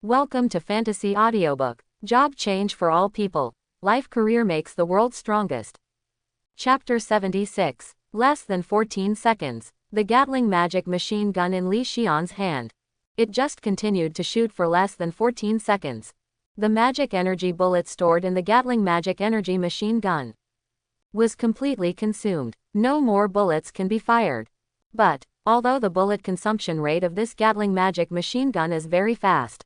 Welcome to Fantasy Audiobook. Job change for all people. Life career makes the world strongest. Chapter 76. Less than 14 seconds. The Gatling magic machine gun in Li Xian's hand. It just continued to shoot for less than 14 seconds. The magic energy bullet stored in the Gatling magic energy machine gun was completely consumed. No more bullets can be fired. But, although the bullet consumption rate of this Gatling magic machine gun is very fast,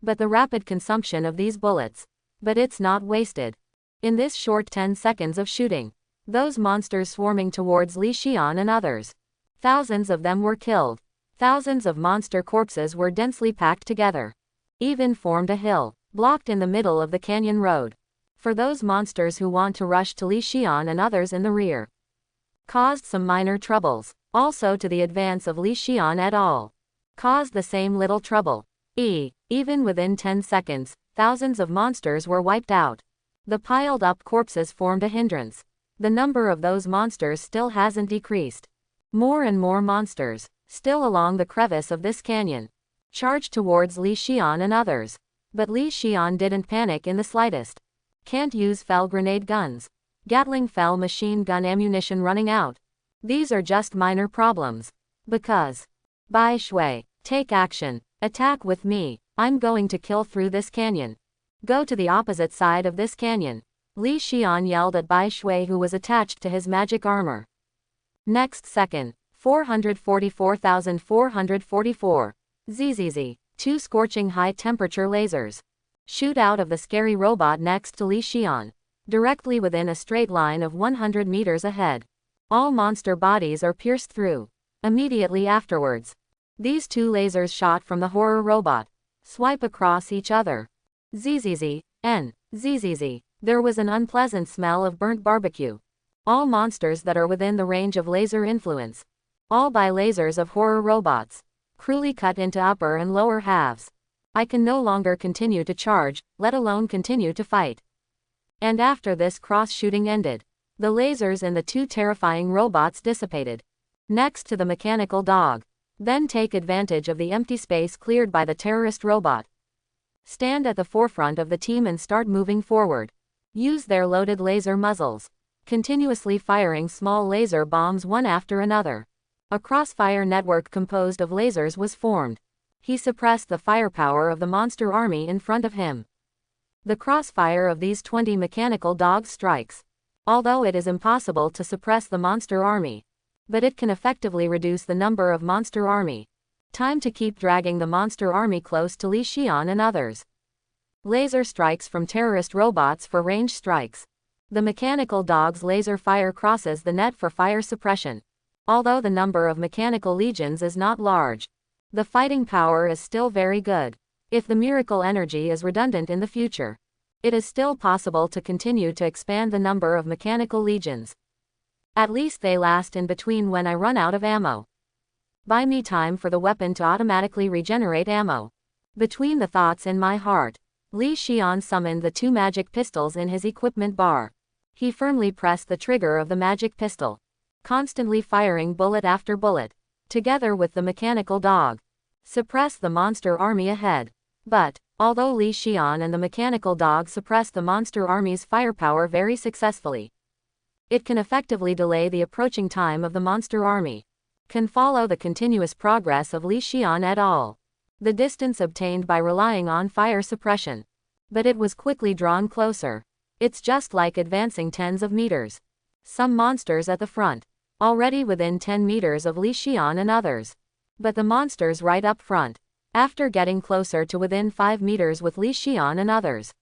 but the rapid consumption of these bullets. But it's not wasted. In this short 10 seconds of shooting, those monsters swarming towards Li Xian and others, thousands of them were killed. Thousands of monster corpses were densely packed together. Even formed a hill, blocked in the middle of the canyon road. For those monsters who want to rush to Li Xian and others in the rear. Caused some minor troubles. Also to the advance of Li Xian et al. Caused the same little trouble. Even within 10 seconds, thousands of monsters were wiped out. The piled up corpses formed a hindrance. The number of those monsters still hasn't decreased. More and more monsters, still along the crevice of this canyon, charged towards Li Xian and others. But Li Xian didn't panic in the slightest. Can't use fell grenade guns. Gatling fell machine gun ammunition running out. These are just minor problems. Because Bai Shui, take action. Attack with me. I'm going to kill through this canyon. Go to the opposite side of this canyon. Li Xian yelled at Bai Shui, who was attached to his magic armor. Next second, 444,444. ZZZ. 2 scorching high temperature lasers shoot out of the scary robot next to Li Xian, directly within a straight line of 100 meters ahead. All monster bodies are pierced through. Immediately afterwards, these 2 lasers shot from the horror robot swipe across each other. ZZZ. ZZZ. There was an unpleasant smell of burnt barbecue. All monsters that are within the range of laser influence. All by lasers of horror robots. Cruelly cut into upper and lower halves. I can no longer continue to charge, let alone continue to fight. And after this cross-shooting ended, the lasers in the 2 terrifying robots dissipated. Next to the mechanical dog. Then take advantage of the empty space cleared by the terrorist robot. Stand at the forefront of the team and start moving forward. Use their loaded laser muzzles, continuously firing small laser bombs one after another. A crossfire network composed of lasers was formed. He suppressed the firepower of the monster army in front of him. The crossfire of these 20 mechanical dog strikes. Although it is impossible to suppress the monster army, but it can effectively reduce the number of monster army. Time to keep dragging the monster army close to Li Xian and others. Laser strikes from terrorist robots for range strikes. The mechanical dog's laser fire crosses the net for fire suppression. Although the number of mechanical legions is not large, the fighting power is still very good. If the miracle energy is redundant in the future, it is still possible to continue to expand the number of mechanical legions. At least they last in between when I run out of ammo. Buy me time for the weapon to automatically regenerate ammo. Between the thoughts in my heart, Li Xian summoned the 2 magic pistols in his equipment bar. He firmly pressed the trigger of the magic pistol, constantly firing bullet after bullet, together with the mechanical dog. Suppress the monster army ahead. But, although Li Xian and the mechanical dog suppressed the monster army's firepower very successfully, it can effectively delay the approaching time of the monster army. Can follow the continuous progress of Li Xian et al. The distance obtained by relying on fire suppression. But it was quickly drawn closer. It's just like advancing tens of meters. Some monsters at the front, already within 10 meters of Li Xian and others. But the monsters right up front, after getting closer to within 5 meters with Li Xian and others.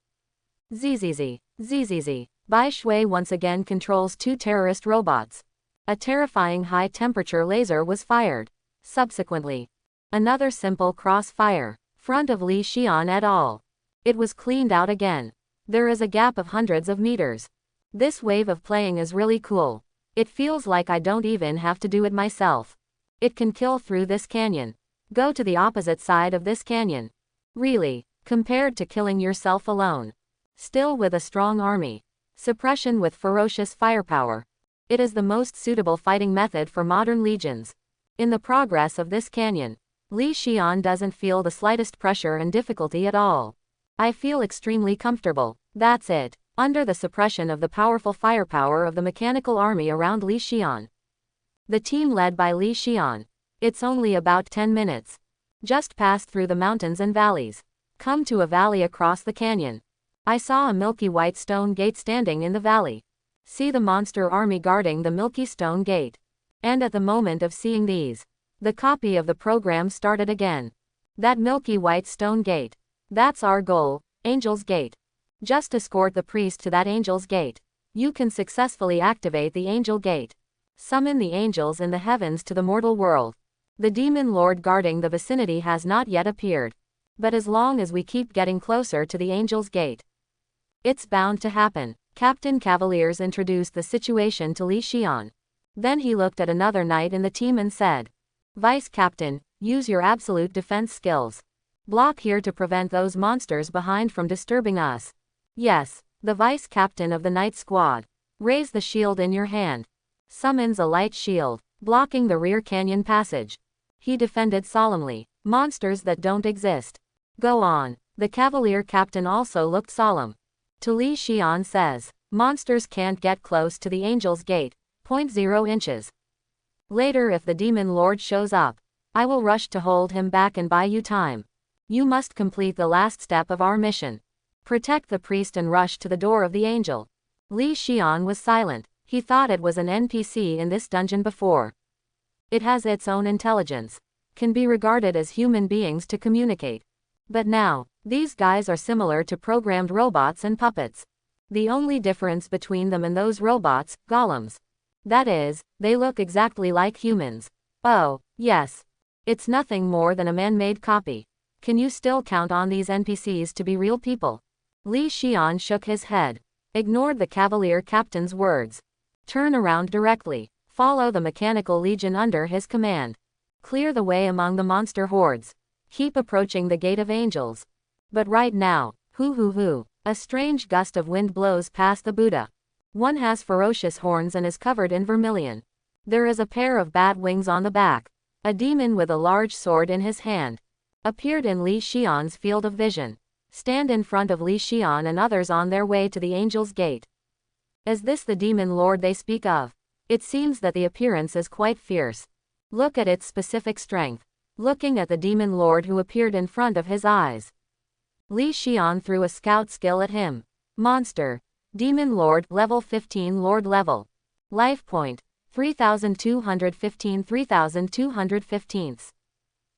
ZZZ. ZZZ. Bai Shui once again controls 2 terrorist robots. A terrifying high-temperature laser was fired. Subsequently, another simple cross-fire, front of Li Xian et al. It was cleaned out again. There is a gap of hundreds of meters. This wave of playing is really cool. It feels like I don't even have to do it myself. It can kill through this canyon. Go to the opposite side of this canyon. Really, compared to killing yourself alone. Still with a strong army. Suppression with ferocious firepower. It is the most suitable fighting method for modern legions. In the progress of this canyon, Li Xian doesn't feel the slightest pressure and difficulty at all. I feel extremely comfortable. That's it. Under the suppression of the powerful firepower of the mechanical army around Li Xian. The team led by Li Xian. It's only about 10 minutes. Just passed through the mountains and valleys. Come to a valley across the canyon. I saw a milky white stone gate standing in the valley. See the monster army guarding the milky stone gate. And at the moment of seeing these, the copy of the program started again. That milky white stone gate. That's our goal, Angel's Gate. Just escort the priest to that Angel's Gate. You can successfully activate the Angel Gate. Summon the angels in the heavens to the mortal world. The demon lord guarding the vicinity has not yet appeared. But as long as we keep getting closer to the Angel's Gate, it's bound to happen. Captain Cavaliers introduced the situation to Li Xian. Then he looked at another knight in the team and said, Vice Captain, use your absolute defense skills. Block here to prevent those monsters behind from disturbing us. Yes, the Vice Captain of the Knight Squad. Raise the shield in your hand. Summons a light shield, blocking the rear canyon passage. He defended solemnly. Monsters that don't exist. Go on. The Cavalier Captain also looked solemn. To Li Xian says, monsters can't get close to the Angel's Gate, 0.0 inches. Later if the Demon Lord shows up, I will rush to hold him back and buy you time. You must complete the last step of our mission. Protect the priest and rush to the door of the angel. Li Xian was silent. He thought it was an NPC in this dungeon before. It has its own intelligence. Can be regarded as human beings to communicate. But now, these guys are similar to programmed robots and puppets. The only difference between them and those robots, golems. That is, they look exactly like humans. Oh, yes. It's nothing more than a man-made copy. Can you still count on these NPCs to be real people? Li Xian shook his head. Ignored the Cavalier Captain's words. Turn around directly. Follow the mechanical legion under his command. Clear the way among the monster hordes. Keep approaching the Gate of Angels. But right now, hoo, a strange gust of wind blows past the Buddha. One has ferocious horns and is covered in vermilion. There is a pair of bat wings on the back. A demon with a large sword in his hand appeared in Li Xian's field of vision. Stand in front of Li Xian and others on their way to the Angel's Gate. Is this the demon lord they speak of? It seems that the appearance is quite fierce. Look at its specific strength. Looking at the demon lord who appeared in front of his eyes. Li Xian threw a scout skill at him. Monster. Demon Lord, level 15 Lord level. Life point. 3215 3215.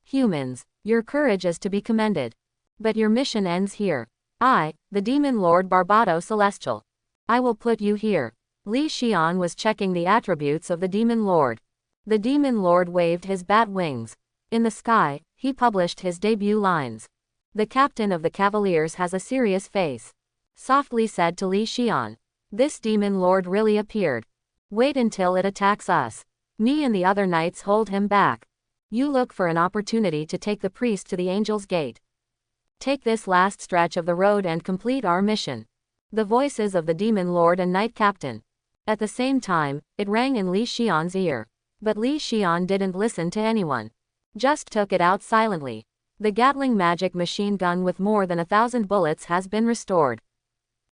Humans, your courage is to be commended. But your mission ends here. I, the Demon Lord Barbado Celestial. I will put you here. Li Xian was checking the attributes of the Demon Lord. The Demon Lord waved his bat wings. In the sky, he published his debut lines. The captain of the Cavaliers has a serious face. Softly said to Li Xian. This Demon Lord really appeared. Wait until it attacks us. Me and the other knights hold him back. You look for an opportunity to take the priest to the Angel's Gate. Take this last stretch of the road and complete our mission. The voices of the Demon Lord and Knight Captain. At the same time, it rang in Li Xian's ear. But Li Xian didn't listen to anyone. Just took it out silently. The Gatling magic machine gun with more than 1,000 bullets has been restored.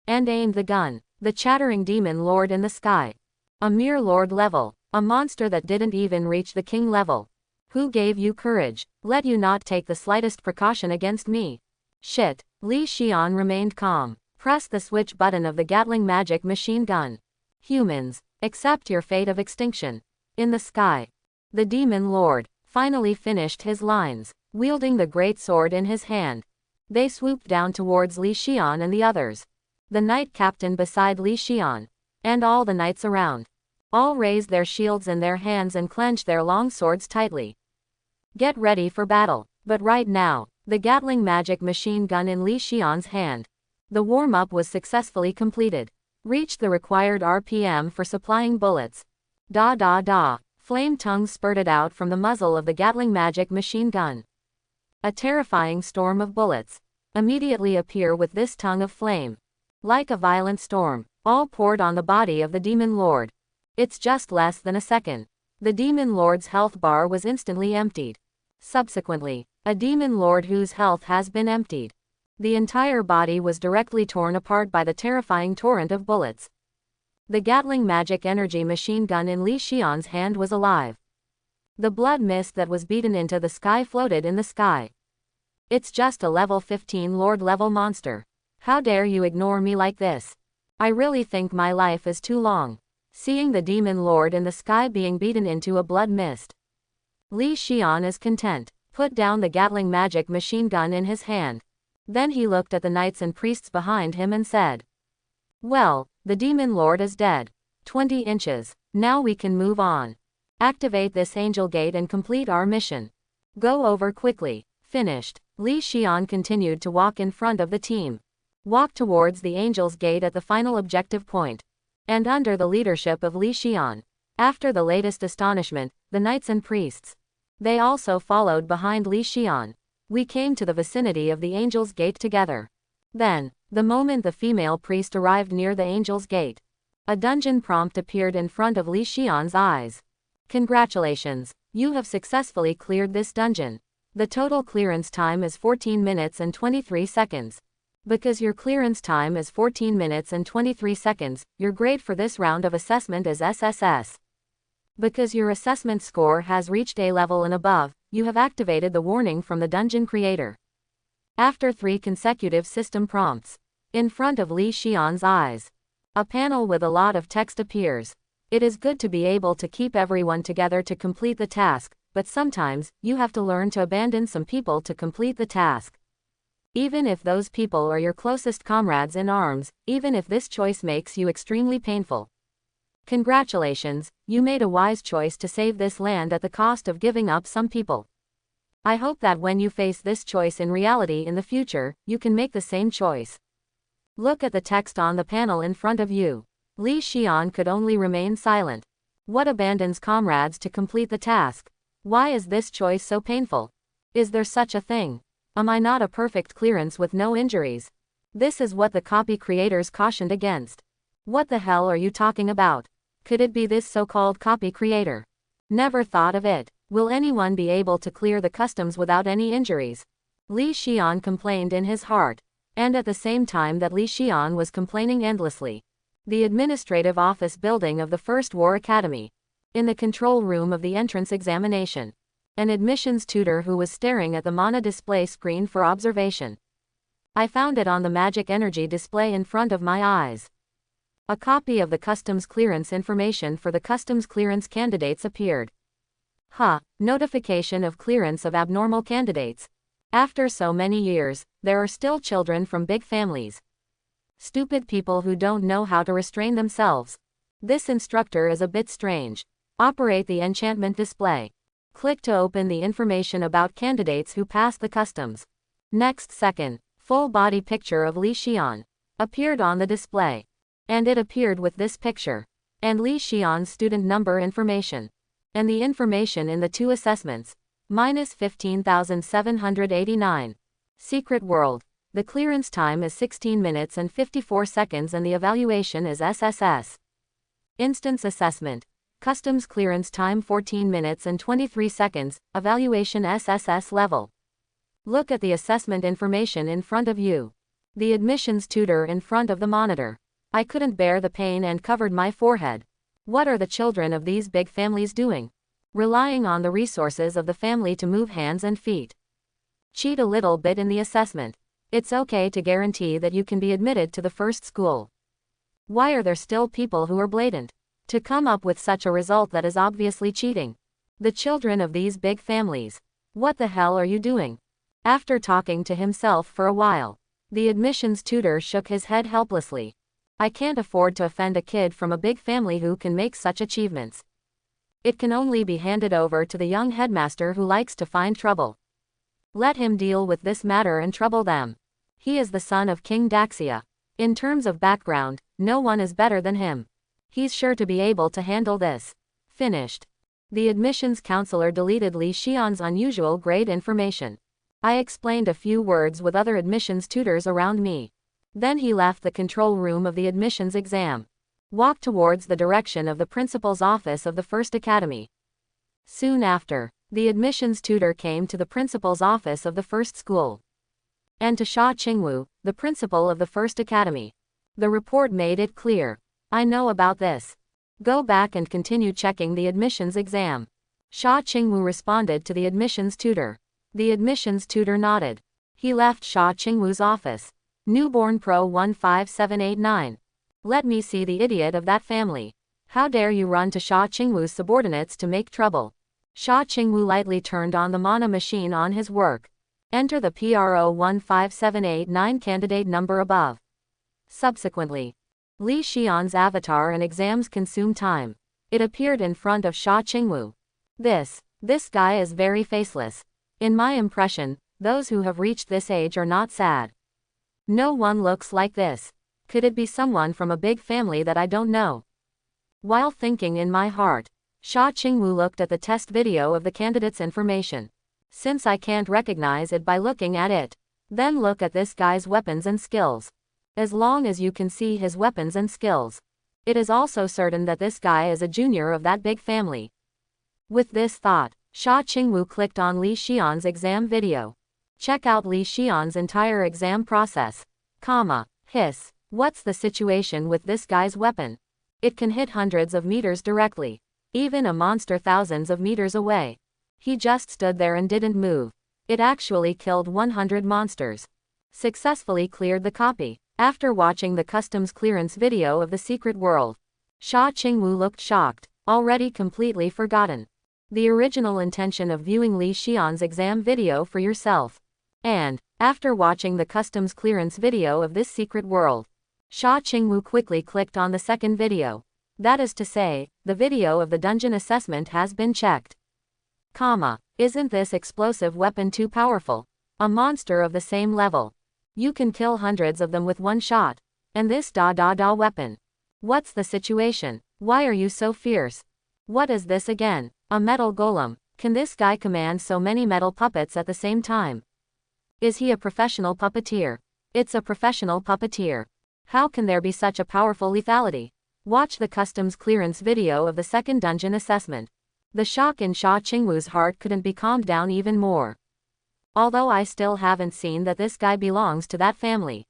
And aimed the gun. The chattering Demon Lord in the sky. A mere Lord level. A monster that didn't even reach the King level. Who gave you courage? Let you not take the slightest precaution against me. Shit. Li Xian remained calm. Press the switch button of the Gatling magic machine gun. Humans, accept your fate of extinction. In the sky. The Demon Lord finally finished his lines, wielding the great sword in his hand. They swooped down towards Li Xian and the others. The Knight Captain beside Li Xian. And all the knights around. All raised their shields in their hands and clenched their long swords tightly. Get ready for battle. But right now, the Gatling magic machine gun in Li Xian's hand. The warm-up was successfully completed. Reached the required RPM for supplying bullets. Da. Flame tongues spurted out from the muzzle of the Gatling magic machine gun. A terrifying storm of bullets immediately appear with this tongue of flame. Like a violent storm, all poured on the body of the Demon Lord. It's just less than a second. The Demon Lord's health bar was instantly emptied. Subsequently, a demon lord whose health has been emptied. The entire body was directly torn apart by the terrifying torrent of bullets. The Gatling magic energy machine gun in Li Xian's hand was alive. The blood mist that was beaten into the sky floated in the sky. It's just a level 15 lord level monster. How dare you ignore me like this? I really think my life is too long. Seeing the demon lord in the sky being beaten into a blood mist, Li Xian is content, put down the Gatling magic machine gun in his hand. Then he looked at the knights and priests behind him and said, "Well, the demon lord is dead. 20 inches. Now we can move on. Activate this angel gate and complete our mission. Go over quickly." Finished. Li Xian continued to walk in front of the team. Walk towards the angel's gate at the final objective point. And under the leadership of Li Xian. After the latest astonishment, the knights and priests, they also followed behind Li Xian. We came to the vicinity of the angel's gate together. Then, the moment the female priest arrived near the angel's gate, a dungeon prompt appeared in front of Li Xian's eyes. Congratulations, you have successfully cleared this dungeon. The total clearance time is 14 minutes and 23 seconds. Because your clearance time is 14 minutes and 23 seconds, your grade for this round of assessment is SSS. Because your assessment score has reached A level and above, you have activated the warning from the dungeon creator. After 3 consecutive system prompts, in front of Li Xian's eyes, a panel with a lot of text appears. It is good to be able to keep everyone together to complete the task, but sometimes, you have to learn to abandon some people to complete the task. Even if those people are your closest comrades in arms, even if this choice makes you extremely painful. Congratulations, you made a wise choice to save this land at the cost of giving up some people. I hope that when you face this choice in reality in the future, you can make the same choice. Look at the text on the panel in front of you. Li Xian could only remain silent. What abandons comrades to complete the task? Why is this choice so painful? Is there such a thing? Am I not a perfect clearance with no injuries? This is what the copy creators cautioned against. What the hell are you talking about? Could it be this so-called copy creator? Never thought of it. Will anyone be able to clear the customs without any injuries? Li Xian complained in his heart. And at the same time that Li Xian was complaining endlessly, the administrative office building of the First War Academy, in the control room of the entrance examination, an admissions tutor who was staring at the mana display screen for observation. I found it on the magic energy display in front of my eyes. A copy of the customs clearance information for the customs clearance candidates appeared. Notification of clearance of abnormal candidates. After so many years, there are still children from big families. Stupid people who don't know how to restrain themselves. This instructor is a bit strange. Operate the enchantment display. Click to open the information about candidates who passed the customs. Next second, full body picture of Li Xian appeared on the display. And it appeared with this picture. And Li Xian's student number information. And the information in the 2 assessments. Minus 15,789. Secret World. The clearance time is 16 minutes and 54 seconds and the evaluation is SSS. Instance Assessment. Customs clearance time 14 minutes and 23 seconds, evaluation SSS level. Look at the assessment information in front of you. The admissions tutor in front of the monitor. I couldn't bear the pain and covered my forehead. What are the children of these big families doing? Relying on the resources of the family to move hands and feet. Cheat a little bit in the assessment. It's okay to guarantee that you can be admitted to the first school. Why are there still people who are blatant to come up with such a result that is obviously cheating? The children of these big families. What the hell are you doing? After talking to himself for a while, the admissions tutor shook his head helplessly. I can't afford to offend a kid from a big family who can make such achievements. It can only be handed over to the young headmaster who likes to find trouble. Let him deal with this matter and trouble them. He is the son of King Daxia. In terms of background, no one is better than him. He's sure to be able to handle this. Finished. The admissions counselor deleted Li Xian's unusual grade information. I explained a few words with other admissions tutors around me. Then he left the control room of the admissions exam. Walked towards the direction of the principal's office of the First Academy. Soon after, The admissions tutor came to the principal's office of the first school. And to Sha Qingwu, the principal of the first academy. The report made it clear. I know about this. Go back and continue checking the admissions exam. Sha Qingwu responded to the admissions tutor. The admissions tutor nodded. He left Sha Qingwu's office. Newborn Pro 15789. Let me see the idiot of that family. How dare you run to Sha Qingwu's subordinates to make trouble. Sha Qingwu lightly turned on the mana machine on his work. Enter the PRO 15789 candidate number above. Subsequently, Li Xian's avatar and exams consume time. It appeared in front of Sha Qingwu. This guy is very faceless. In my impression, those who have reached this age are not sad. No one looks like this. Could it be someone from a big family that I don't know? While thinking in my heart, Sha Qingwu looked at the test video of the candidate's information. Since I can't recognize it by looking at it, then look at this guy's weapons and skills. As long as you can see his weapons and skills, it is also certain that this guy is a junior of that big family. With this thought, Sha Qingwu clicked on Li Xian's exam video. Check out Li Xian's entire exam process. Hiss. What's the situation with this guy's weapon? It can hit hundreds of meters directly. Even a monster thousands of meters away. He just stood there and didn't move. It actually killed 100 monsters. Successfully cleared the copy. After watching the customs clearance video of the secret world, Sha Qingwu looked shocked, already completely forgotten the original intention of viewing Li Xian's exam video for yourself. And, after watching the customs clearance video of this secret world, Sha Qingwu quickly clicked on the second video. That is to say, the video of the dungeon assessment has been checked. Isn't this explosive weapon too powerful? A monster of the same level. You can kill hundreds of them with one shot. And this weapon. What's the situation? Why are you so fierce? What is this again? A metal golem. Can this guy command so many metal puppets at the same time? Is he a professional puppeteer? It's a professional puppeteer. How can there be such a powerful lethality? Watch the customs clearance video of the second dungeon assessment. The shock in Sha Qingwu's heart couldn't be calmed down even more. Although I still haven't seen that this guy belongs to that family.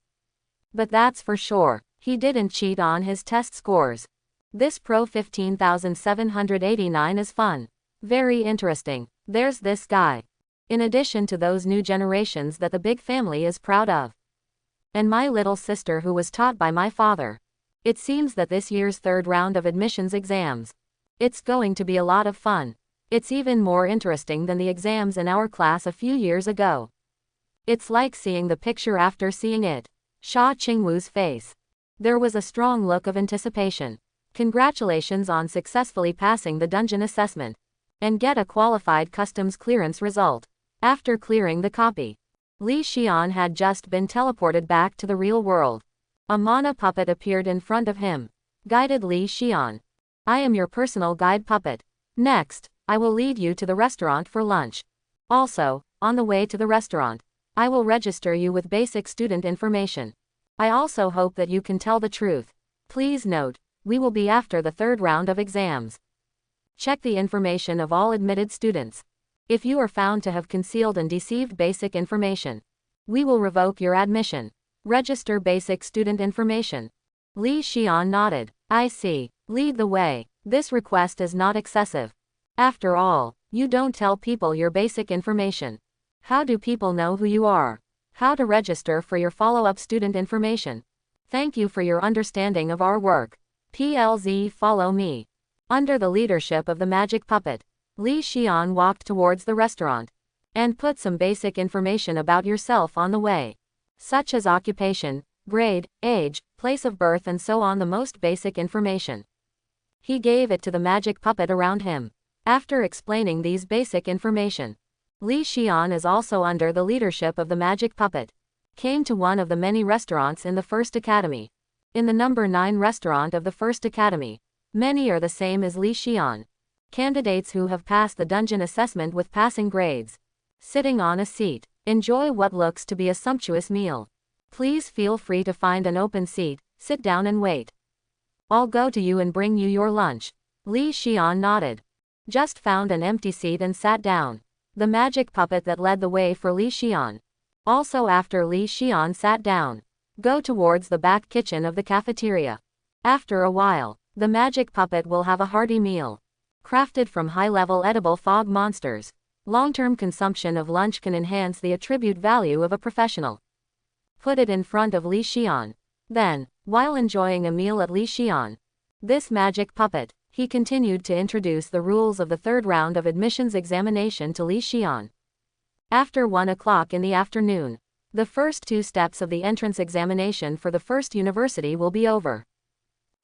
But that's for sure, he didn't cheat on his test scores. This Pro 15789 is fun. Very interesting. There's this guy. In addition to those new generations that the big family is proud of. And my little sister who was taught by my father. It seems that this year's third round of admissions exams. It's going to be a lot of fun. It's even more interesting than the exams in our class a few years ago. It's like seeing the picture after seeing it. Sha Qingwu's face. There was a strong look of anticipation. Congratulations on successfully passing the dungeon assessment. And get a qualified customs clearance result. After clearing the copy, Li Xian had just been teleported back to the real world. A mana puppet appeared in front of him. Guided Li Xian. I am your personal guide puppet. Next, I will lead you to the restaurant for lunch. Also, on the way to the restaurant, I will register you with basic student information. I also hope that you can tell the truth. Please note, we will be after the third round of exams. Check the information of all admitted students. If you are found to have concealed and deceived basic information, we will revoke your admission. Register basic student information. Li Xian nodded. I see. Lead the way. This request is not excessive. After all, you don't tell people your basic information. How do people know who you are? How to register for your follow-up student information? Thank you for your understanding of our work. PLZ, follow me. Under the leadership of the magic puppet, Li Xian walked towards the restaurant. And put some basic information about yourself on the way. Such as occupation, grade, age, place of birth and so on, the most basic information. He gave it to the magic puppet around him. After explaining these basic information, Li Xian is also under the leadership of the magic puppet. Came to one of the many restaurants in the first academy. In the number 9 restaurant of the first academy, many are the same as Li Xian. Candidates who have passed the dungeon assessment with passing grades. Sitting on a seat, enjoy what looks to be a sumptuous meal. Please feel free to find an open seat, sit down and wait. I'll go to you and bring you your lunch. Li Xian nodded. Just found an empty seat and sat down. The magic puppet that led the way for Li Xian. Also after Li Xian sat down. Go towards the back kitchen of the cafeteria. After a while, the magic puppet will have a hearty meal. Crafted from high-level edible fog monsters. Long-term consumption of lunch can enhance the attribute value of a professional. Put it in front of Li Xian. Then, while enjoying a meal at Li Xian, this magic puppet, he continued to introduce the rules of the third round of admissions examination to Li Xian. After 1 o'clock in the afternoon, the first 2 steps of the entrance examination for the first university will be over.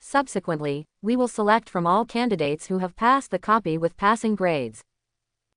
Subsequently, we will select from all candidates who have passed the copy with passing grades.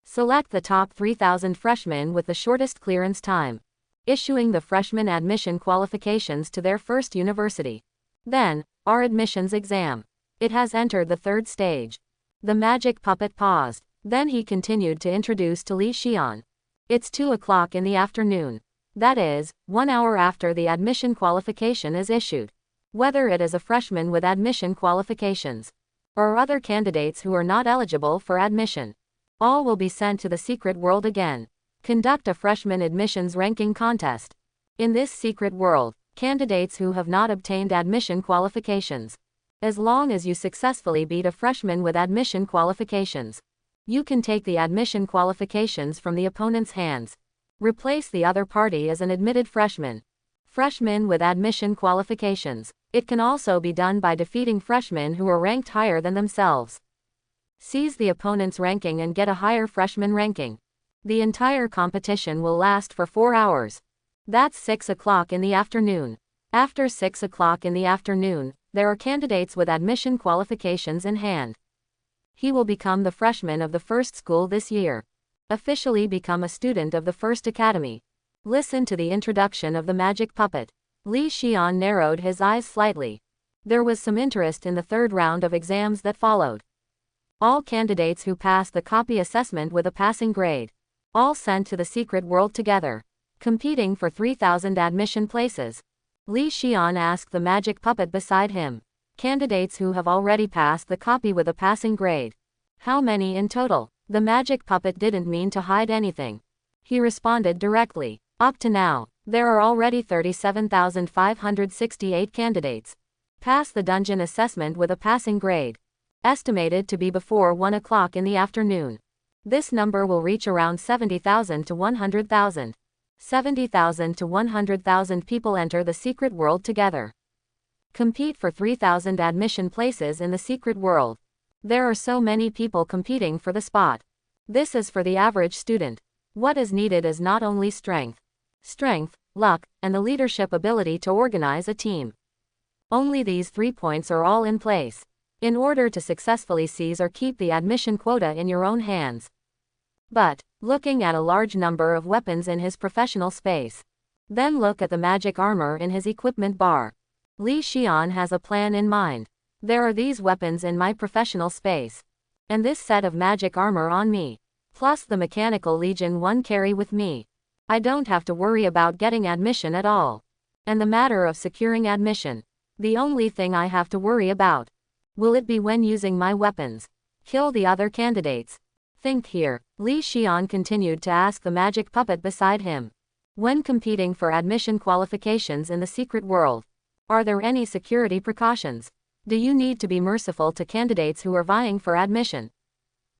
Select the top 3,000 freshmen with the shortest clearance time, issuing the freshman admission qualifications to their first university. Then, our admissions exam. It has entered the third stage. The magic puppet paused. Then he continued to introduce to Li Xian. It's 2 o'clock in the afternoon. That is, 1 hour after the admission qualification is issued. Whether it is a freshman with admission qualifications, or other candidates who are not eligible for admission, all will be sent to the secret world again. Conduct a freshman admissions ranking contest. In this secret world, candidates who have not obtained admission qualifications, as long as you successfully beat a freshman with admission qualifications, you can take the admission qualifications from the opponent's hands. Replace the other party as an admitted freshman. Freshmen with admission qualifications. It can also be done by defeating freshmen who are ranked higher than themselves. Seize the opponent's ranking and get a higher freshman ranking. The entire competition will last for 4 hours. That's 6 o'clock in the afternoon. After 6 o'clock in the afternoon, there are candidates with admission qualifications in hand. He will become the freshman of the first school this year. Officially become a student of the first academy. Listen to the introduction of the magic puppet. Li Xian narrowed his eyes slightly. There was some interest in the third round of exams that followed. All candidates who passed the copy assessment with a passing grade. All sent to the secret world together. Competing for 3,000 admission places. Li Xian asked the magic puppet beside him. Candidates who have already passed the copy with a passing grade. How many in total? The magic puppet didn't mean to hide anything. He responded directly. Up to now, there are already 37,568 candidates. Pass the dungeon assessment with a passing grade. Estimated to be before 1 o'clock in the afternoon. This number will reach around 70,000 to 100,000. 70,000 to 100,000 people enter the secret world together. Compete for 3,000 admission places in the secret world. There are so many people competing for the spot. This is for the average student. What is needed is not only strength, luck, and the leadership ability to organize a team. Only these 3 points are all in place. In order to successfully seize or keep the admission quota in your own hands. But, looking at a large number of weapons in his professional space. Then look at the magic armor in his equipment bar. Li Xian has a plan in mind. There are these weapons in my professional space. And this set of magic armor on me. Plus the mechanical Legion 1 carry with me. I don't have to worry about getting admission at all. And the matter of securing admission. The only thing I have to worry about. Will it be when using my weapons? Kill the other candidates. Think here. Li Xian continued to ask the magic puppet beside him. When competing for admission qualifications in the secret world, are there any security precautions? Do you need to be merciful to candidates who are vying for admission?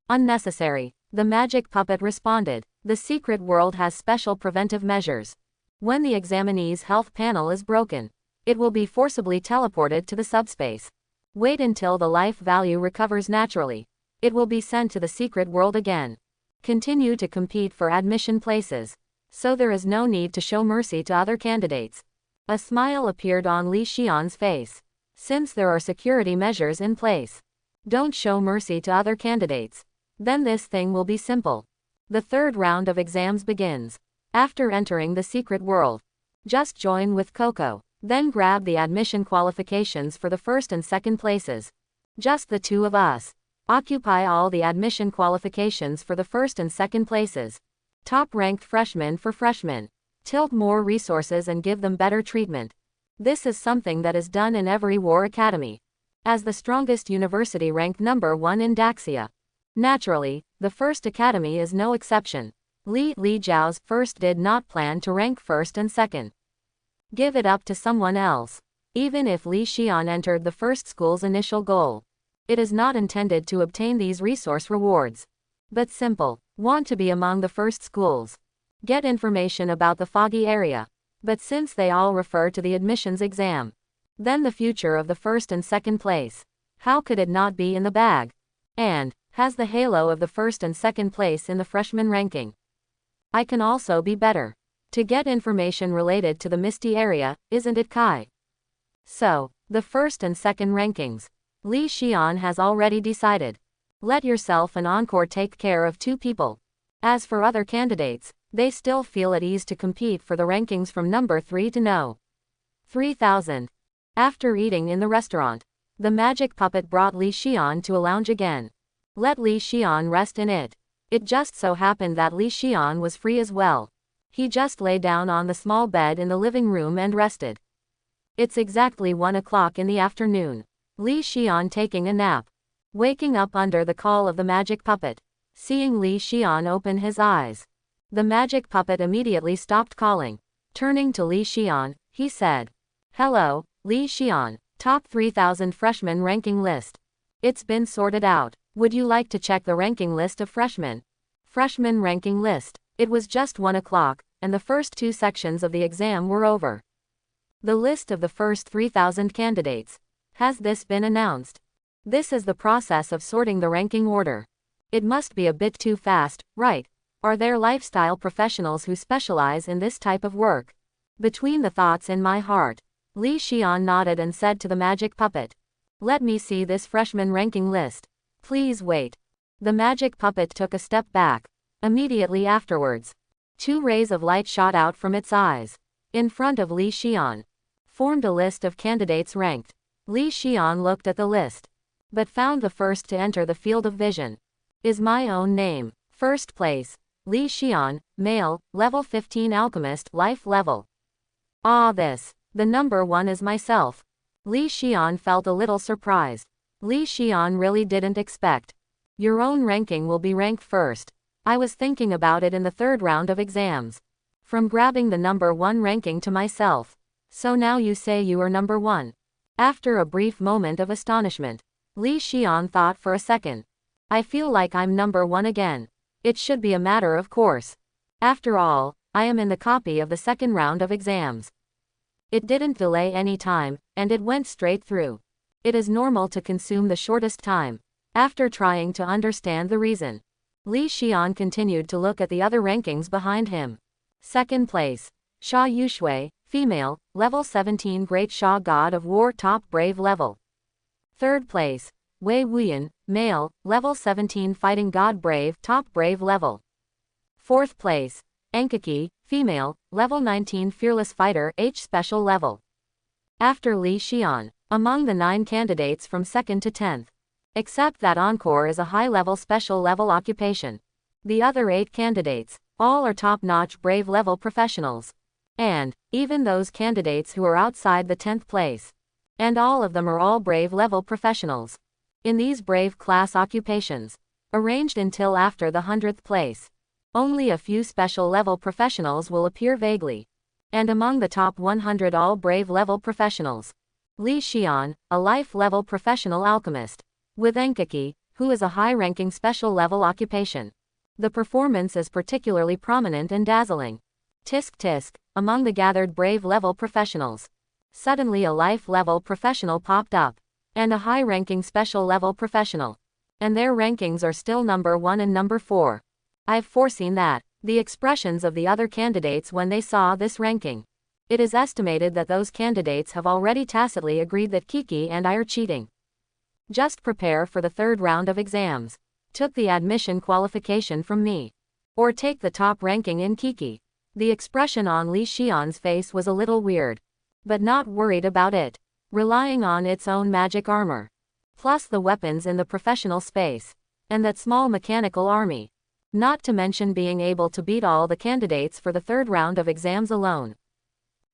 Unnecessary. The magic puppet responded. The secret world has special preventive measures. When the examinee's health panel is broken, it will be forcibly teleported to the subspace. Wait until the life value recovers naturally. It will be sent to the secret world again. Continue to compete for admission places. So there is no need to show mercy to other candidates. A smile appeared on Li Xian's face. Since there are security measures in place, don't show mercy to other candidates. Then this thing will be simple. The third round of exams begins. After entering the secret world, just join with Coco. Then grab the admission qualifications for the first and second places. Just the 2 of us. Occupy all the admission qualifications for the first and second places. Top-ranked freshmen for freshmen. Tilt more resources and give them better treatment. This is something that is done in every war academy. As the strongest university ranked number 1 in Daxia. Naturally, the first academy is no exception. Li Jiao's first did not plan to rank first and second. Give it up to someone else. Even if Li Xian entered the first school's initial goal, it is not intended to obtain these resource rewards. But simple, want to be among the first schools. Get information about the foggy area. But since they all refer to the admissions exam, then the future of the first and second place, how could it not be in the bag? And has the halo of the first and second place in the freshman ranking. I can also be better. To get information related to the misty area, isn't it, Kai? So, the first and second rankings. Li Xian has already decided. Let yourself and Encore take care of two people. As for other candidates, they still feel at ease to compete for the rankings from number 3 to no. 3000. After eating in the restaurant, the magic puppet brought Li Xian to a lounge again. Let Li Xian rest in it. It just so happened that Li Xian was free as well. He just lay down on the small bed in the living room and rested. It's exactly 1 o'clock in the afternoon. Li Xian taking a nap. Waking up under the call of the magic puppet. Seeing Li Xian open his eyes, the magic puppet immediately stopped calling. Turning to Li Xian, he said, "Hello, Li Xian, top 3000 freshman ranking list. It's been sorted out. Would you like to check the ranking list of freshmen?" Freshman ranking list. It was just 1 o'clock, and the first 2 sections of the exam were over. The list of the first 3000 candidates. Has this been announced? This is the process of sorting the ranking order. It must be a bit too fast, right? Are there lifestyle professionals who specialize in this type of work? Between the thoughts in my heart, Li Xian nodded and said to the magic puppet, "Let me see this freshman ranking list. Please wait." The magic puppet took a step back. Immediately afterwards, 2 rays of light shot out from its eyes. In front of Li Xian, formed a list of candidates ranked. Li Xian looked at the list, but found the first to enter the field of vision is my own name. First place, Li Xian, male, level 15 alchemist, life level. Ah, the number 1 is myself. Li Xian felt a little surprised. Li Xian really didn't expect. Your own ranking will be ranked first. I was thinking about it in the 3rd round of exams. From grabbing the number 1 ranking to myself. So now you say you are number 1. After a brief moment of astonishment, Li Xian thought for a second. I feel like I'm number 1 again. It should be a matter of course. After all, I am in the copy of the 2nd round of exams. It didn't delay any time, and it went straight through. It is normal to consume the shortest time. After trying to understand the reason, Li Xian continued to look at the other rankings behind him. 2nd place, Xia Yushui, female, level 17 Great Xia God of War top brave level. 3rd place, Wei Wuyan, male, level 17 Fighting God brave top brave level. 4th place, Enkaki, female, level 19 Fearless Fighter H special level. After Li Xian, among the 9 candidates from 2nd to 10th, except that Encore is a high-level special level occupation. The other 8 candidates, all are top-notch brave level professionals. And, even those candidates who are outside the 10th place. And all of them are all brave level professionals. In these brave class occupations, arranged until after the 100th place, only a few special level professionals will appear vaguely. And among the top 100 all brave level professionals, Li Xian, a life level professional alchemist, with Enkaki, who is a high-ranking special level occupation. The performance is particularly prominent and dazzling. Tisk tisk, among the gathered brave level professionals. Suddenly a life level professional popped up. And a high-ranking special level professional. And their rankings are still number 1 and number 4. I've foreseen that. The expressions of the other candidates when they saw this ranking. It is estimated that those candidates have already tacitly agreed that Kiki and I are cheating. Just prepare for the 3rd round of exams. Took the admission qualification from me. Or take the top ranking in Kiki. The expression on Li Xian's face was a little weird. But not worried about it. Relying on its own magic armor. Plus the weapons in the professional space. And that small mechanical army. Not to mention being able to beat all the candidates for the 3rd round of exams alone.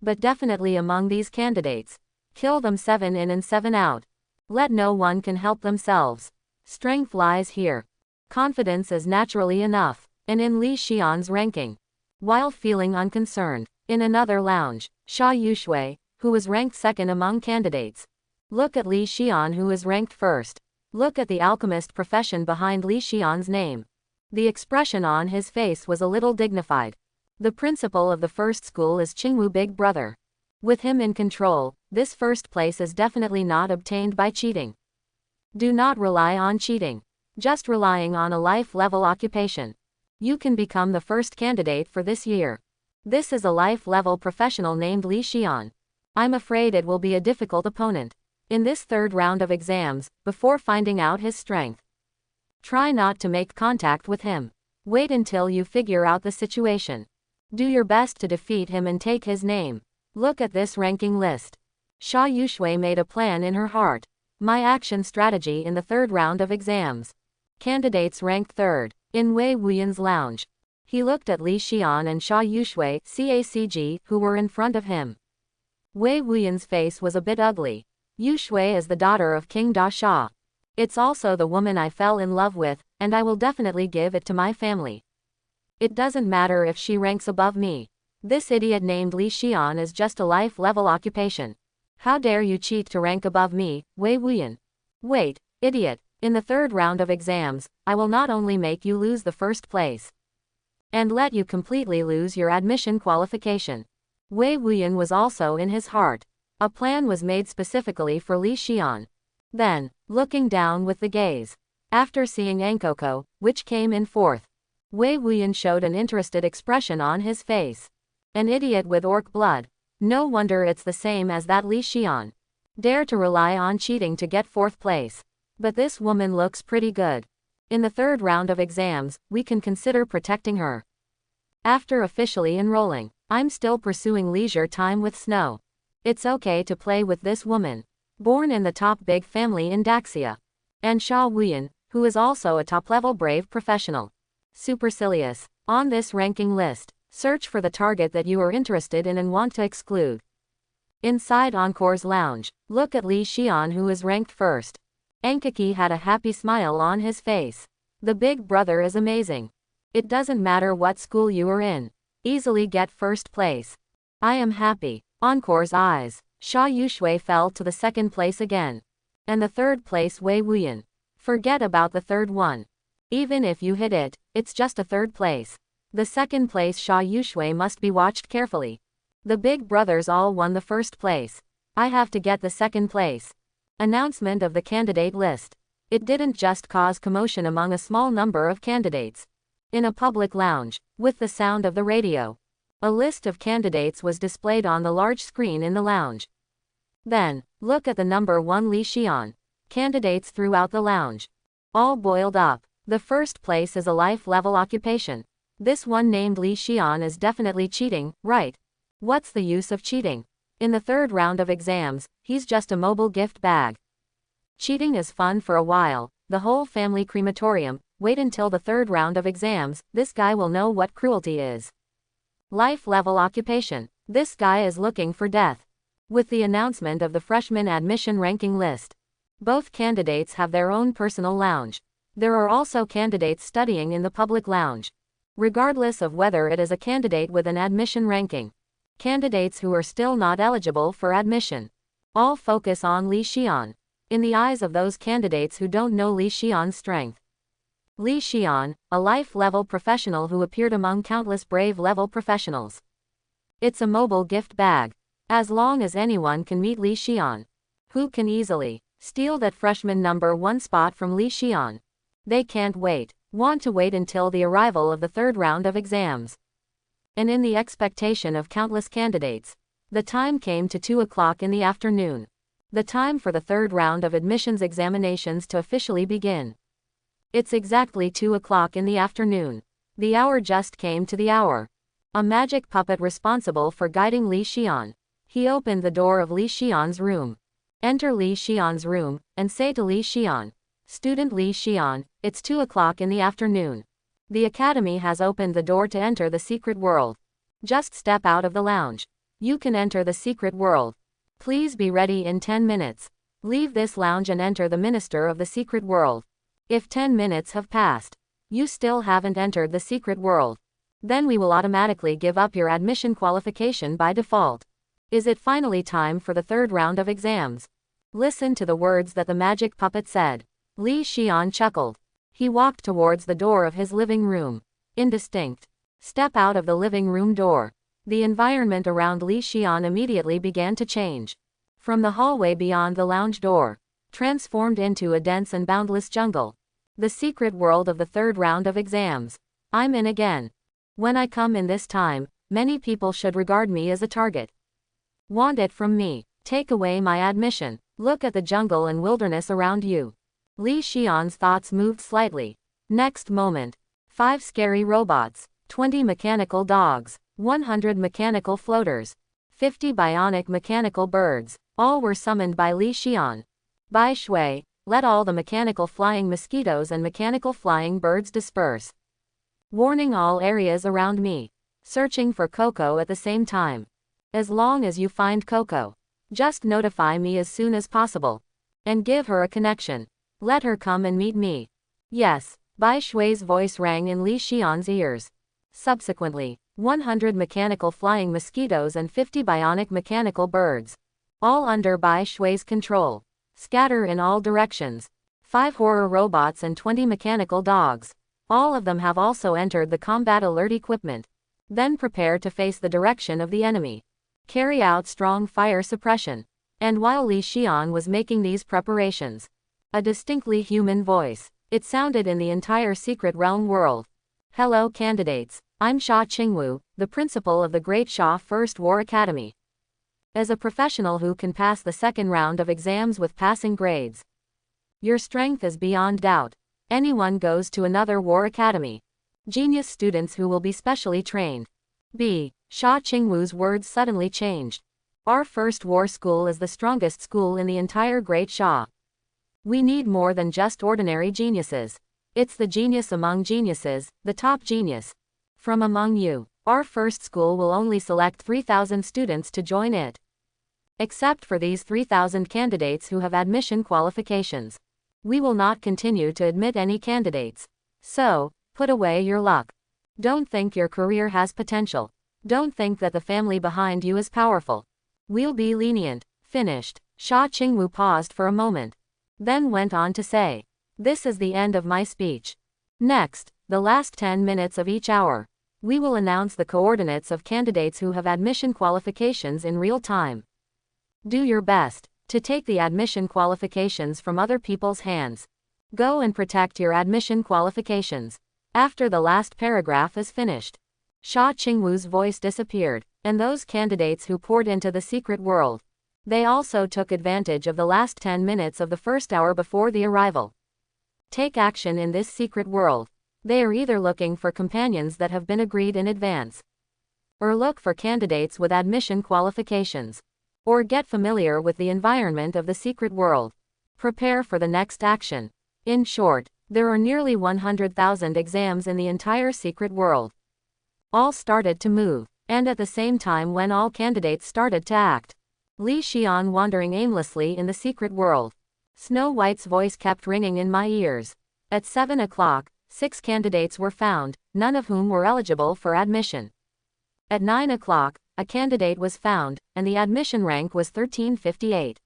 But definitely among these candidates. Kill them 7 in and 7 out. Let no one can help themselves. Strength lies here. Confidence is naturally enough, and in Li Xian's ranking. While feeling unconcerned, in another lounge, Xia Yushui, who was ranked second among candidates. Look at Li Xian, who is ranked first. Look at the alchemist profession behind Li Xian's name. The expression on his face was a little dignified. The principal of the first school is Qingwu Big Brother. With him in control, this first place is definitely not obtained by cheating. Do not rely on cheating. Just relying on a life-level occupation. You can become the first candidate for this year. This is a life-level professional named Li Xian. I'm afraid it will be a difficult opponent in this third round of exams, before finding out his strength. Try not to make contact with him. Wait until you figure out the situation. Do your best to defeat him and take his name. Look at this ranking list. Xia Yushui made a plan in her heart. My action strategy in the third round of exams. Candidates ranked third. In Wei Wuyan's lounge. He looked at Li Xian and Xia Yushui, CACG, who were in front of him. Wei Wuyan's face was a bit ugly. Yushui is the daughter of King Da Xia. It's also the woman I fell in love with, and I will definitely give it to my family. It doesn't matter if she ranks above me. This idiot named Li Xian is just a life-level occupation. How dare you cheat to rank above me, Wei Wuyan? Wait, idiot. In the third round of exams, I will not only make you lose the first place, and let you completely lose your admission qualification. Wei Wuyan was also in his heart. A plan was made specifically for Li Xian. Then, looking down with the gaze. After seeing Ankoko, which came in fourth, Wei Wuyan showed an interested expression on his face. An idiot with orc blood. No wonder it's the same as that Li Xian. Dare to rely on cheating to get fourth place. But this woman looks pretty good. In the third round of exams, we can consider protecting her. After officially enrolling, I'm still pursuing leisure time with Snow. It's okay to play with this woman. Born in the top big family in Daxia. And Xia Wuyan, who is also a top-level brave professional. Supercilious. On this ranking list, search for the target that you are interested in and want to exclude. Inside Encore's lounge, look at Li Xian, who is ranked first. Ankaki had a happy smile on his face. The big brother is amazing. It doesn't matter what school you are in. Easily get first place. I am happy. Encore's eyes. Xia Yushui fell to the second place again. And the third place Wei Wuyan. Forget about the third one. Even if you hit it, it's just a third place. The second place Xia Yushui must be watched carefully. The big brothers all won the first place. I have to get the second place. Announcement of the candidate list. It didn't just cause commotion among a small number of candidates. In a public lounge, with the sound of the radio, a list of candidates was displayed on the large screen in the lounge. Then, look at the number 1 Li Xian. Candidates throughout the lounge. All boiled up. The first place is a life-level occupation. This one named Li Xian is definitely cheating, right? What's the use of cheating? In the third round of exams, he's just a mobile gift bag. Cheating is fun for a while, the whole family crematorium. Wait until the third round of exams, this guy will know what cruelty is. Life-level occupation. This guy is looking for death. With the announcement of the freshman admission ranking list, both candidates have their own personal lounge. There are also candidates studying in the public lounge. Regardless of whether it is a candidate with an admission ranking, candidates who are still not eligible for admission, all focus on Li Xian. In the eyes of those candidates who don't know Li Xian's strength. Li Xian, a life-level professional who appeared among countless brave-level professionals. It's a mobile gift bag. As long as anyone can meet Li Xian, who can easily steal that freshman number 1 spot from Li Xian? They can't wait. Want to wait until the arrival of the third round of exams. And in the expectation of countless candidates, the time came to 2 o'clock in the afternoon. The time for the third round of admissions examinations to officially begin. It's exactly 2 o'clock in the afternoon. The hour just came to the hour. A magic puppet responsible for guiding Li Xian. He opened the door of Li Xian's room. Enter Li Xian's room, and say to Li Xian, "Student Li Xian, it's 2 o'clock in the afternoon. The academy has opened the door to enter the secret world. Just step out of the lounge. You can enter the secret world. Please be ready in 10 minutes. Leave this lounge and enter the minister of the secret world. If 10 minutes have passed, You still haven't entered the secret world. Then we will automatically give up your admission qualification by default. Is it finally time for the third round of exams? Listen to the words that the magic puppet said. Li Xian chuckled. He walked towards the door of his living room. Indistinct. Step out of the living room door. The environment around Li Xian immediately began to change. From the hallway beyond the lounge door, transformed into a dense and boundless jungle. The secret world of the third round of exams. I'm in again. When I come in this time, many people should regard me as a target. Want it from me. Take away my admission. Look at the jungle and wilderness around you. Li Xian's thoughts moved slightly. Next moment. 5 scary robots, 20 mechanical dogs, 100 mechanical floaters, 50 bionic mechanical birds, all were summoned by Li Xian. Bai Shui, let all the mechanical flying mosquitoes and mechanical flying birds disperse. Warning all areas around me. Searching for Coco at the same time. As long as you find Coco, just notify me as soon as possible. And give her a connection. Let her come and meet me. Yes, Bai Shui's voice rang in Li Xian's ears. Subsequently, 100 mechanical flying mosquitoes and 50 bionic mechanical birds, all under Bai Shui's control, scatter in all directions. 5 horror robots and 20 mechanical dogs. All of them have also entered the combat alert equipment. Then prepare to face the direction of the enemy. Carry out strong fire suppression. And while Li Xian was making these preparations, a distinctly human voice, it sounded in the entire secret realm world. Hello candidates, I'm Xia Qingwu, the principal of the Great Xia First War Academy. As a professional who can pass the second round of exams with passing grades, your strength is beyond doubt. Anyone goes to another war academy. Genius students who will be specially trained. B. Xia Qingwu's words suddenly changed. Our first war school is the strongest school in the entire Great Xia. We need more than just ordinary geniuses. It's the genius among geniuses, the top genius. From among you, our first school will only select 3,000 students to join it. Except for these 3,000 candidates who have admission qualifications, we will not continue to admit any candidates. So, put away your luck. Don't think your career has potential. Don't think that the family behind you is powerful. We'll be lenient. Finished. Xia Qingwu paused for a moment, then went on to say, this is the end of my speech. Next, the last 10 minutes of each hour, we will announce the coordinates of candidates who have admission qualifications in real time. Do your best to take the admission qualifications from other people's hands. Go and protect your admission qualifications. After the last paragraph is finished, Xia Qingwu's voice disappeared, and those candidates who poured into the secret world, they also took advantage of the last 10 minutes of the first hour before the arrival. Take action in this secret world. They are either looking for companions that have been agreed in advance, or look for candidates with admission qualifications, or get familiar with the environment of the secret world. Prepare for the next action. In short, there are nearly 100,000 exams in the entire secret world. All started to move, and at the same time when all candidates started to act, Li Xian wandering aimlessly in the secret world. Snow White's voice kept ringing in my ears. At 7 o'clock, 6 candidates were found, none of whom were eligible for admission. At 9 o'clock, a candidate was found, and the admission rank was 1358.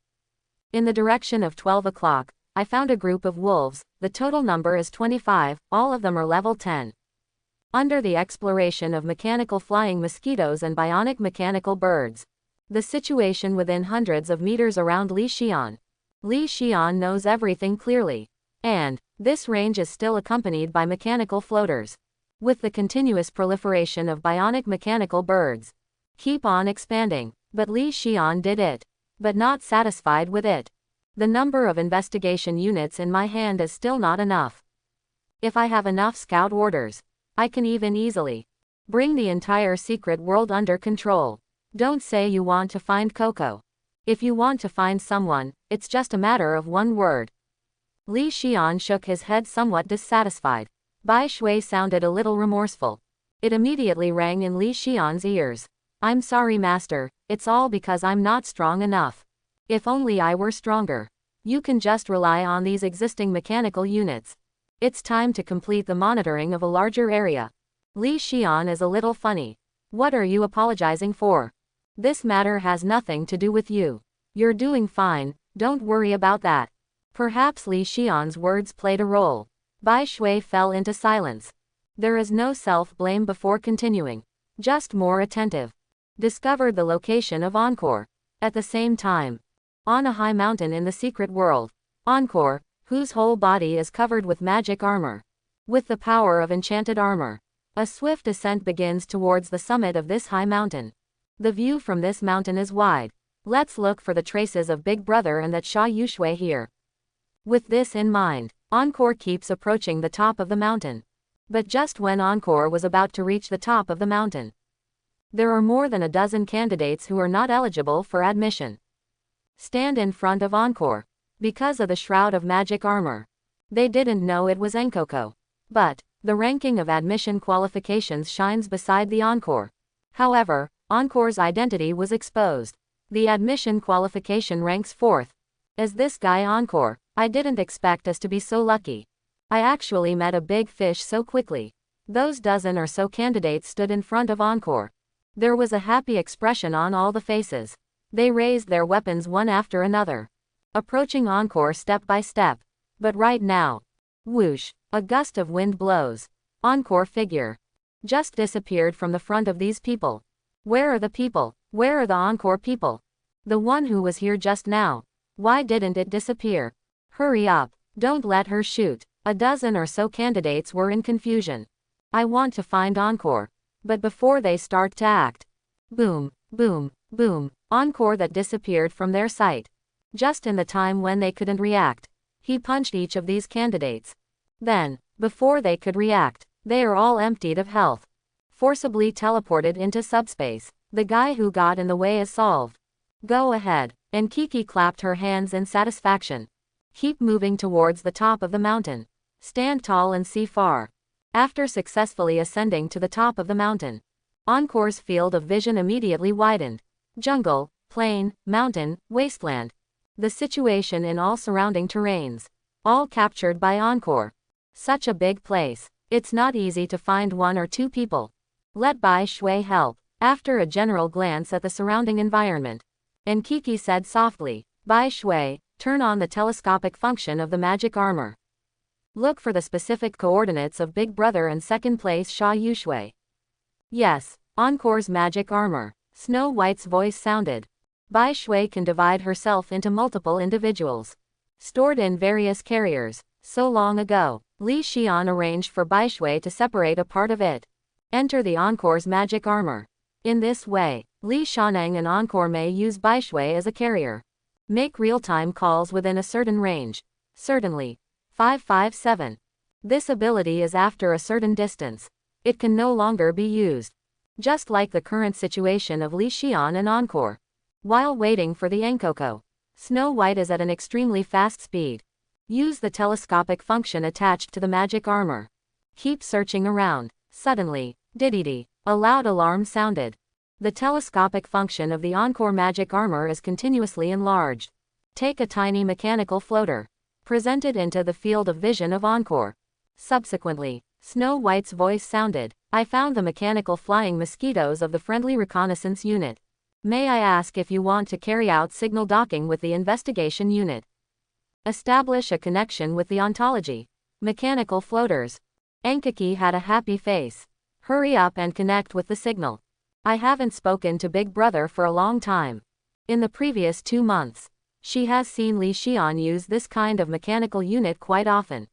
In the direction of 12 o'clock, I found a group of wolves, the total number is 25, all of them are level 10. Under the exploration of mechanical flying mosquitoes and bionic mechanical birds. The situation within hundreds of meters around Li Xian. Li Xian knows everything clearly. And, this range is still accompanied by mechanical floaters. With the continuous proliferation of bionic mechanical birds. Keep on expanding. But Li Xian did it. But not satisfied with it. The number of investigation units in my hand is still not enough. If I have enough scout orders, I can even easily bring the entire secret world under control. Don't say you want to find Coco. If you want to find someone, it's just a matter of one word. Li Xian shook his head somewhat dissatisfied. Bai Shui sounded a little remorseful. It immediately rang in Li Xian's ears. I'm sorry master, it's all because I'm not strong enough. If only I were stronger. You can just rely on these existing mechanical units. It's time to complete the monitoring of a larger area. Li Xian is a little funny. What are you apologizing for? This matter has nothing to do with you. You're doing fine, don't worry about that. Perhaps Li Xian's words played a role. Bai Shui fell into silence. There is no self-blame before continuing. Just more attentive. Discovered the location of Encore. At the same time, on a high mountain in the secret world, Encore, whose whole body is covered with magic armor. With the power of enchanted armor, a swift ascent begins towards the summit of this high mountain. The view from this mountain is wide. Let's look for the traces of Big Brother and that Sha Yushui here. With this in mind, Encore keeps approaching the top of the mountain. But just when Encore was about to reach the top of the mountain, there are more than a dozen candidates who are not eligible for admission. Stand in front of Encore. Because of the shroud of magic armor. They didn't know it was Enkoko. But the ranking of admission qualifications shines beside the Encore. However, Encore's identity was exposed. The admission qualification ranks 4th. As this guy Encore, I didn't expect us to be so lucky. I actually met a big fish so quickly. Those dozen or so candidates stood in front of Encore. There was a happy expression on all the faces. They raised their weapons one after another, approaching Encore step by step. But right now, whoosh, a gust of wind blows. Encore figure just disappeared from the front of these people. Where are the people? Where are the Encore people? The one who was here just now. Why didn't it disappear? Hurry up, don't let her shoot. A dozen or so candidates were in confusion. I want to find Encore. But before they start to act, boom, boom, boom, Encore that disappeared from their sight. Just in the time when they couldn't react, he punched each of these candidates. Then, before they could react, they are all emptied of health. Forcibly teleported into subspace. The guy who got in the way is solved. Go ahead. And Kiki clapped her hands in satisfaction. Keep moving towards the top of the mountain. Stand tall and see far. After successfully ascending to the top of the mountain, Encore's field of vision immediately widened. Jungle, plain, mountain, wasteland. The situation in all surrounding terrains. All captured by Encore. Such a big place. It's not easy to find one or two people. Let Bai Shui help. After a general glance at the surrounding environment, and Kiki said softly, Bai Shui, turn on the telescopic function of the magic armor. Look for the specific coordinates of Big Brother and second place Sha Yushui. Yes, Encore's magic armor. Snow White's voice sounded. Bai Shui can divide herself into multiple individuals, stored in various carriers. So long ago, Li Xian arranged for Bai Shui to separate a part of it. Enter the Encore's magic armor. In this way, Li Shaneng and Encore may use Bai Shui as a carrier. Make real-time calls within a certain range. Certainly. 557. This ability is after a certain distance. It can no longer be used. Just like the current situation of Li Xian and Encore. While waiting for the Enkoko, Snow White is at an extremely fast speed. Use the telescopic function attached to the magic armor. Keep searching around. Suddenly, diddy, a loud alarm sounded. The telescopic function of the Encore magic armor is continuously enlarged. Take a tiny mechanical floater. Present it into the field of vision of Encore. Subsequently, Snow White's voice sounded. I found the mechanical flying mosquitoes of the friendly reconnaissance unit. May I ask if you want to carry out signal docking with the investigation unit? Establish a connection with the ontology. Mechanical floaters. Enkaki had a happy face. Hurry up and connect with the signal. I haven't spoken to Big Brother for a long time. In the previous 2 months, she has seen Li Xian use this kind of mechanical unit quite often.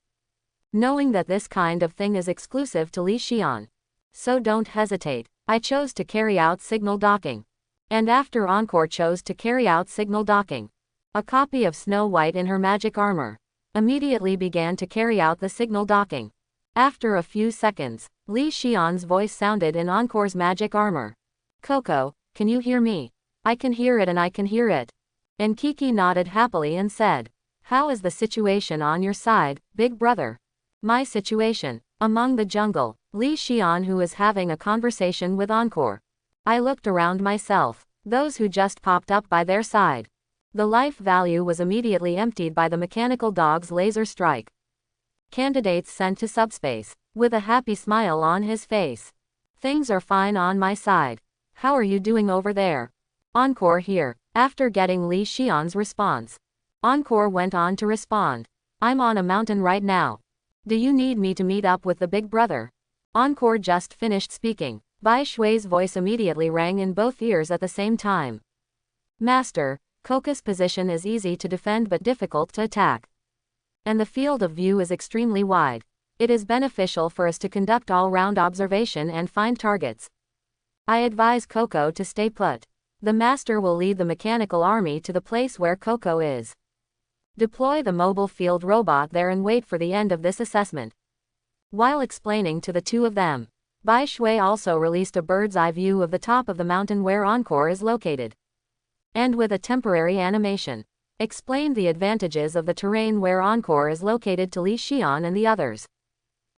Knowing that this kind of thing is exclusive to Li Xian. So don't hesitate. I chose to carry out signal docking. And after Encore chose to carry out signal docking, a copy of Snow White in her magic armor immediately began to carry out the signal docking. After a few seconds, Li Xian's voice sounded in Encore's magic armor. Coco, can you hear me? I can hear it and I can hear it. And Kiki nodded happily and said, how is the situation on your side, Big Brother? My situation. Among the jungle, Li Xian who is having a conversation with Encore. I looked around myself. Those who just popped up by their side. The life value was immediately emptied by the mechanical dog's laser strike. Candidates sent to subspace, with a happy smile on his face. Things are fine on my side. How are you doing over there? Encore here. After getting Li Xian's response, Encore went on to respond. I'm on a mountain right now. Do you need me to meet up with the big brother? Encore just finished speaking. Bai Shui's voice immediately rang in both ears at the same time. Master, Koka's position is easy to defend but difficult to attack. And the field of view is extremely wide. It is beneficial for us to conduct all-round observation and find targets. I advise Coco to stay put. The master will lead the mechanical army to the place where Coco is. Deploy the mobile field robot there and wait for the end of this assessment. While explaining to the two of them, Bai Shui also released a bird's eye view of the top of the mountain where Encore is located. And with a temporary animation, explained the advantages of the terrain where Encore is located to Li Xian and the others.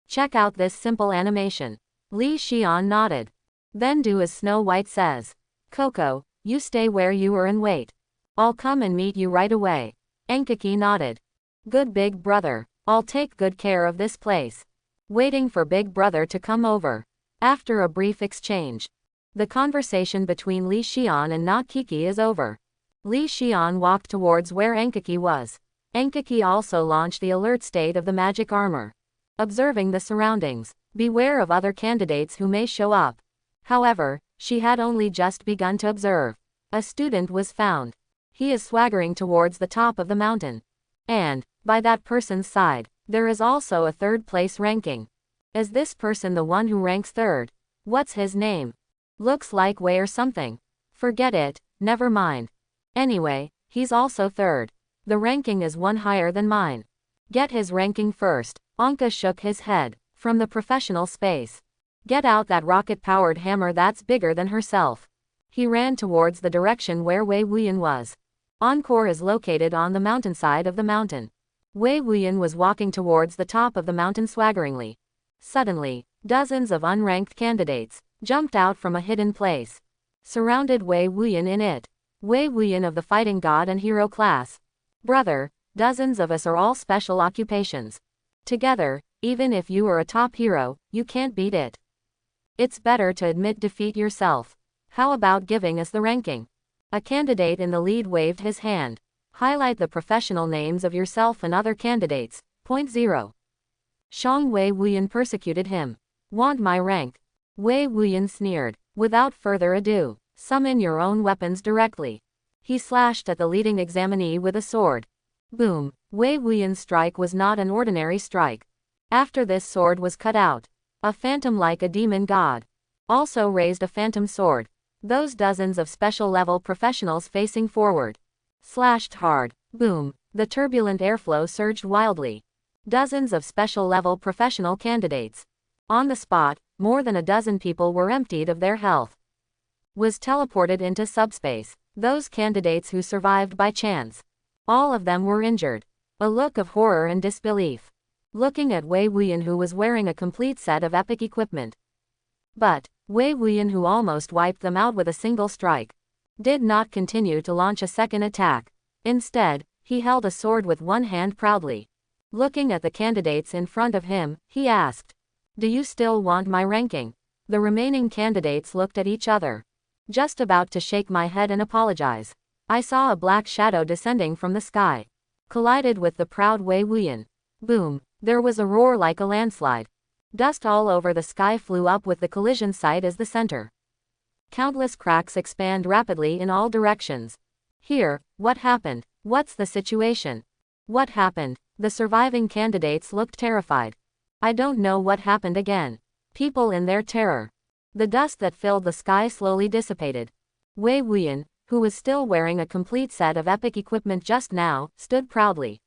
Check out this simple animation. Li Xian nodded. Then do as Snow White says. Coco, you stay where you are and wait. I'll come and meet you right away. Enkeki nodded. Good big brother. I'll take good care of this place. Waiting for big brother to come over. After a brief exchange, the conversation between Li Xian and Na Kiki is over. Li Xian walked towards where Enkeki was. Enkeki also launched the alert state of the magic armor. Observing the surroundings, beware of other candidates who may show up. However, she had only just begun to observe. A student was found. He is swaggering towards the top of the mountain. And, by that person's side, there is also a third place ranking. Is this person the one who ranks third? What's his name? Looks like Wei or something. Forget it, never mind. Anyway, he's also third. The ranking is one higher than mine. Get his ranking first. Anka shook his head. From the professional space. Get out that rocket-powered hammer that's bigger than herself. He ran towards the direction where Wei Wuyan was. Encore is located on the mountainside of the mountain. Wei Wuyan was walking towards the top of the mountain swaggeringly. Suddenly, dozens of unranked candidates jumped out from a hidden place. Surrounded Wei Wuyan in it. Wei Wuyan of the fighting god and hero class. Brother, dozens of us are all special occupations. Together, even if you are a top hero, you can't beat it. It's better to admit defeat yourself. How about giving us the ranking? A candidate in the lead waved his hand. Highlight the professional names of yourself and other candidates. Point 0. Shang Wei Wuyan persecuted him. Want my rank? Wei Wuyan sneered. Without further ado, summon your own weapons directly. He slashed at the leading examinee with a sword. Boom. Wei Wuyan's strike was not an ordinary strike. After this sword was cut out, a phantom like a demon god also raised a phantom sword. Those dozens of special level professionals facing forward slashed hard. Boom. The turbulent airflow surged wildly. Dozens of special level professional candidates. On the spot, more than a dozen people were emptied of their health. Was teleported into subspace. Those candidates who survived by chance. All of them were injured. A look of horror and disbelief. Looking at Wei Wuyan, who was wearing a complete set of epic equipment. But, Wei Wuyan, who almost wiped them out with a single strike, did not continue to launch a second attack. Instead, he held a sword with one hand proudly. Looking at the candidates in front of him, he asked, "Do you still want my ranking?" The remaining candidates looked at each other. Just about to shake my head and apologize. I saw a black shadow descending from the sky. Collided with the proud Wei Wuyan. Boom. There was a roar like a landslide. Dust all over the sky flew up with the collision site as the center. Countless cracks expand rapidly in all directions. Here, what happened? What's the situation? What happened? The surviving candidates looked terrified. I don't know what happened again. People in their terror. The dust that filled the sky slowly dissipated. Wei Wuyan, who was still wearing a complete set of epic equipment just now, stood proudly.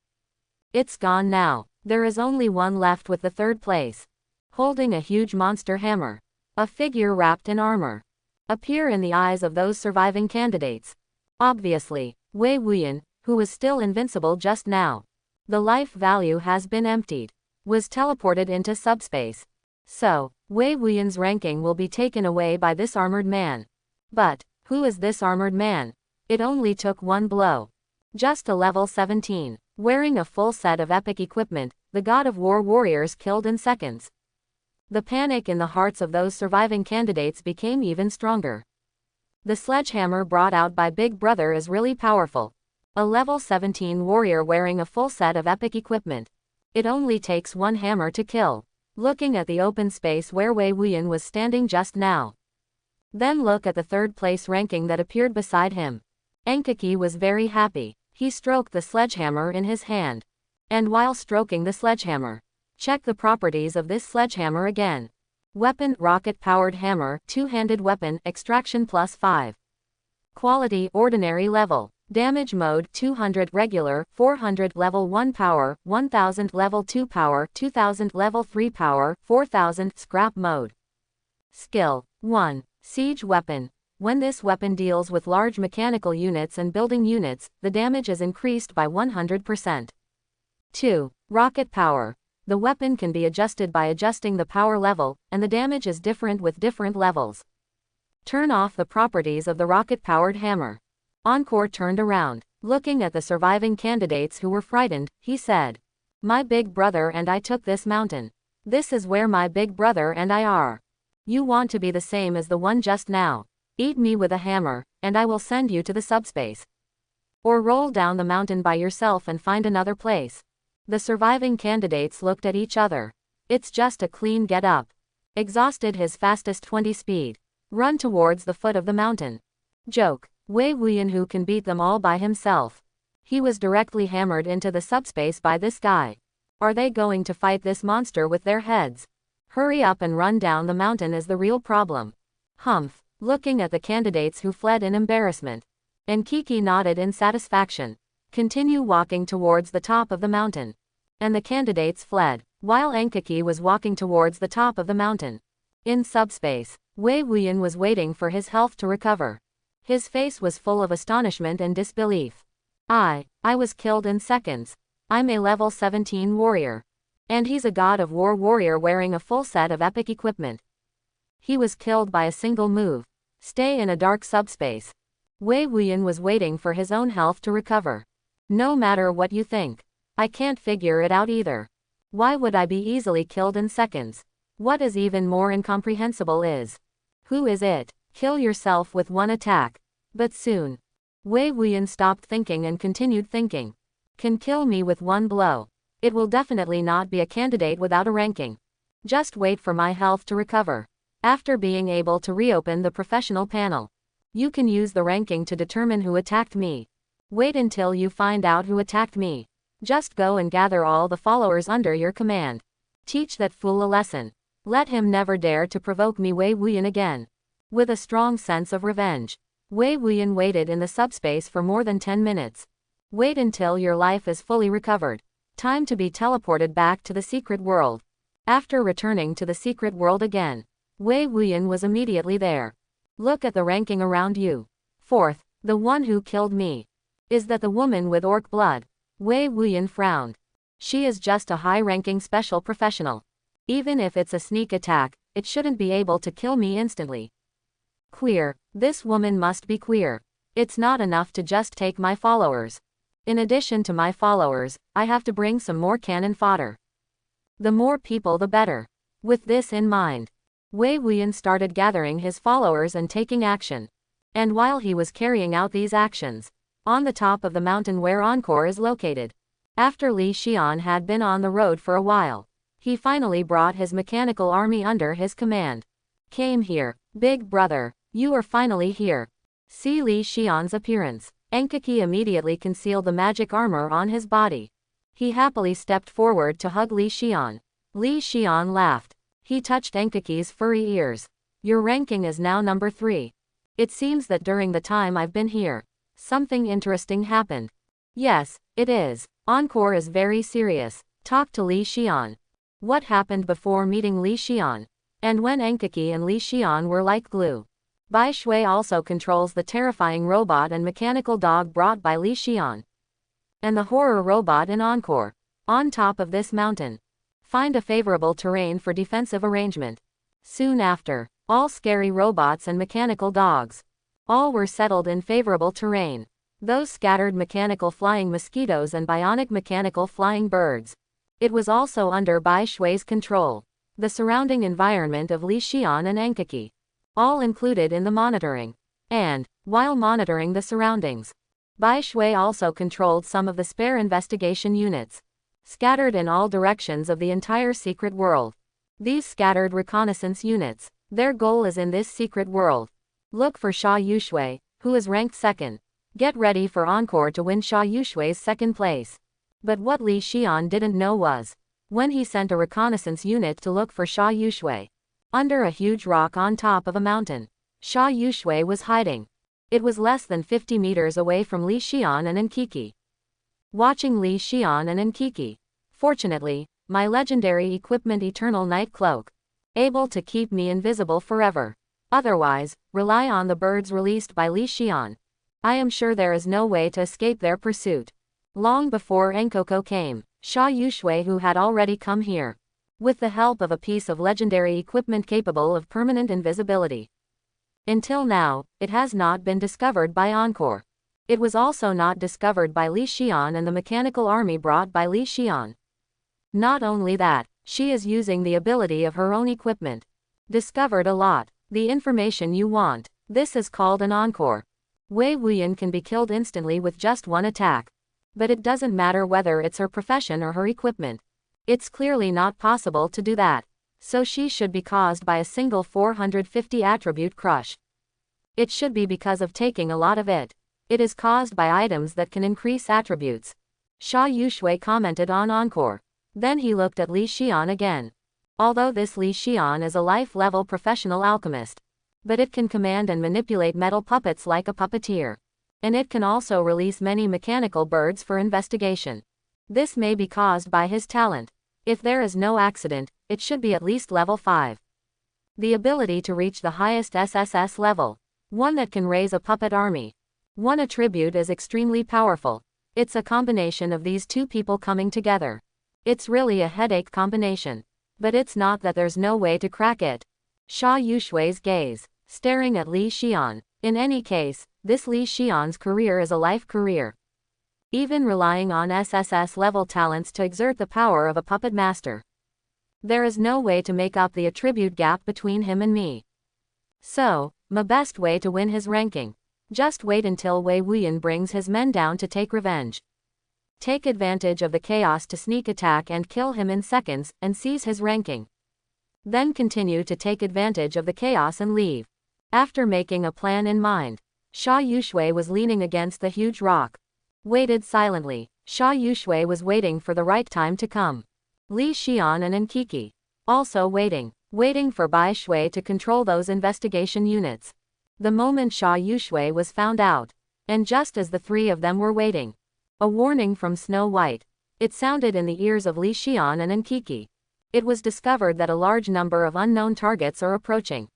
It's gone now. There is only one left with the third place. Holding a huge monster hammer. A figure wrapped in armor. Appear in the eyes of those surviving candidates. Obviously, Wei Wuyan, who was still invincible just now. The life value has been emptied. Was teleported into subspace. So, Wei Wuyan's ranking will be taken away by this armored man. But, who is this armored man? It only took one blow. Just a level 17. Wearing a full set of epic equipment, the god of war warriors killed in seconds. The panic in the hearts of those surviving candidates became even stronger. The sledgehammer brought out by Big Brother is really powerful. A level 17 warrior wearing a full set of epic equipment. It only takes one hammer to kill. Looking at the open space where Wei Wuyan was standing just now. Then look at the third place ranking that appeared beside him. Enkeki was very happy. He stroked the sledgehammer in his hand. And while stroking the sledgehammer, check the properties of this sledgehammer again. Weapon, rocket-powered hammer, two-handed weapon, extraction +5. Quality, ordinary level. Damage mode, 200 regular, 400 level 1 power, 1000 level 2 power, 2000 level 3 power, 4000 scrap mode. Skill 1. Siege weapon. When this weapon deals with large mechanical units and building units, the damage is increased by 100%. 2. Rocket power. The weapon can be adjusted by adjusting the power level, and the damage is different with different levels. Turn off the properties of the rocket-powered hammer. Encore turned around. Looking at the surviving candidates who were frightened, he said, "My big brother and I took this mountain. This is where my big brother and I are. You want to be the same as the one just now. Eat me with a hammer, and I will send you to the subspace. Or roll down the mountain by yourself and find another place." The surviving candidates looked at each other. It's just a clean get up. Exhausted his fastest 20 speed. Run towards the foot of the mountain. Joke. Wei Wuyan who can beat them all by himself. He was directly hammered into the subspace by this guy. Are they going to fight this monster with their heads? Hurry up and run down the mountain is the real problem. Humph. Looking at the candidates who fled in embarrassment. Enkeki nodded in satisfaction. Continue walking towards the top of the mountain. And the candidates fled, while Enkeki was walking towards the top of the mountain. In subspace, Wei Wuyan was waiting for his health to recover. His face was full of astonishment and disbelief. I was killed in seconds. I'm a level 17 warrior. And he's a god of war warrior wearing a full set of epic equipment. He was killed by a single move. Stay in a dark subspace. Wei Wuyan was waiting for his own health to recover. No matter what you think. I can't figure it out either. Why would I be easily killed in seconds? What is even more incomprehensible is, who is it? Kill yourself with one attack. But soon. Wei Wuyan stopped thinking and continued thinking. Can kill me with one blow. It will definitely not be a candidate without a ranking. Just wait for my health to recover. After being able to reopen the professional panel, you can use the ranking to determine who attacked me. Wait until you find out who attacked me. Just go and gather all the followers under your command. Teach that fool a lesson. Let him never dare to provoke me Wei Wuyan again. With a strong sense of revenge, Wei Wuyan waited in the subspace for more than 10 minutes. Wait until your life is fully recovered. Time to be teleported back to the secret world. After returning to the secret world again, Wei Wuyan was immediately there. Look at the ranking around you. Fourth, the one who killed me. Is that the woman with orc blood? Wei Wuyan frowned. She is just a high-ranking special professional. Even if it's a sneak attack, it shouldn't be able to kill me instantly. Queer. This woman must be queer. It's not enough to just take my followers. In addition to my followers, I have to bring some more cannon fodder. The more people the better. With this in mind, Wei Wuyan started gathering his followers and taking action. And while he was carrying out these actions, on the top of the mountain where Encore is located, after Li Xian had been on the road for a while, he finally brought his mechanical army under his command. Came here, big brother, you are finally here. See Li Xian's appearance. Enkeki immediately concealed the magic armor on his body. He happily stepped forward to hug Li Xian. Li Xian laughed. He touched Enkeki's furry ears. Your ranking is now number 3. It seems that during the time I've been here, something interesting happened. Yes, it is. Encore is very serious. Talk to Li Xian. What happened before meeting Li Xian? And when Enkeki and Li Xian were like glue. Bai Shui also controls the terrifying robot and mechanical dog brought by Li Xian. And the horror robot in Encore. On top of this mountain. Find a favorable terrain for defensive arrangement. Soon after, all scary robots and mechanical dogs. All were settled in favorable terrain. Those scattered mechanical flying mosquitoes and bionic mechanical flying birds. It was also under Bai Shui's control. The surrounding environment of Li Xian and Enkeki. All included in the monitoring. And, while monitoring the surroundings, Bai Shui also controlled some of the spare investigation units, scattered in all directions of the entire secret world. These scattered reconnaissance units, their goal is in this secret world. Look for Xia Yushui, who is ranked second. Get ready for Encore to win Xia Yushui's second place. But what Li Xian didn't know was, when he sent a reconnaissance unit to look for Xia Yushui, under a huge rock on top of a mountain, Xia Yushui was hiding. It was less than 50 meters away from Li Xian and Enkeki. Watching Li Xian and Enkeki. Fortunately, my legendary equipment Eternal Night Cloak, able to keep me invisible forever. Otherwise, rely on the birds released by Li Xian. I am sure there is no way to escape their pursuit. Long before Enkoko came, Xia Yushui, who had already come here, with the help of a piece of legendary equipment capable of permanent invisibility. Until now, it has not been discovered by Encore. It was also not discovered by Li Xian and the mechanical army brought by Li Xian. Not only that, she is using the ability of her own equipment. Discovered a lot. The information you want. This is called an Encore. Wei Wuyan can be killed instantly with just one attack. But it doesn't matter whether it's her profession or her equipment. It's clearly not possible to do that. So she should be caused by a single 450 attribute crush. It should be because of taking a lot of it. It is caused by items that can increase attributes. Xia Yushui commented on Encore. Then he looked at Li Xian again. Although this Li Xian is a life-level professional alchemist, but it can command and manipulate metal puppets like a puppeteer. And it can also release many mechanical birds for investigation. This may be caused by his talent. If there is no accident, it should be at least level 5. The ability to reach the highest SSS level. One that can raise a puppet army. One attribute is extremely powerful. It's a combination of these two people coming together. It's really a headache combination. But it's not that there's no way to crack it. Xia Yushui's gaze, staring at Li Xian. In any case, this Li Xian's career is a life career. Even relying on SSS level talents to exert the power of a puppet master. There is no way to make up the attribute gap between him and me. So, my best way to win his ranking. Just wait until Wei Wuyan brings his men down to take revenge. Take advantage of the chaos to sneak attack and kill him in seconds, and seize his ranking. Then continue to take advantage of the chaos and leave. After making a plan in mind, Xia Yushui was leaning against the huge rock. Waited silently. Xia Yushui was waiting for the right time to come. Li Xian and Enkeki. Also waiting. Waiting for Bai Shui to control those investigation units. The moment Xia Yushui was found out. And just as the three of them were waiting. A warning from Snow White. It sounded in the ears of Li Xian and Enkeki. It was discovered that a large number of unknown targets are approaching.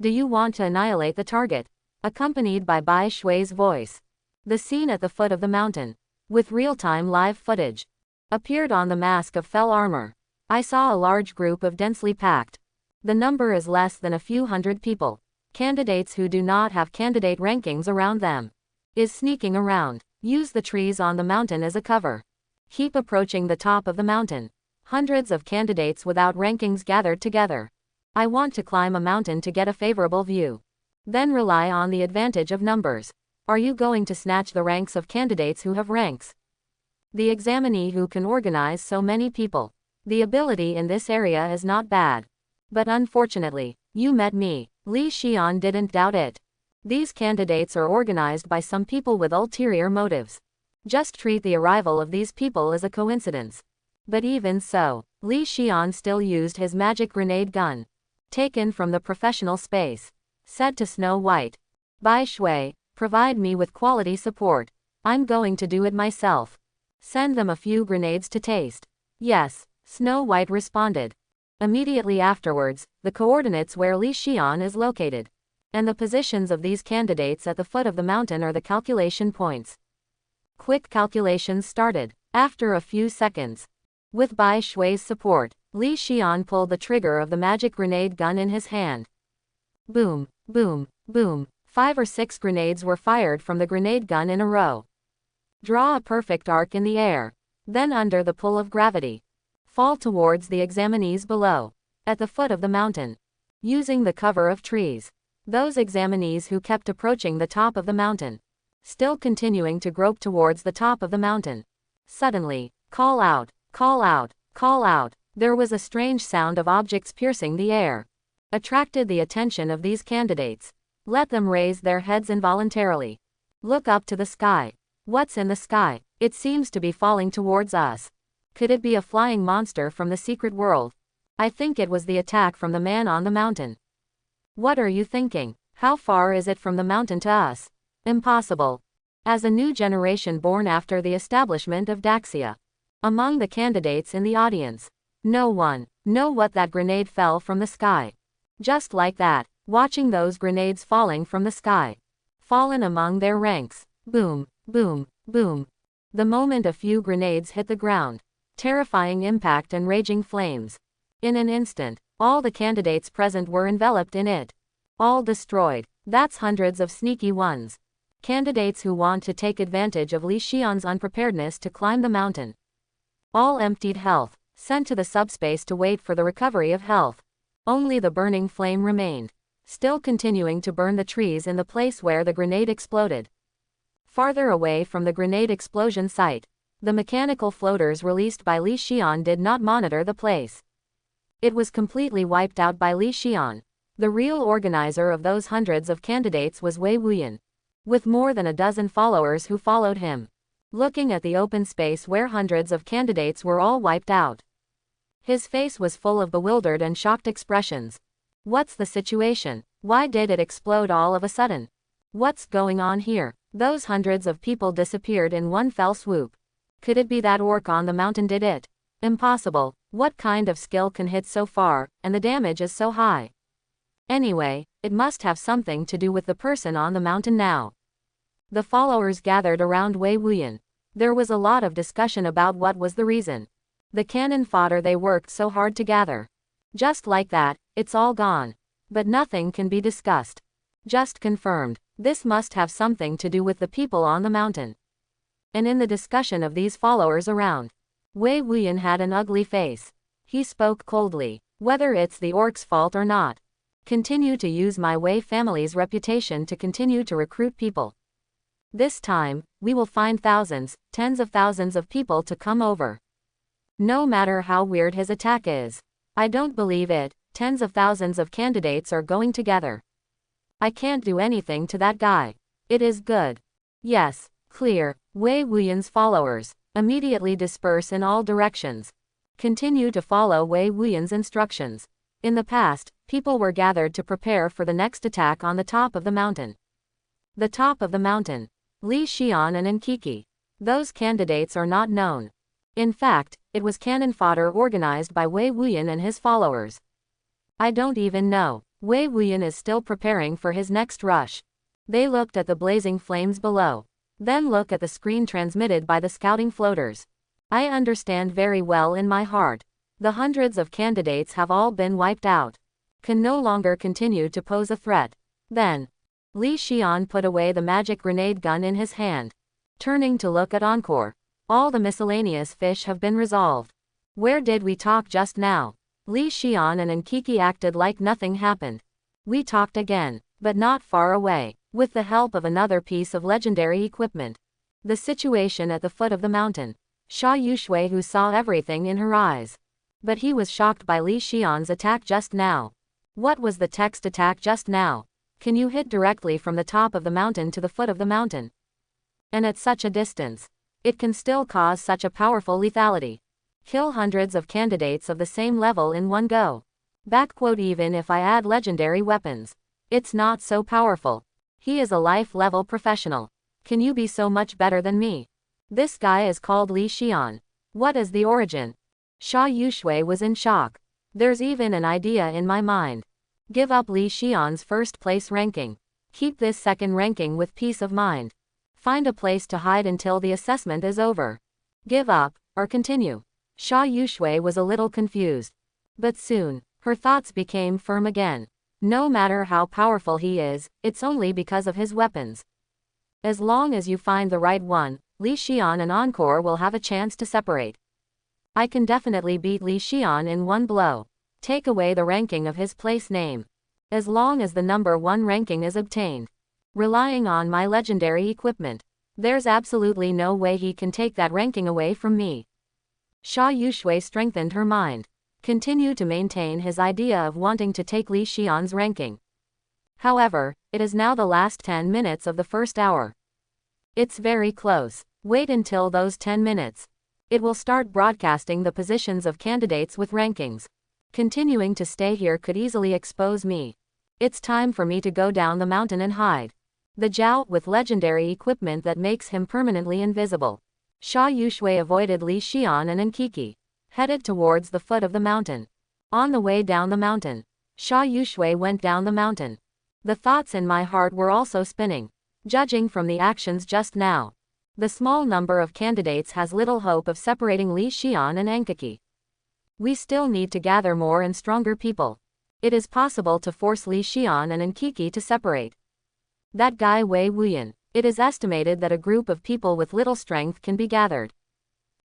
Do you want to annihilate the target? Accompanied by Bai Shui's voice. The scene at the foot of the mountain, with real-time live footage, appeared on the mask of fell armor. I saw a large group of densely packed. The number is less than a few hundred people. Candidates who do not have candidate rankings around them. Is sneaking around. Use the trees on the mountain as a cover. Keep approaching the top of the mountain. Hundreds of candidates without rankings gathered together. I want to climb a mountain to get a favorable view. Then rely on the advantage of numbers. Are you going to snatch the ranks of candidates who have ranks? The examinee who can organize so many people. The ability in this area is not bad. But unfortunately, you met me. Li Xian didn't doubt it. These candidates are organized by some people with ulterior motives. Just treat the arrival of these people as a coincidence. But even so, Li Xian still used his magic grenade gun. Taken from the professional space. Said to Snow White. Bai Shui, provide me with quality support. I'm going to do it myself. Send them a few grenades to taste. Yes, Snow White responded. Immediately afterwards, the coordinates where Li Xian is located. And the positions of these candidates at the foot of the mountain are the calculation points. Quick calculations started. After a few seconds. With Bai Shui's support, Li Xian pulled the trigger of the magic grenade gun in his hand. Boom, boom, boom. 5 or 6 grenades were fired from the grenade gun in a row. Draw a perfect arc in the air. Then under the pull of gravity, fall towards the examinees below, at the foot of the mountain, using the cover of trees. Those examinees who kept approaching the top of the mountain, still continuing to grope towards the top of the mountain. Suddenly, call out, call out, call out. There was a strange sound of objects piercing the air. Attracted the attention of these candidates. Let them raise their heads involuntarily. Look up to the sky. What's in the sky? It seems to be falling towards us. Could it be a flying monster from the secret world? I think it was the attack from the man on the mountain. What are you thinking? How far is it from the mountain to us? Impossible. As a new generation born after the establishment of Daxia. Among the candidates in the audience, no one know what that grenade fell from the sky. Just like that, watching those grenades falling from the sky. Fallen among their ranks. Boom, boom, boom. The moment a few grenades hit the ground. Terrifying impact and raging flames. In an instant, all the candidates present were enveloped in it. All destroyed. That's hundreds of sneaky ones. Candidates who want to take advantage of Li Xian's unpreparedness to climb the mountain. All emptied health, sent to the subspace to wait for the recovery of health. Only the burning flame remained, still continuing to burn the trees in the place where the grenade exploded. Farther away from the grenade explosion site, the mechanical floaters released by Li Xian did not monitor the place. It was completely wiped out by Li Xian. The real organizer of those hundreds of candidates was Wei Wuyan, with more than a dozen followers who followed him. Looking at the open space where hundreds of candidates were all wiped out. His face was full of bewildered and shocked expressions. What's the situation? Why did it explode all of a sudden? What's going on here? Those hundreds of people disappeared in one fell swoop. Could it be that orc on the mountain did it? Impossible. What kind of skill can hit so far, and the damage is so high? Anyway, it must have something to do with the person on the mountain now. The followers gathered around Wei Wuyan. There was a lot of discussion about what was the reason. The cannon fodder they worked so hard to gather. Just like that, it's all gone. But nothing can be discussed. Just confirmed. This must have something to do with the people on the mountain. And in the discussion of these followers around, Wei Wuyan had an ugly face. He spoke coldly. Whether it's the orc's fault or not, continue to use my Wei family's reputation to continue to recruit people. This time, we will find thousands, tens of thousands of people to come over. No matter how weird his attack is. I don't believe it. Tens of thousands of candidates are going together. I can't do anything to that guy. It is good. Yes, clear. Wei Wuyan's followers immediately disperse in all directions. Continue to follow Wei Wuyan's instructions. In the past, people were gathered to prepare for the next attack on the top of the mountain. The top of the mountain. Li Xian and Enkiki. Those candidates are not known. In fact, it was cannon fodder organized by Wei Wuyan and his followers. I don't even know. Wei Wuyan is still preparing for his next rush. They looked at the blazing flames below. Then look at the screen transmitted by the scouting floaters. I understand very well in my heart. The hundreds of candidates have all been wiped out. Can no longer continue to pose a threat. Then, Li Xian put away the magic grenade gun in his hand. Turning to look at Encore. All the miscellaneous fish have been resolved. Where did we talk just now? Li Xian and Enkiki acted like nothing happened. We talked again, but not far away, with the help of another piece of legendary equipment. The situation at the foot of the mountain. Sha Yushui who saw everything in her eyes. But he was shocked by Li Xian's attack just now. What was the text attack just now? Can you hit directly from the top of the mountain to the foot of the mountain? And at such a distance, it can still cause such a powerful lethality. Kill hundreds of candidates of the same level in one go. Even if I add legendary weapons, it's not so powerful. He is a life-level professional. Can you be so much better than me? This guy is called Li Xian. What is the origin? Sha Yushui was in shock. There's even an idea in my mind. Give up Li Xian's first place ranking. Keep this second ranking with peace of mind. Find a place to hide until the assessment is over. Give up, or continue. Sha Yushui was a little confused. But soon, her thoughts became firm again. No matter how powerful he is, it's only because of his weapons. As long as you find the right one, Li Xian and Encore will have a chance to separate. I can definitely beat Li Xian in one blow. Take away the ranking of his place name. As long as the number 1 ranking is obtained. Relying on my legendary equipment. There's absolutely no way he can take that ranking away from me. Xia Yushui strengthened her mind. Continued to maintain his idea of wanting to take Li Xian's ranking. However, it is now the last 10 minutes of the first hour. It's very close. Wait until those 10 minutes. It will start broadcasting the positions of candidates with rankings. Continuing to stay here could easily expose me. It's time for me to go down the mountain and hide. The Zhao with legendary equipment that makes him permanently invisible. Xia Yushui avoided Li Xian and Enkiki. Headed towards the foot of the mountain. On the way down the mountain, Xia Yushui went down the mountain. The thoughts in my heart were also spinning. Judging from the actions just now, the small number of candidates has little hope of separating Li Xian and Enkiki. We still need to gather more and stronger people. It is possible to force Li Xian and Enkiki to separate. That guy Wei Wuyan. It is estimated that a group of people with little strength can be gathered.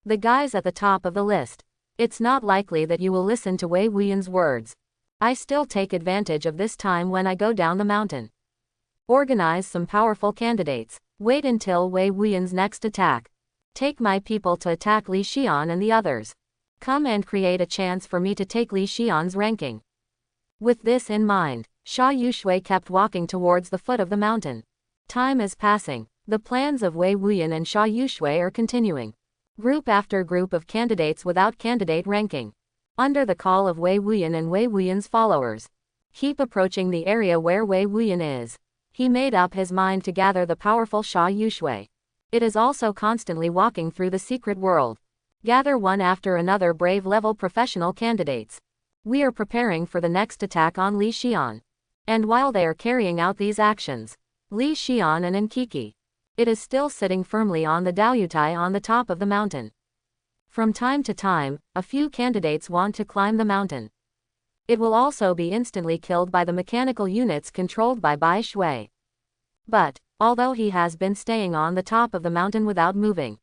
The guys at the top of the list. It's not likely that you will listen to Wei Wuyan's words. I still take advantage of this time when I go down the mountain. Organize some powerful candidates. Wait until Wei Wuyan's next attack. Take my people to attack Li Xian and the others. Come and create a chance for me to take Li Xian's ranking. With this in mind, Xia Yushui kept walking towards the foot of the mountain. Time is passing. The plans of Wei Wuyan and Xia Yushui are continuing. Group after group of candidates without candidate ranking. Under the call of Wei Wuyan and Wei Wuyan's followers. Keep approaching the area where Wei Wuyan is. He made up his mind to gather the powerful Xia Yushui. It is also constantly walking through the secret world. Gather one after another brave level professional candidates. We are preparing for the next attack on Li Xian. And while they are carrying out these actions, Li Xian and Enkiki. It is still sitting firmly on the Daoyutai on the top of the mountain. From time to time, a few candidates want to climb the mountain. It will also be instantly killed by the mechanical units controlled by Bai Shui. But, although he has been staying on the top of the mountain without moving.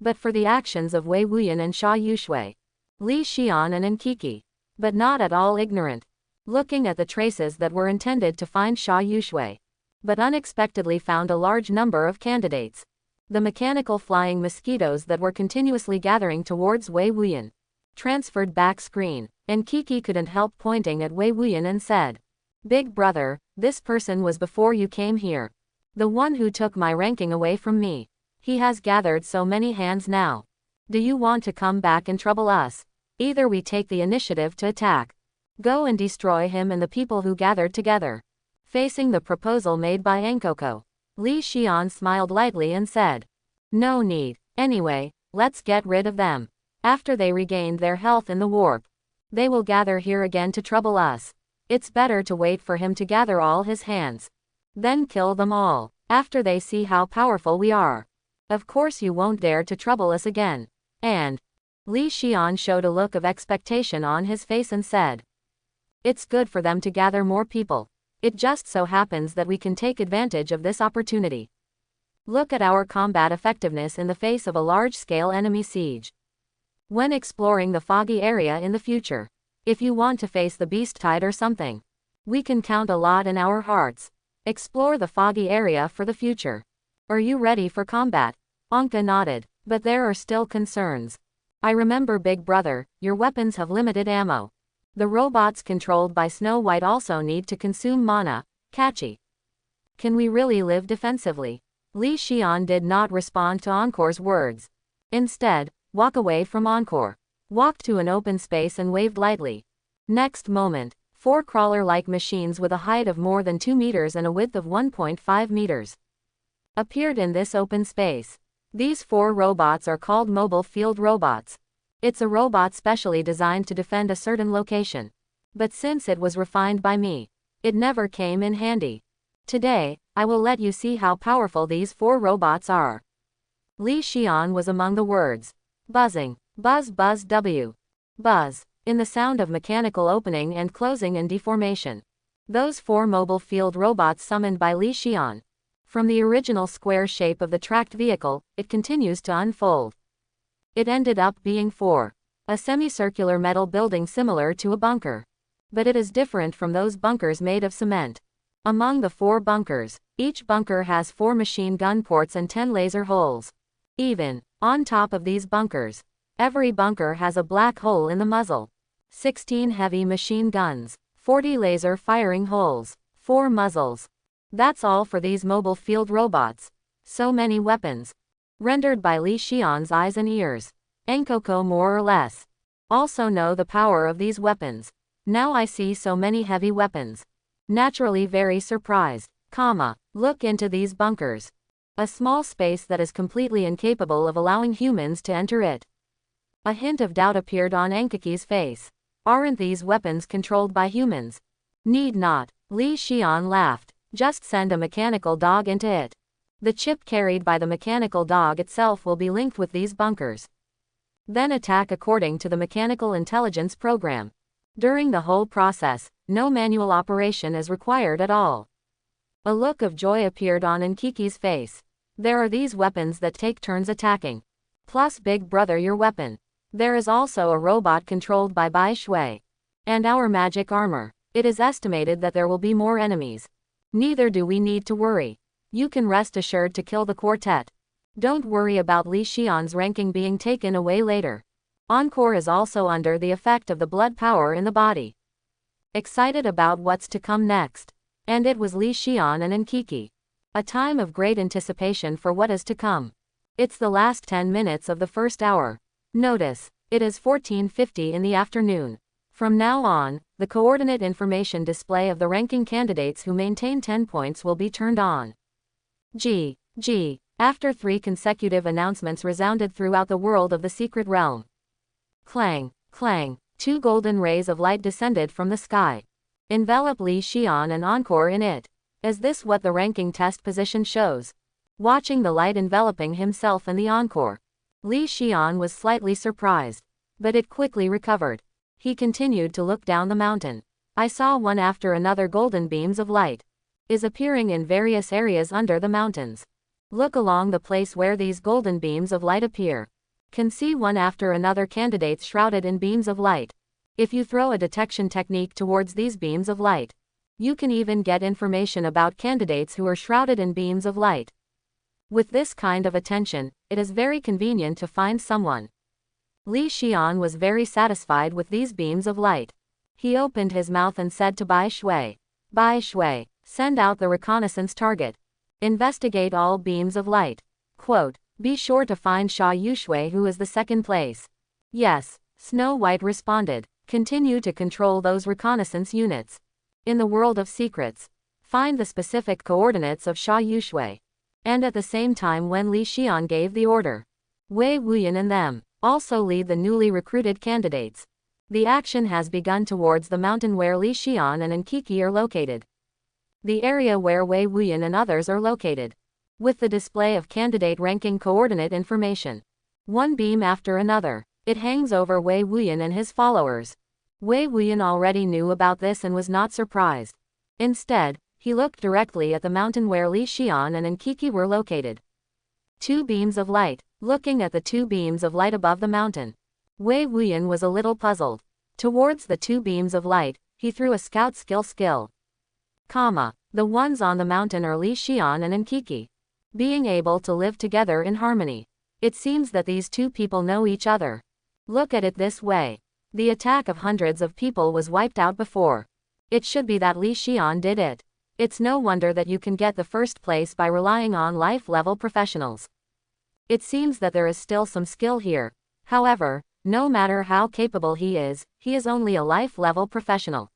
But for the actions of Wei Wuyan and Xia Yushui, Li Xian and Enkiki. But not at all ignorant. Looking at the traces that were intended to find Xia Yushui. But unexpectedly found a large number of candidates. The mechanical flying mosquitoes that were continuously gathering towards Wei Wuyan. Transferred back screen, and Kiki couldn't help pointing at Wei Wuyan and said, "Big brother, this person was before you came here. The one who took my ranking away from me. He has gathered so many hands now. Do you want to come back and trouble us? Either we take the initiative to attack. Go and destroy him and the people who gathered together." Facing the proposal made by Enkoko, Li Xian smiled lightly and said, "No need. Anyway, let's get rid of them. After they regained their health in the warp, they will gather here again to trouble us. It's better to wait for him to gather all his hands. Then kill them all, after they see how powerful we are. Of course you won't dare to trouble us again." And Li Xian showed a look of expectation on his face and said, "It's good for them to gather more people. It just so happens that we can take advantage of this opportunity. Look at our combat effectiveness in the face of a large-scale enemy siege. When exploring the foggy area in the future, if you want to face the beast tide or something, we can count a lot in our hearts. Explore the foggy area for the future. Are you ready for combat?" Anka nodded, "But there are still concerns. I remember, big brother, your weapons have limited ammo. The robots controlled by Snow White also need to consume mana, Kachi. Can we really live defensively?" Li Xian did not respond to Encore's words. Instead, walk away from Encore. Walked to an open space and waved lightly. Next moment, 4 crawler-like machines with a height of more than 2 meters and a width of 1.5 meters appeared in this open space. These 4 robots are called mobile field robots. It's a robot specially designed to defend a certain location. But since it was refined by me, it never came in handy. Today, I will let you see how powerful these 4 robots are. Li Xian was among the words. Buzzing. Buzz buzz w. Buzz. In the sound of mechanical opening and closing and deformation. Those 4 mobile field robots summoned by Li Xian. From the original square shape of the tracked vehicle, it continues to unfold. It ended up being 4 A semicircular metal building similar to a bunker. But it is different from those bunkers made of cement. Among the 4 bunkers, each bunker has 4 machine gun ports and 10 laser holes. Even on top of these bunkers, every bunker has a black hole in the muzzle. 16 heavy machine guns, 40 laser firing holes, 4 muzzles. That's all for these mobile field robots. So many weapons. Rendered by Li Xian's eyes and ears. Enkoko more or less. Also know the power of these weapons. Now I see so many heavy weapons. Naturally very surprised. Look into these bunkers. A small space that is completely incapable of allowing humans to enter it. A hint of doubt appeared on Enkiki's face. Aren't these weapons controlled by humans? Need not. Li Xian laughed. Just send a mechanical dog into it. The chip carried by the mechanical dog itself will be linked with these bunkers. Then attack according to the mechanical intelligence program. During the whole process, no manual operation is required at all. A look of joy appeared on Enkiki's face. There are these weapons that take turns attacking. Plus Big Brother your weapon. There is also a robot controlled by Bai Shui. And our magic armor. It is estimated that there will be more enemies. Neither do we need to worry. You can rest assured to kill the quartet. Don't worry about Li Xian's ranking being taken away later. Encore is also under the effect of the blood power in the body. Excited about what's to come next. And it was Li Xian and Enkiki. A time of great anticipation for what is to come. It's the last 10 minutes of the first hour. Notice, it is 14:50 in the afternoon. From now on, the coordinate information display of the ranking candidates who maintain 10 points will be turned on. G. After 3 consecutive announcements resounded throughout the world of the secret realm. Clang, clang, 2 golden rays of light descended from the sky. Envelop Li Xian and Encore in it. Is this what the ranking test position shows? Watching the light enveloping himself and the Encore, Li Xian was slightly surprised. But it quickly recovered. He continued to look down the mountain. I saw one after another golden beams of light is appearing in various areas under the mountains. Look along the place where these golden beams of light appear. Can see one after another candidates shrouded in beams of light. If you throw a detection technique towards these beams of light, you can even get information about candidates who are shrouded in beams of light. With this kind of attention, it is very convenient to find someone. Li Xian was very satisfied with these beams of light. He opened his mouth and said to Bai Shui, send out the reconnaissance target. Investigate all beams of light. Quote, be sure to find Sha Yushui who is the second place. Yes, Snow White responded. Continue to control those reconnaissance units. In the world of secrets, find the specific coordinates of Sha Yushui. And at the same time when Li Xian gave the order, Wei Wuyan and them also lead the newly recruited candidates. The action has begun towards the mountain where Li Xian and Enkiki are located. The area where Wei Wuyan and others are located. With the display of candidate ranking coordinate information. One beam after another, it hangs over Wei Wuyan and his followers. Wei Wuyan already knew about this and was not surprised. Instead, he looked directly at the mountain where Li Xian and Enkiki were located. 2 beams of light. Looking at the 2 beams of light above the mountain, Wei Wuyan was a little puzzled. Towards the 2 beams of light, he threw a scout skill. The ones on the mountain are Li Xian and Enkiki. Being able to live together in harmony. It seems that these 2 people know each other. Look at it this way. The attack of hundreds of people was wiped out before. It should be that Li Xian did it. It's no wonder that you can get the first place by relying on life-level professionals. It seems that there is still some skill here. However, no matter how capable he is only a life-level professional.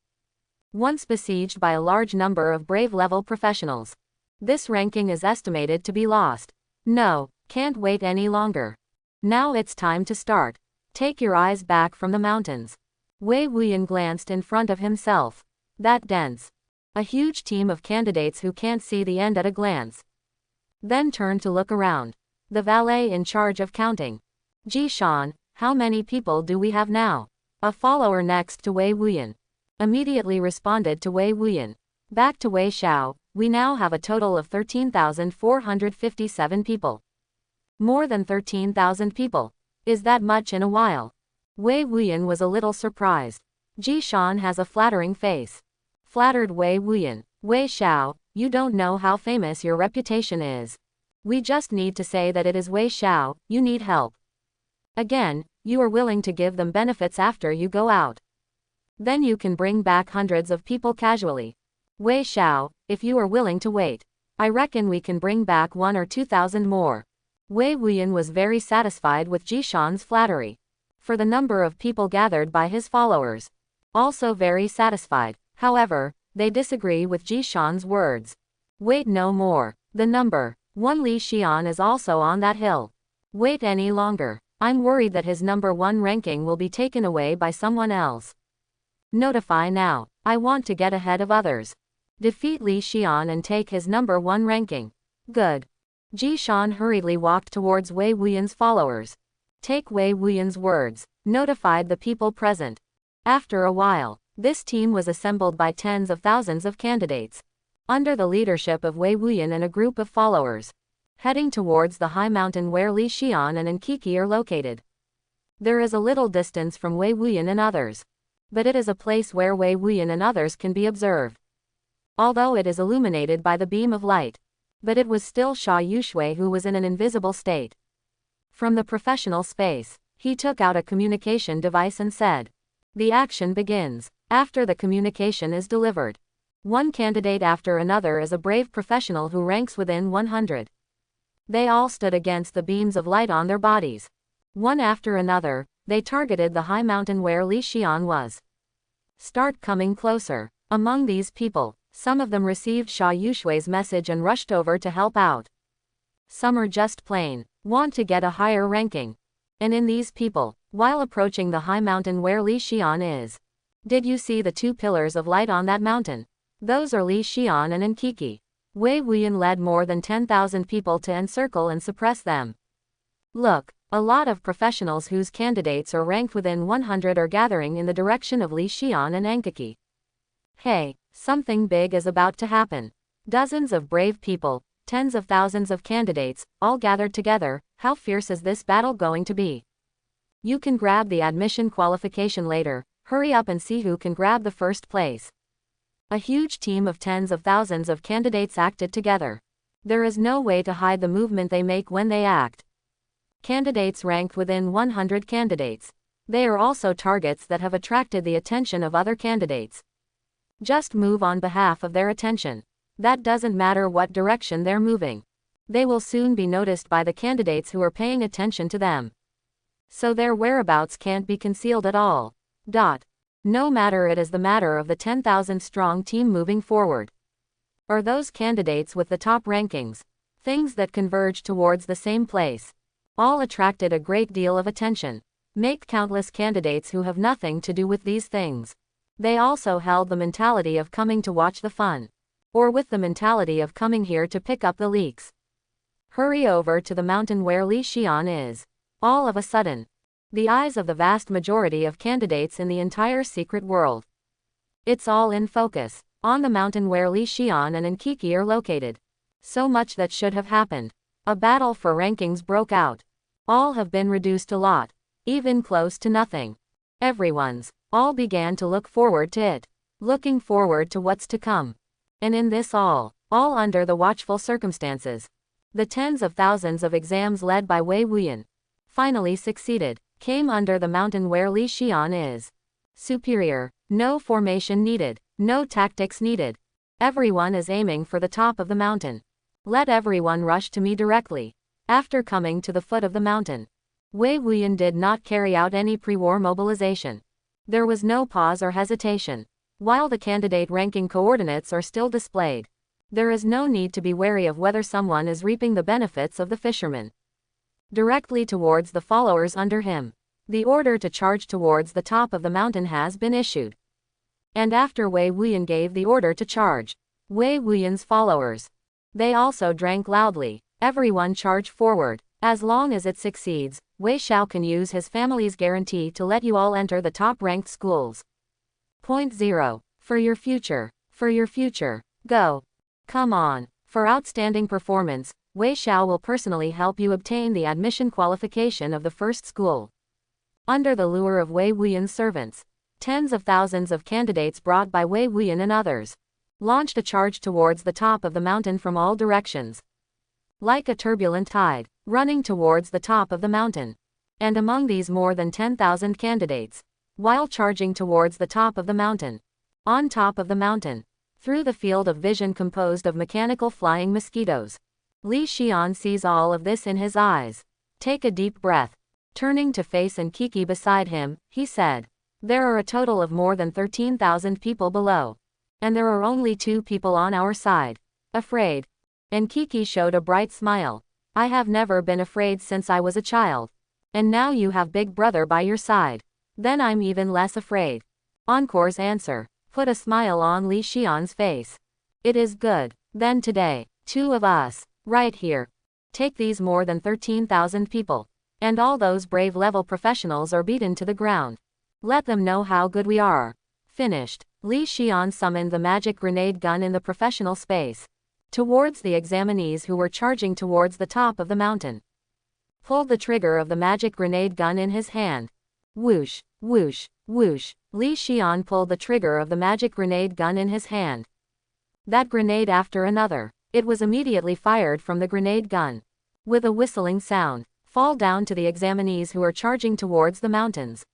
Once besieged by a large number of brave-level professionals. This ranking is estimated to be lost. No, can't wait any longer. Now it's time to start. Take your eyes back from the mountains. Wei Wuyan glanced in front of himself. That dense. A huge team of candidates who can't see the end at a glance. Then turned to look around. The valet in charge of counting. Jishan, how many people do we have now? A follower next to Wei Wuyan immediately responded to Wei Wuyan. Back to Wei Xiao, we now have a total of 13,457 people. More than 13,000 people. Is that much in a while? Wei Wuyan was a little surprised. Jishan has a flattering face. Flattered Wei Wuyan. Wei Xiao, you don't know how famous your reputation is. We just need to say that it is Wei Xiao, you need help. Again, you are willing to give them benefits after you go out. Then you can bring back hundreds of people casually. Wei Xiao, if you are willing to wait, I reckon we can bring back 1 or 2,000 more. Wei Wuyan was very satisfied with Jishan's flattery. For the number of people gathered by his followers. Also very satisfied. However, they disagree with Jishan's words. Wait no more. The number 1 Li Xian is also on that hill. Wait any longer. I'm worried that his number 1 ranking will be taken away by someone else. Notify now. I want to get ahead of others. Defeat Li Xian and take his number 1 ranking. Good. Jishan hurriedly walked towards Wei Wuyan's followers. Take Wei Wuyan's words. Notified the people present. After a while, this team was assembled by tens of thousands of candidates. Under the leadership of Wei Wuyan and a group of followers. Heading towards the high mountain where Li Xian and Enkiki are located. There is a little distance from Wei Wuyan and others. But it is a place where Wei Wuyan and others can be observed. Although it is illuminated by the beam of light. But it was still Sha Yushui who was in an invisible state. From the professional space, he took out a communication device and said. The action begins. After the communication is delivered. One candidate after another is a brave professional who ranks within 100. They all stood against the beams of light on their bodies. One after another, they targeted the high mountain where Li Xian was. Start coming closer. Among these people, some of them received Sha Yushui's message and rushed over to help out. Some are just plain, want to get a higher ranking. And in these people, while approaching the high mountain where Li Xian is. Did you see the 2 pillars of light on that mountain? Those are Li Xian and Enkiki. Wei Wuyan led more than 10,000 people to encircle and suppress them. Look, a lot of professionals whose candidates are ranked within 100 are gathering in the direction of Li Xian and Enkiki. Hey, something big is about to happen. Dozens of brave people, tens of thousands of candidates, all gathered together. How fierce is this battle going to be? You can grab the admission qualification later. Hurry up and see who can grab the first place. A huge team of tens of thousands of candidates acted together. There is no way to hide the movement they make when they act. Candidates ranked within 100 candidates. They are also targets that have attracted the attention of other candidates. Just move on behalf of their attention. That doesn't matter what direction they're moving. They will soon be noticed by the candidates who are paying attention to them. So their whereabouts can't be concealed at all. No matter it is the matter of the 10,000 strong team moving forward. Or those candidates with the top rankings. Things that converge towards the same place. All attracted a great deal of attention. Make countless candidates who have nothing to do with these things. They also held the mentality of coming to watch the fun. Or with the mentality of coming here to pick up the leaks. Hurry over to the mountain where Li Xian is. All of a sudden. The eyes of the vast majority of candidates in the entire secret world. It's all in focus, on the mountain where Li Xian and Enkiki are located. So much that should have happened. A battle for rankings broke out. All have been reduced a lot. Even close to nothing. All began to look forward to it. Looking forward to what's to come. And in this all under the watchful circumstances. The tens of thousands of exams led by Wei Wuyan. Finally succeeded. Came under the mountain where Li Xian is. Superior. No formation needed. No tactics needed. Everyone is aiming for the top of the mountain. Let everyone rush to me directly. After coming to the foot of the mountain. Wei Wuyan did not carry out any pre-war mobilization. There was no pause or hesitation. While the candidate ranking coordinates are still displayed. There is no need to be wary of whether someone is reaping the benefits of the fisherman. Directly towards the followers under him. The order to charge towards the top of the mountain has been issued. And after Wei Wuyan gave the order to charge, Wei Wuyan's followers. They also drank loudly. Everyone charge forward. As long as it succeeds, Wei Xiao can use his family's guarantee to let you all enter the top-ranked schools. Point 0. For your future. For your future. Go. Come on. For outstanding performance, Wei Xiao will personally help you obtain the admission qualification of the first school. Under the lure of Wei Wuyan's servants, tens of thousands of candidates brought by Wei Wuyan and others launched a charge towards the top of the mountain from all directions. Like a turbulent tide, running towards the top of the mountain. And among these more than 10,000 candidates, while charging towards the top of the mountain, on top of the mountain, through the field of vision composed of mechanical flying mosquitoes, Li Xian sees all of this in his eyes. Take a deep breath. Turning to face and Kiki beside him, he said, "There are a total of more than 13,000 people below. And there are only 2 people on our side. Afraid?" And Kiki showed a bright smile. "I have never been afraid since I was a child. And now you have Big Brother by your side. Then I'm even less afraid." Encore's answer put a smile on Li Xian's face. "It is good. Then today, 2 of us, right here, take these more than 13,000 people. And all those brave level professionals are beaten to the ground. Let them know how good we are." Finished, Li Xian summoned the magic grenade gun in the professional space towards the examinees who were charging towards the top of the mountain. Pulled the trigger of the magic grenade gun in his hand. Whoosh, whoosh, whoosh. Li Xian pulled the trigger of the magic grenade gun in his hand. That grenade after another. It was immediately fired from the grenade gun. With a whistling sound, fall down to the examinees who are charging towards the mountains.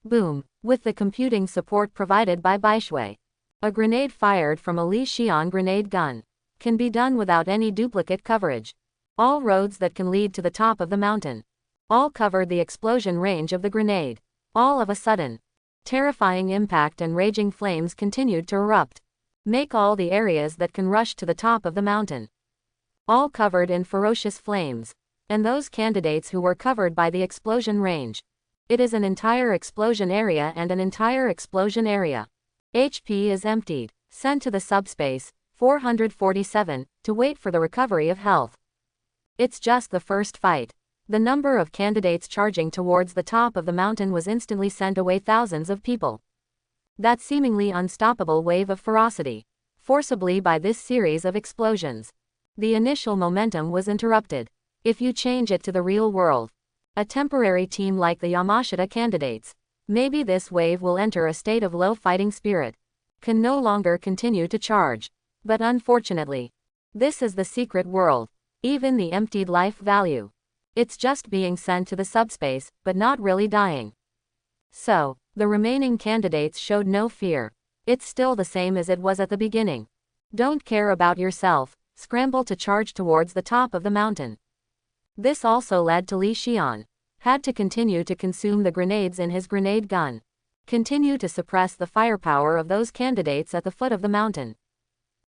Boom. With the computing support provided by Baishui, a grenade fired from a Li Xian grenade gun can be done without any duplicate coverage. All roads that can lead to the top of the mountain. All covered the explosion range of the grenade. All of a sudden, terrifying impact and raging flames continued to erupt. Make all the areas that can rush to the top of the mountain. All covered in ferocious flames. And those candidates who were covered by the explosion range. It is an entire explosion area and an entire explosion area. HP is emptied. Sent to the subspace, 447, to wait for the recovery of health. It's just the first fight. The number of candidates charging towards the top of the mountain was instantly sent away thousands of people. That seemingly unstoppable wave of ferocity, forcibly by this series of explosions. The initial momentum was interrupted. If you change it to the real world, a temporary team like the Yamashita candidates, maybe this wave will enter a state of low fighting spirit, can no longer continue to charge. But unfortunately, this is the secret world. Even the emptied life value. It's just being sent to the subspace, but not really dying. So, the remaining candidates showed no fear. It's still the same as it was at the beginning. Don't care about yourself, scramble to charge towards the top of the mountain. This also led to Li Xian. Had to continue to consume the grenades in his grenade gun. Continue to suppress the firepower of those candidates at the foot of the mountain.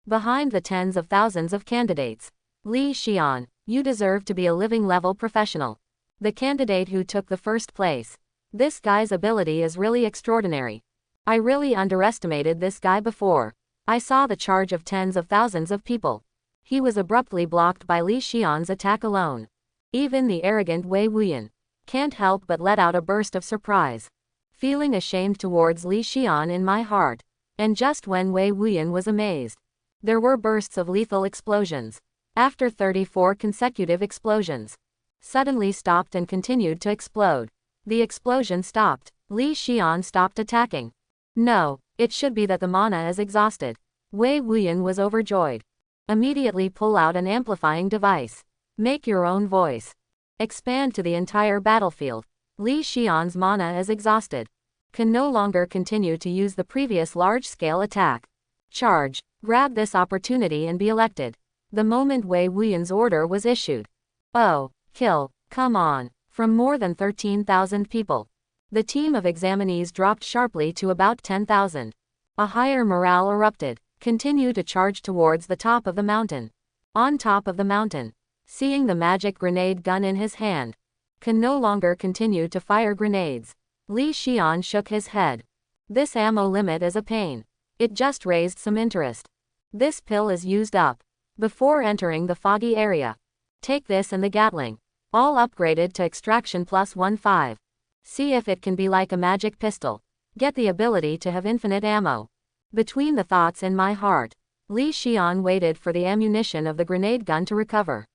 Behind the tens of thousands of candidates. Li Xian, you deserve to be a living level professional. The candidate who took the first place. This guy's ability is really extraordinary. I really underestimated this guy before. I saw the charge of tens of thousands of people. He was abruptly blocked by Li Xian's attack alone. Even the arrogant Wei Wuyan can't help but let out a burst of surprise. Feeling ashamed towards Li Xian in my heart. And just when Wei Wuyan was amazed, there were bursts of lethal explosions. After 34 consecutive explosions, suddenly stopped and continued to explode. The explosion stopped. Li Xian stopped attacking. No, it should be that the mana is exhausted. Wei Wuyan was overjoyed. Immediately pull out an amplifying device. Make your own voice. Expand to the entire battlefield. Li Xian's mana is exhausted. Can no longer continue to use the previous large-scale attack. Charge. Grab this opportunity and be elected. The moment Wei Wuyan's order was issued. Oh, kill, come on. From more than 13,000 people. The team of examinees dropped sharply to about 10,000. A higher morale erupted. Continue to charge towards the top of the mountain. On top of the mountain. Seeing the magic grenade gun in his hand. Can no longer continue to fire grenades. Li Xian shook his head. This ammo limit is a pain. It just raised some interest. This pill is used up. Before entering the foggy area. Take this and the Gatling. All upgraded to extraction +15. See if it can be like a magic pistol. Get the ability to have infinite ammo. Between the thoughts in my heart, Li Xian waited for the ammunition of the grenade gun to recover.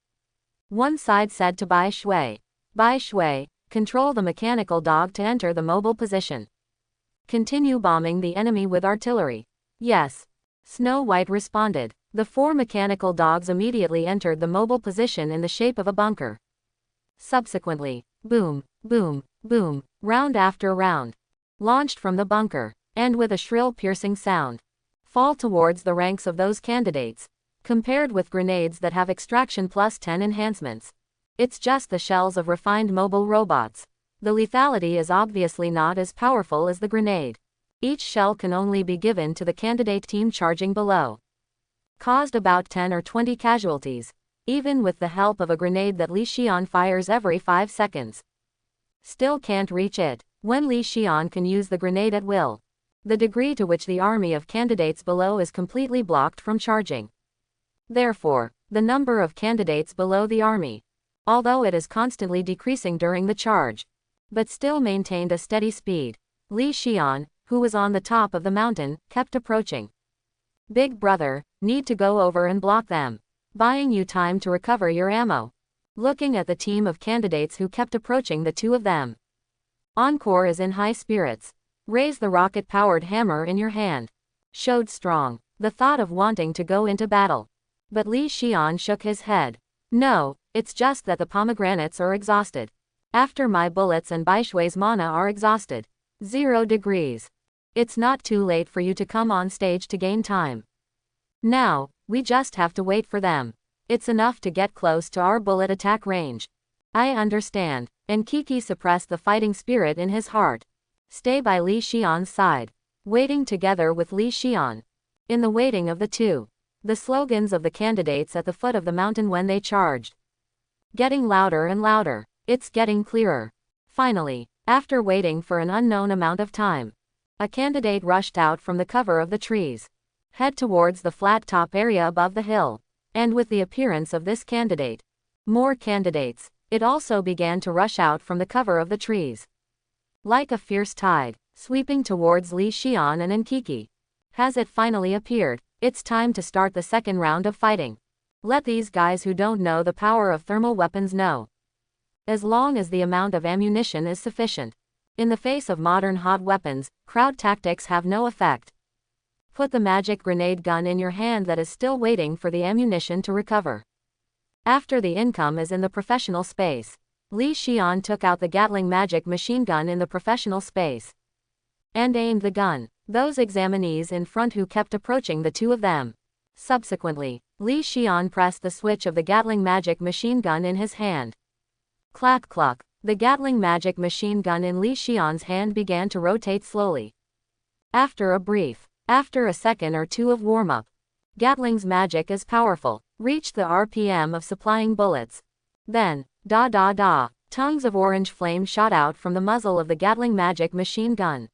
One side said to Bai Shui, Control the mechanical dog to enter the mobile position. Continue bombing the enemy with artillery. Yes. Snow White responded. The 4 mechanical dogs immediately entered the mobile position in the shape of a bunker. Subsequently, boom, boom, boom, round after round, launched from the bunker, and with a shrill piercing sound, fall towards the ranks of those candidates. Compared with grenades that have extraction plus 10 enhancements, it's just the shells of refined mobile robots. The lethality is obviously not as powerful as the grenade. Each shell can only be given to the candidate team charging below. Caused about 10 or 20 casualties, even with the help of a grenade that Li Xian fires every 5 seconds. Still can't reach it. When Li Xian can use the grenade at will, the degree to which the army of candidates below is completely blocked from charging. Therefore, the number of candidates below the army, although it is constantly decreasing during the charge, but still maintained a steady speed. Li Xian, who was on the top of the mountain, kept approaching. Big brother, need to go over and block them. Buying you time to recover your ammo. Looking at the team of candidates who kept approaching the 2 of them. Encore is in high spirits. Raise the rocket-powered hammer in your hand. Showed strong. The thought of wanting to go into battle. But Li Xian shook his head. No, it's just that the pomegranates are exhausted. After my bullets and Baishui's mana are exhausted. 0 degrees. It's not too late for you to come on stage to gain time. Now, we just have to wait for them. It's enough to get close to our bullet attack range. I understand. And Kiki suppressed the fighting spirit in his heart. Stay by Li Xian's side. Waiting together with Li Xian. In the waiting of the 2. The slogans of the candidates at the foot of the mountain when they charged. Getting louder and louder. It's getting clearer. Finally, after waiting for an unknown amount of time, a candidate rushed out from the cover of the trees. Head towards the flat top area above the hill. And with the appearance of this candidate, more candidates, it also began to rush out from the cover of the trees. Like a fierce tide, sweeping towards Li Xian and Enkiki. Has it finally appeared? It's time to start the second round of fighting. Let these guys who don't know the power of thermal weapons know. As long as the amount of ammunition is sufficient. In the face of modern hot weapons, crowd tactics have no effect. Put the magic grenade gun in your hand that is still waiting for the ammunition to recover. After the income is in the professional space, Li Xian took out the Gatling magic machine gun in the professional space and aimed the gun. Those examinees in front who kept approaching the 2 of them. Subsequently, Li Xian pressed the switch of the Gatling magic machine gun in his hand. Clack clack. The Gatling magic machine gun in Li Xian's hand began to rotate slowly. After a second or 2 of warm-up, Gatling's magic is powerful, reached the RPM of supplying bullets. Then, tongues of orange flame shot out from the muzzle of the Gatling magic machine gun.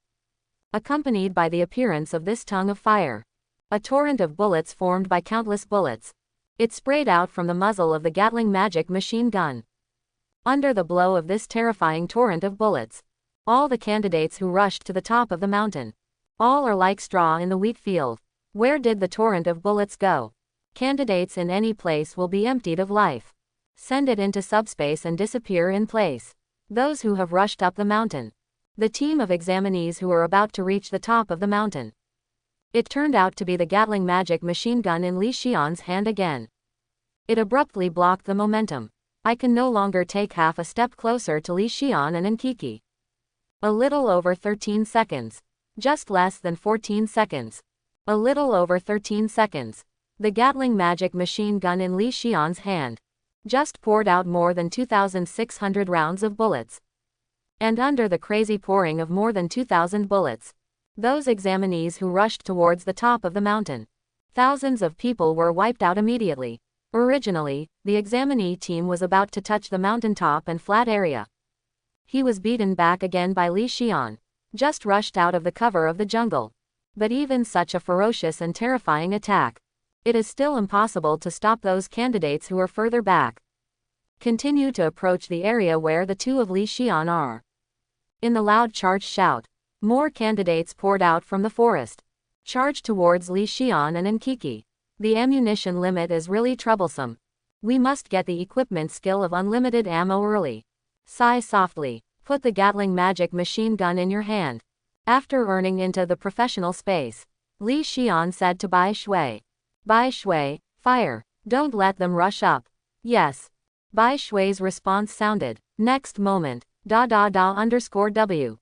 Accompanied by the appearance of this tongue of fire, a torrent of bullets formed by countless bullets. It sprayed out from the muzzle of the Gatling magic machine gun. Under the blow of this terrifying torrent of bullets, all the candidates who rushed to the top of the mountain, all are like straw in the wheat field. Where did the torrent of bullets go? Candidates in any place will be emptied of life. Send it into subspace and disappear in place. Those who have rushed up the mountain. The team of examinees who are about to reach the top of the mountain. It turned out to be the Gatling magic machine gun in Li Xian's hand again. It abruptly blocked the momentum. I can no longer take half a step closer to Li Xian and Enkiki. A little over 13 seconds. Just less than 14 seconds. A little over 13 seconds. The Gatling magic machine gun in Li Xian's hand just poured out more than 2,600 rounds of bullets. And under the crazy pouring of more than 2,000 bullets, those examinees who rushed towards the top of the mountain, thousands of people were wiped out immediately. Originally, the examinee team was about to touch the mountaintop and flat area. He was beaten back again by Li Xian, just rushed out of the cover of the jungle. But even such a ferocious and terrifying attack, it is still impossible to stop those candidates who are further back. Continue to approach the area where the 2 of Li Xian are. In the loud charge shout, more candidates poured out from the forest. Charge towards Li Xian and Enkiki. The ammunition limit is really troublesome. We must get the equipment skill of unlimited ammo early. Sigh softly. Put the Gatling magic machine gun in your hand. After earning into the professional space, Li Xian said to Bai Shui. Bai Shui, fire. Don't let them rush up. Yes. Bai Shui's response sounded. Next moment, _W.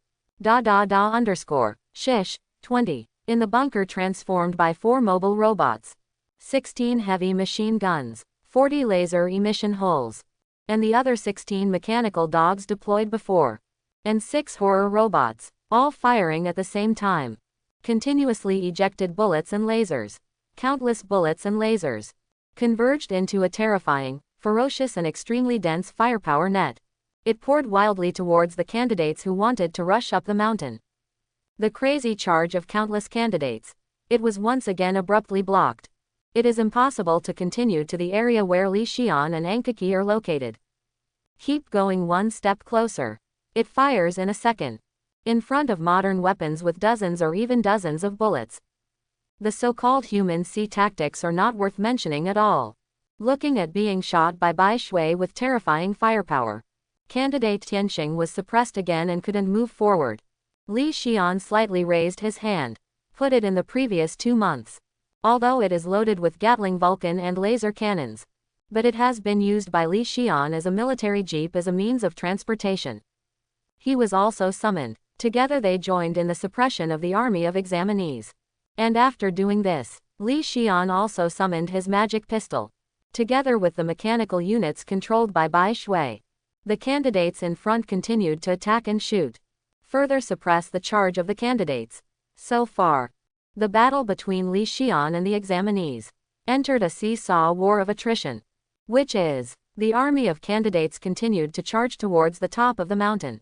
Shish, 20. In the bunker transformed by 4 mobile robots. 16 heavy machine guns. 40 laser emission holes. And the other 16 mechanical dogs deployed before. And 6 horror robots, all firing at the same time. Continuously ejected bullets and lasers. Countless bullets and lasers. Converged into a terrifying, ferocious and extremely dense firepower net. It poured wildly towards the candidates who wanted to rush up the mountain. The crazy charge of countless candidates. It was once again abruptly blocked. It is impossible to continue to the area where Li Xian and Ankaki are located. Keep going one step closer. It fires in a second. In front of modern weapons with dozens or even dozens of bullets. The so-called human sea tactics are not worth mentioning at all. Looking at being shot by Bai Shui with terrifying firepower. Candidate Tianxing was suppressed again and couldn't move forward. Li Xian slightly raised his hand. Put it in the previous 2 months. Although it is loaded with Gatling Vulcan and laser cannons. But it has been used by Li Xian as a military jeep as a means of transportation. He was also summoned. Together they joined in the suppression of the army of examinees. And after doing this, Li Xian also summoned his magic pistol. Together with the mechanical units controlled by Bai Shui. The candidates in front continued to attack and shoot. Further suppress the charge of the candidates. So far, the battle between Li Xian and the examinees entered a seesaw war of attrition. Which is, the army of candidates continued to charge towards the top of the mountain.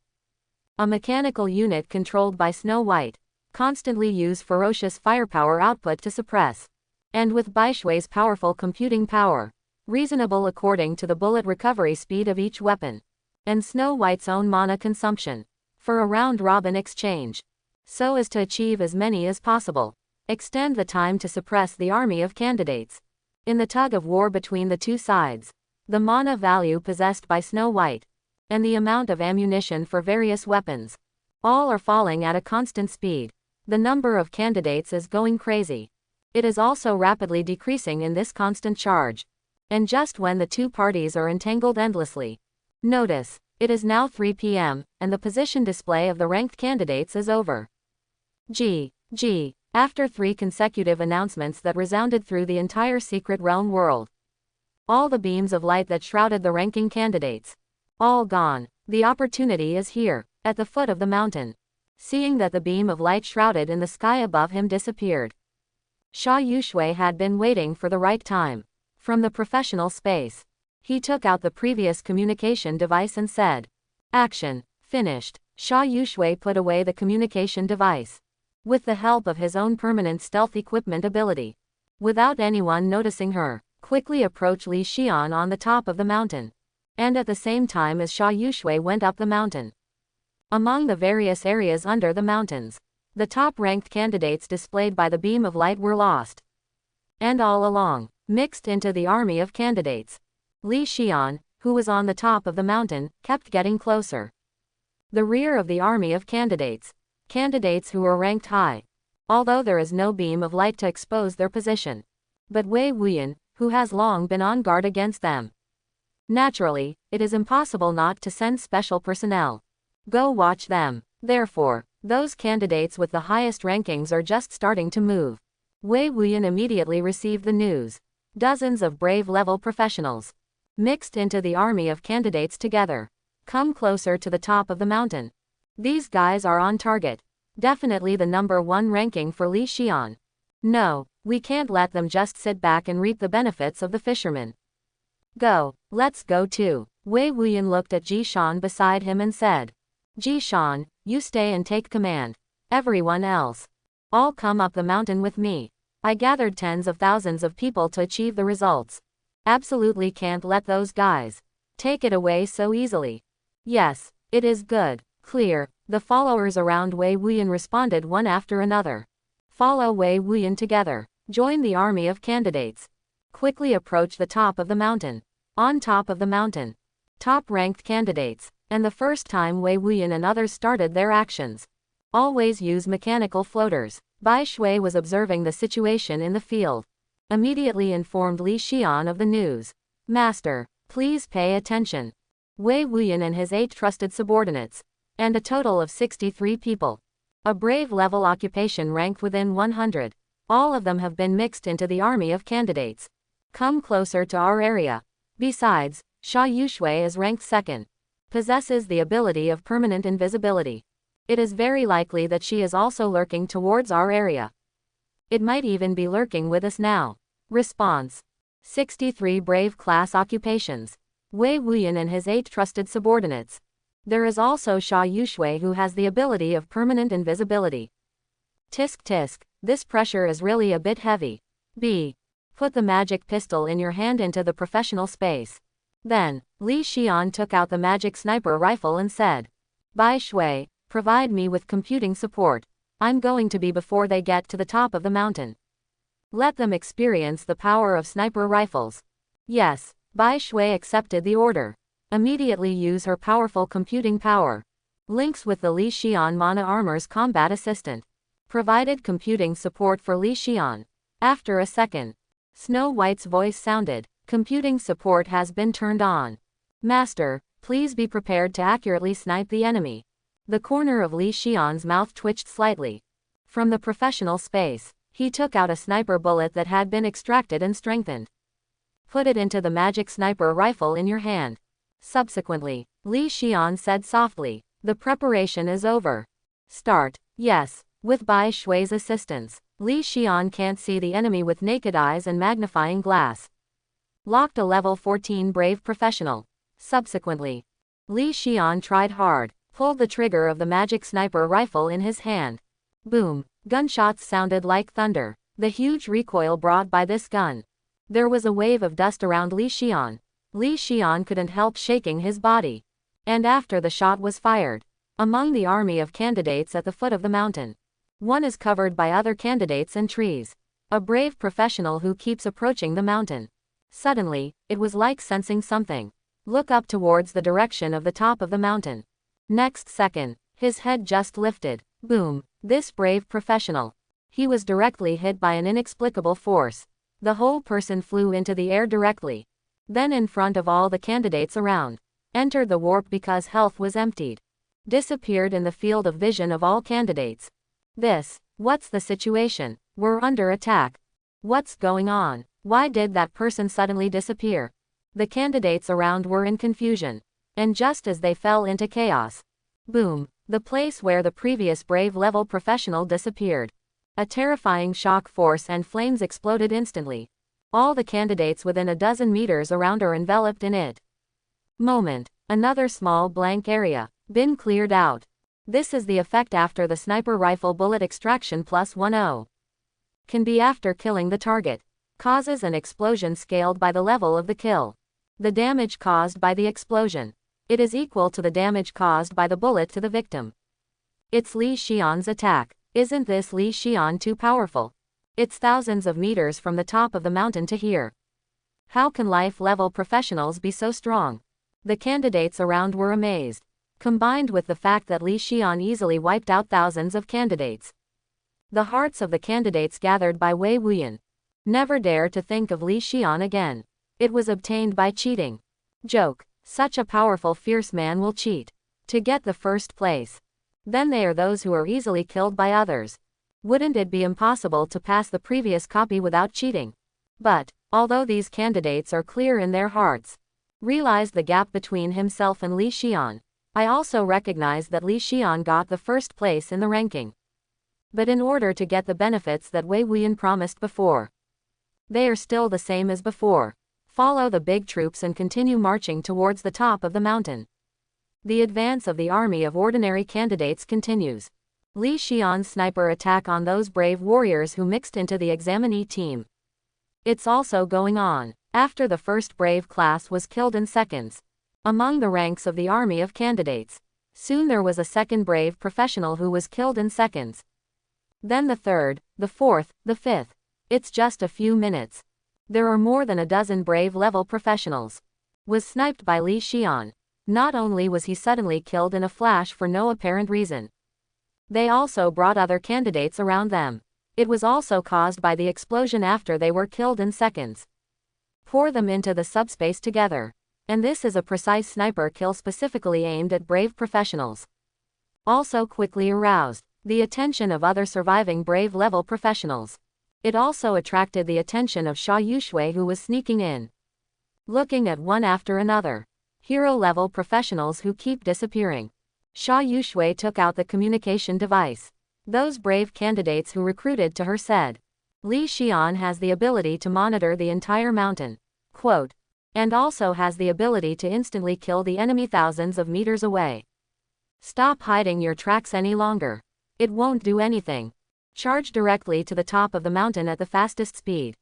A mechanical unit controlled by Snow White constantly used ferocious firepower output to suppress. And with Bai Shui's powerful computing power, reasonable according to the bullet recovery speed of each weapon, and Snow White's own mana consumption, for a round-robin exchange, so as to achieve as many as possible, extend the time to suppress the army of candidates. In the tug of war between the two sides, the mana value possessed by Snow White, and the amount of ammunition for various weapons, all are falling at a constant speed. The number of candidates is going crazy. It is also rapidly decreasing in this constant charge. And just when the two parties are entangled endlessly. Notice, it is now 3 p.m., and the position display of the ranked candidates is over. After 3 consecutive announcements that resounded through the entire Secret Realm world. All the beams of light that shrouded the ranking candidates. All gone. The opportunity is here, at the foot of the mountain. Seeing that the beam of light shrouded in the sky above him disappeared. Sha Yushui had been waiting for the right time. From the professional space, he took out the previous communication device and said, "Action, finished." Sha Yushui put away the communication device. With the help of his own permanent stealth equipment ability. Without anyone noticing her, quickly approached Li Xian on the top of the mountain. And at the same time as Sha Yushui went up the mountain. Among the various areas under the mountains, the top-ranked candidates displayed by the beam of light were lost. And all along, mixed into the army of candidates. Li Xian, who was on the top of the mountain, kept getting closer. The rear of the army of candidates. Candidates who are ranked high. Although there is no beam of light to expose their position. But Wei Wuyan, who has long been on guard against them. Naturally, it is impossible not to send special personnel. Go watch them. Therefore, those candidates with the highest rankings are just starting to move. Wei Wuyan immediately received the news. Dozens of brave level professionals. Mixed into the army of candidates together. Come closer to the top of the mountain. These guys are on target. Definitely the number 1 ranking for Li Xian. No, we can't let them just sit back and reap the benefits of the fishermen. Go, let's go too. Wei Wuyan looked at Ji Shan beside him and said. Ji Shan, you stay and take command. Everyone else. All come up the mountain with me. I gathered tens of thousands of people to achieve the results. Absolutely can't let those guys take it away so easily. Yes, it is good. Clear. The followers around Wei Wuyan responded one after another. Follow Wei Wuyan together. Join the army of candidates. Quickly approach the top of the mountain. On top of the mountain. Top-ranked candidates. And the first time Wei Wuyan and others started their actions. Always use mechanical floaters. Bai Shui was observing the situation in the field. Immediately informed Li Xian of the news. Master, please pay attention. Wei Wuyan and his 8 trusted subordinates. And a total of 63 people. A brave level occupation ranked within 100. All of them have been mixed into the army of candidates. Come closer to our area. Besides, Xia Yushui is ranked 2nd. Possesses the ability of permanent invisibility. It is very likely that she is also lurking towards our area. It might even be lurking with us now. Response. 63 brave class occupations. Wei Wuyan and his 8 trusted subordinates. There is also Xia Yushui who has the ability of permanent invisibility. Tisk tisk, this pressure is really a bit heavy. B. Put the magic pistol in your hand into the professional space. Then, Li Xian took out the magic sniper rifle and said, Bai Shui, provide me with computing support. I'm going to be before they get to the top of the mountain. Let them experience the power of sniper rifles. Yes, Bai Shui accepted the order. Immediately use her powerful computing power. Links with the Li Xian Mana Armor's combat assistant. Provided computing support for Li Xian. After a second, Snow White's voice sounded. Computing support has been turned on. Master, please be prepared to accurately snipe the enemy. The corner of Li Xian's mouth twitched slightly. From the professional space, he took out a sniper bullet that had been extracted and strengthened. Put it into the magic sniper rifle in your hand. Subsequently, Li Xian said softly, the preparation is over. Start. Yes. With Bai Shui's assistance, Li Xian can't see the enemy with naked eyes and magnifying glass. Locked a level 14 brave professional. Subsequently, Li Xian tried hard, pulled the trigger of the magic sniper rifle in his hand. Boom. Gunshots sounded like thunder. The huge recoil brought by this gun. There was a wave of dust around Li Xian. Li Xian couldn't help shaking his body. And after the shot was fired, among the army of candidates at the foot of the mountain, one is covered by other candidates and trees. A brave professional who keeps approaching the mountain. Suddenly, it was like sensing something. Look up towards the direction of the top of the mountain. Next second, his head just lifted. Boom. This brave professional. He was directly hit by an inexplicable force. The whole person flew into the air directly. Then in front of all the candidates around. Entered the warp because health was emptied. Disappeared in the field of vision of all candidates. What's the situation? We're under attack. What's going on? Why did that person suddenly disappear? The candidates around were in confusion. And just as they fell into chaos. Boom. The place where the previous brave level professional disappeared. A terrifying shock force and flames exploded instantly. All the candidates within a dozen meters around are enveloped in it. Moment. Another small blank area. Been cleared out. This is the effect after the sniper rifle bullet extraction +10. Can be after killing the target. Causes an explosion scaled by the level of the kill. The damage caused by the explosion. It is equal to the damage caused by the bullet to the victim. It's Li Xian's attack. Isn't this Li Xian too powerful? It's thousands of meters from the top of the mountain to here. How can life-level professionals be so strong? The candidates around were amazed. Combined with the fact that Li Xian easily wiped out thousands of candidates. The hearts of the candidates gathered by Wei Wuyan. Never dare to think of Li Xian again. It was obtained by cheating. Joke. Such a powerful fierce man will cheat. To get the first place. Then they are those who are easily killed by others. Wouldn't it be impossible to pass the previous copy without cheating? But, although these candidates are clear in their hearts, realize the gap between himself and Li Xian, I also recognize that Li Xian got the first place in the ranking. But in order to get the benefits that Wei Wuyan promised before, they are still the same as before. Follow the big troops and continue marching towards the top of the mountain. The advance of the army of ordinary candidates continues. Li Xian's sniper attack on those brave warriors who mixed into the examinee team. It's also going on. After the first brave class was killed in seconds. Among the ranks of the army of candidates. Soon there was a second brave professional who was killed in seconds. Then the third, the fourth, the fifth. It's just a few minutes. There are more than a dozen brave level professionals. Was sniped by Li Xian. Not only was he suddenly killed in a flash for no apparent reason, they also brought other candidates around them. It was also caused by the explosion after they were killed in seconds. Pour them into the subspace together. And this is a precise sniper kill specifically aimed at brave professionals. Also quickly aroused the attention of other surviving brave level professionals. It also attracted the attention of Sha Yushui, who was sneaking in, looking at one after another. Hero level professionals who keep disappearing. Sha Yushui took out the communication device. Those brave candidates who recruited to her said, Li Xian has the ability to monitor the entire mountain. Quote, and also has the ability to instantly kill the enemy thousands of meters away. Stop hiding your tracks any longer. It won't do anything. Charge directly to the top of the mountain at the fastest speed.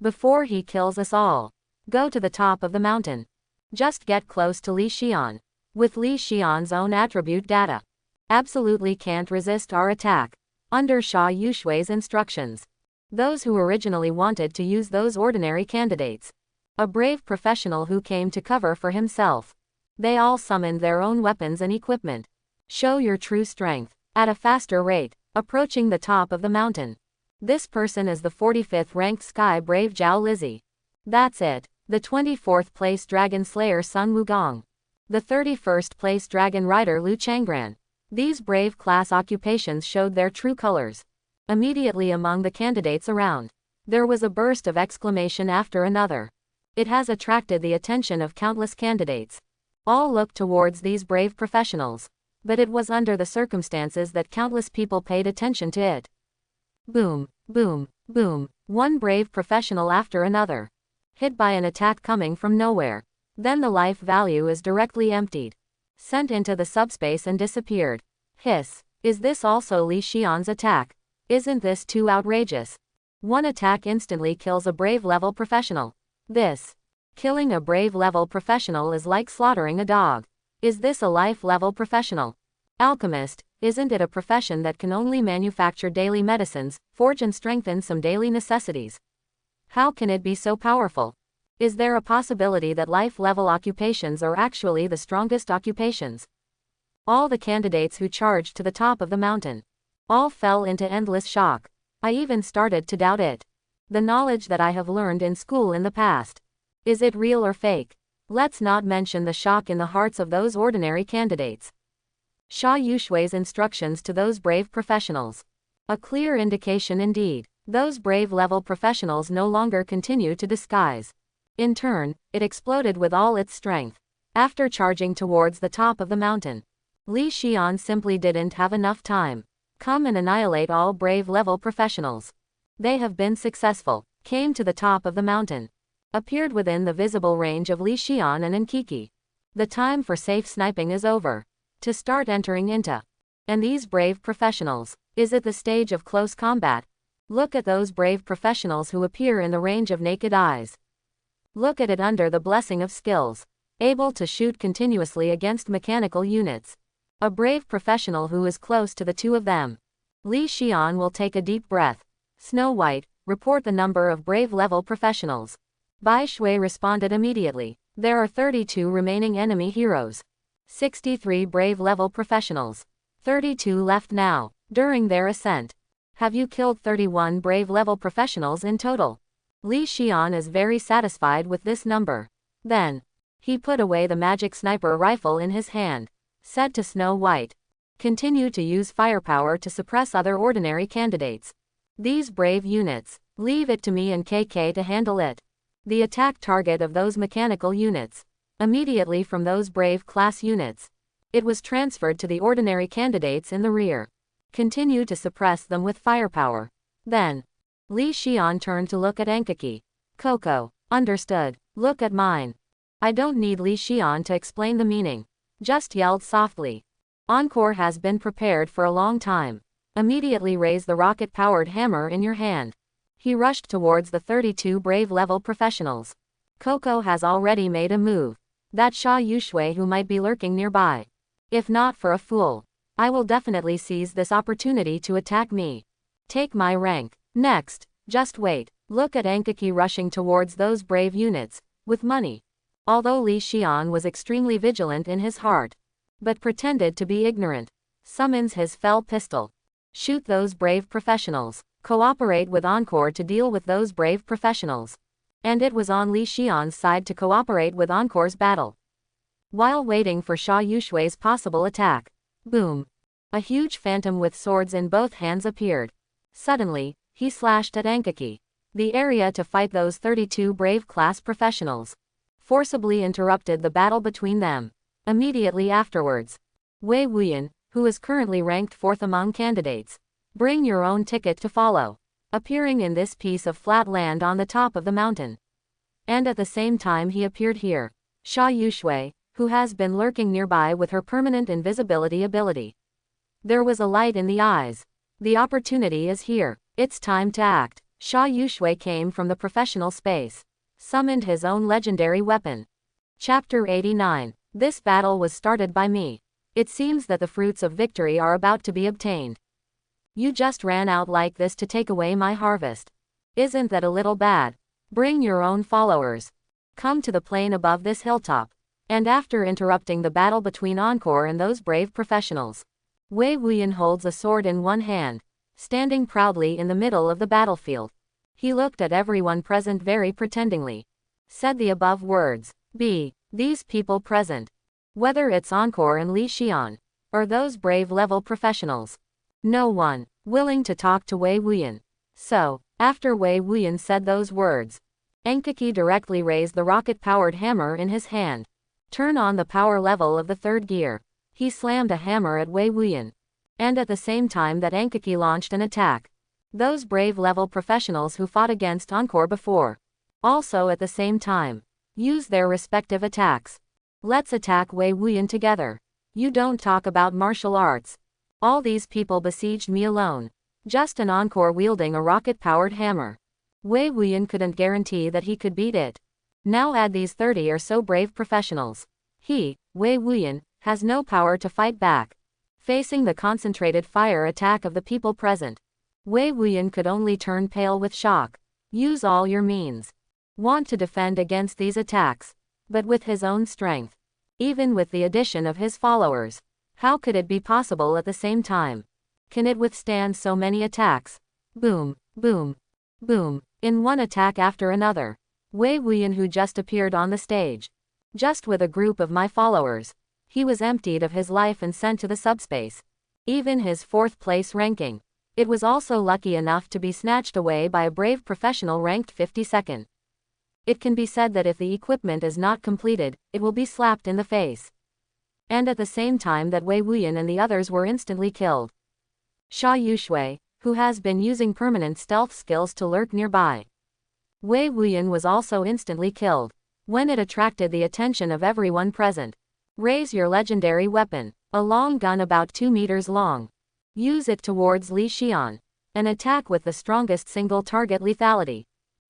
Before he kills us all. Go to the top of the mountain. Just get close to Li Xian. With Li Xian's own attribute data. Absolutely can't resist our attack. Under Sha Yushui's instructions. Those who originally wanted to use those ordinary candidates. A brave professional who came to cover for himself. They all summoned their own weapons and equipment. Show your true strength. At a faster rate. Approaching the top of the mountain. This person is the 45th ranked Sky Brave Zhao Lizzie. That's it. The 24th place Dragon Slayer Sun Wugong. The 31st place Dragon Rider Lu Changran. These brave class occupations showed their true colors. Immediately among the candidates around. There was a burst of exclamation after another. It has attracted the attention of countless candidates. All looked towards these brave professionals. But it was under the circumstances that countless people paid attention to it. Boom, boom, boom. One brave professional after another. Hit by an attack coming from nowhere. Then the life value is directly emptied. Sent into the subspace and disappeared. Hiss. Is this also Li Xian's attack? Isn't this too outrageous? One attack instantly kills a brave level professional. This. Killing a brave level professional is like slaughtering a dog. Is this a life level professional? Alchemist, isn't it a profession that can only manufacture daily medicines, forge and strengthen some daily necessities? How can it be so powerful? Is there a possibility that life level occupations are actually the strongest occupations? All the candidates who charged to the top of the mountain. All fell into endless shock. I even started to doubt it. The knowledge that I have learned in school in the past. Is it real or fake? Let's not mention the shock in the hearts of those ordinary candidates. Sha Yushui's instructions to those brave professionals. A clear indication indeed. Those brave level professionals no longer continue to disguise. In turn, it exploded with all its strength. After charging towards the top of the mountain. Li Xian simply didn't have enough time. Come and annihilate all brave level professionals. They have been successful. Came to the top of the mountain. Appeared within the visible range of Li Xian and Enkiki. The time for safe sniping is over. To start entering into. And these brave professionals. Is it the stage of close combat? Look at those brave professionals who appear in the range of naked eyes. Look at it under the blessing of skills. Able to shoot continuously against mechanical units. A brave professional who is close to the two of them. Li Xian will take a deep breath. Snow White, report the number of brave level professionals. Bai Shui responded immediately. There are 32 remaining enemy heroes. 63 brave level professionals. 32 left now. During their ascent. Have you killed 31 brave level professionals in total? Li Xian is very satisfied with this number. Then. He put away the magic sniper rifle in his hand. Said to Snow White. Continue to use firepower to suppress other ordinary candidates. These brave units. Leave it to me and KK to handle it. The attack target of those mechanical units. Immediately from those brave class units. It was transferred to the ordinary candidates in the rear. Continue to suppress them with firepower. Then. Li Xian turned to look at Enkiki. Coco. Understood. Look at mine. I don't need Li Xian to explain the meaning. Just yelled softly. Encore has been prepared for a long time. Immediately raise the rocket-powered hammer in your hand. He rushed towards the 32 brave level professionals. Coco has already made a move. That Sha Yushui who might be lurking nearby. If not for a fool. I will definitely seize this opportunity to attack me. Take my rank. Next. Just wait. Look at Enkiki rushing towards those brave units. With money. Although Li Xian was extremely vigilant in his heart, but pretended to be ignorant, summons his fell pistol. Shoot those brave professionals. Cooperate with Encore to deal with those brave professionals. And it was on Li Xian's side to cooperate with Encore's battle. While waiting for Sha Yushui's possible attack, boom! A huge phantom with swords in both hands appeared. Suddenly, he slashed at Ankaki, the area to fight those 32 brave class professionals. Forcibly interrupted the battle between them. Immediately afterwards, Wei Wuyan, who is currently ranked 4th among candidates, bring your own ticket to follow, appearing in this piece of flat land on the top of the mountain. And at the same time he appeared here, Sha Yushui, who has been lurking nearby with her permanent invisibility ability. There was a light in the eyes. The opportunity is here. It's time to act. Sha Yushui came from the professional space. Summoned his own legendary weapon. Chapter 89. This battle was started by me. It seems that the fruits of victory are about to be obtained. You just ran out like this to take away my harvest. Isn't that a little bad? Bring your own followers. Come to the plain above this hilltop. And after interrupting the battle between Encore and those brave professionals, Wei Wuyan holds a sword in one hand, standing proudly in the middle of the battlefield. He looked at everyone present very pretendingly. Said the above words. These people present. Whether it's Encore and Li Xian, or those brave level professionals. No one willing to talk to Wei Wuyan. So, after Wei Wuyan said those words, Ankaki directly raised the rocket-powered hammer in his hand. Turn on the power level of the 3rd gear. He slammed a hammer at Wei Wuyan. And at the same time that Ankaki launched an attack, those brave level professionals who fought against Encore before, also at the same time, use their respective attacks. Let's attack Wei Wuyan together. You don't talk about martial arts. All these people besieged me alone. Just an Encore wielding a rocket-powered hammer. Wei Wuyan couldn't guarantee that he could beat it. Now add these 30 or so brave professionals. He, Wei Wuyan, has no power to fight back. Facing the concentrated fire attack of the people present, Wei Wuyan could only turn pale with shock. Use all your means. Want to defend against these attacks, but with his own strength. Even with the addition of his followers. How could it be possible at the same time? Can it withstand so many attacks? Boom, boom, boom, in one attack after another. Wei Wuyan, who just appeared on the stage, just with a group of my followers, he was emptied of his life and sent to the subspace. Even his 4th place ranking. It was also lucky enough to be snatched away by a brave professional ranked 52nd. It can be said that if the equipment is not completed, it will be slapped in the face. And at the same time that Wei Wuyan and the others were instantly killed. Sha Yushui, who has been using permanent stealth skills to lurk nearby. Wei Wuyan was also instantly killed, when it attracted the attention of everyone present. Raise your legendary weapon, a long gun about 2 meters long. Use it towards Li Xian. An attack with the strongest single target lethality.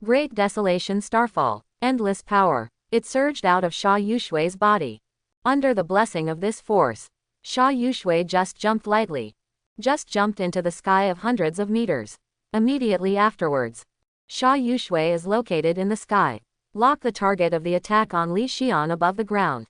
Great Desolation Starfall, endless power. It surged out of Sha Yushui's body. Under the blessing of this force, Sha Yushui just jumped lightly. Just jumped into the sky of hundreds of meters. Immediately afterwards, Sha Yushui is located in the sky. Lock the target of the attack on Li Xian above the ground.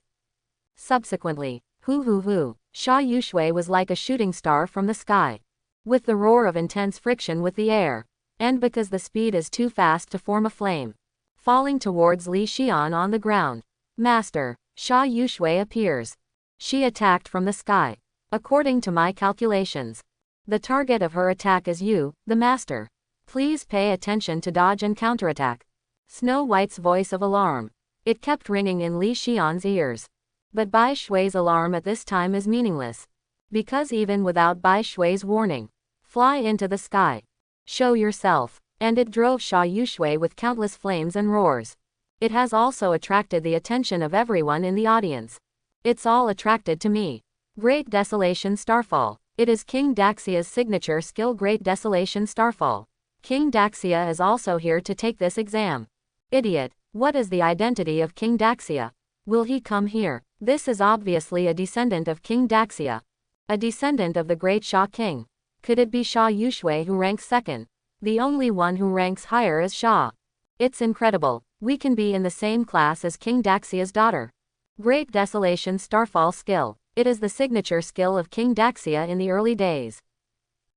Subsequently, Sha Yushui was like a shooting star from the sky. With the roar of intense friction with the air, and because the speed is too fast to form a flame, falling towards Li Xian on the ground. Master, Sha Yushui appears. She attacked from the sky. According to my calculations, the target of her attack is you, the master. Please pay attention to dodge and counterattack. Snow White's voice of alarm. It kept ringing in Li Xian's ears. But Bai Shui's alarm at this time is meaningless. Because even without Bai Shui's warning, fly into the sky. Show yourself. And it drove Sha Yushui with countless flames and roars. It has also attracted the attention of everyone in the audience. It's all attracted to me. Great Desolation Starfall. It is King Daxia's signature skill, Great Desolation Starfall. King Daxia is also here to take this exam. Idiot, what is the identity of King Daxia? Will he come here? This is obviously a descendant of King Daxia. A descendant of the great Sha King. Could it be Sha Yushui who ranks 2nd? The only one who ranks higher is Sha It's incredible. We can be in the same class as King Daxia's daughter. Great Desolation Starfall skill. It is the signature skill of King Daxia in the early days.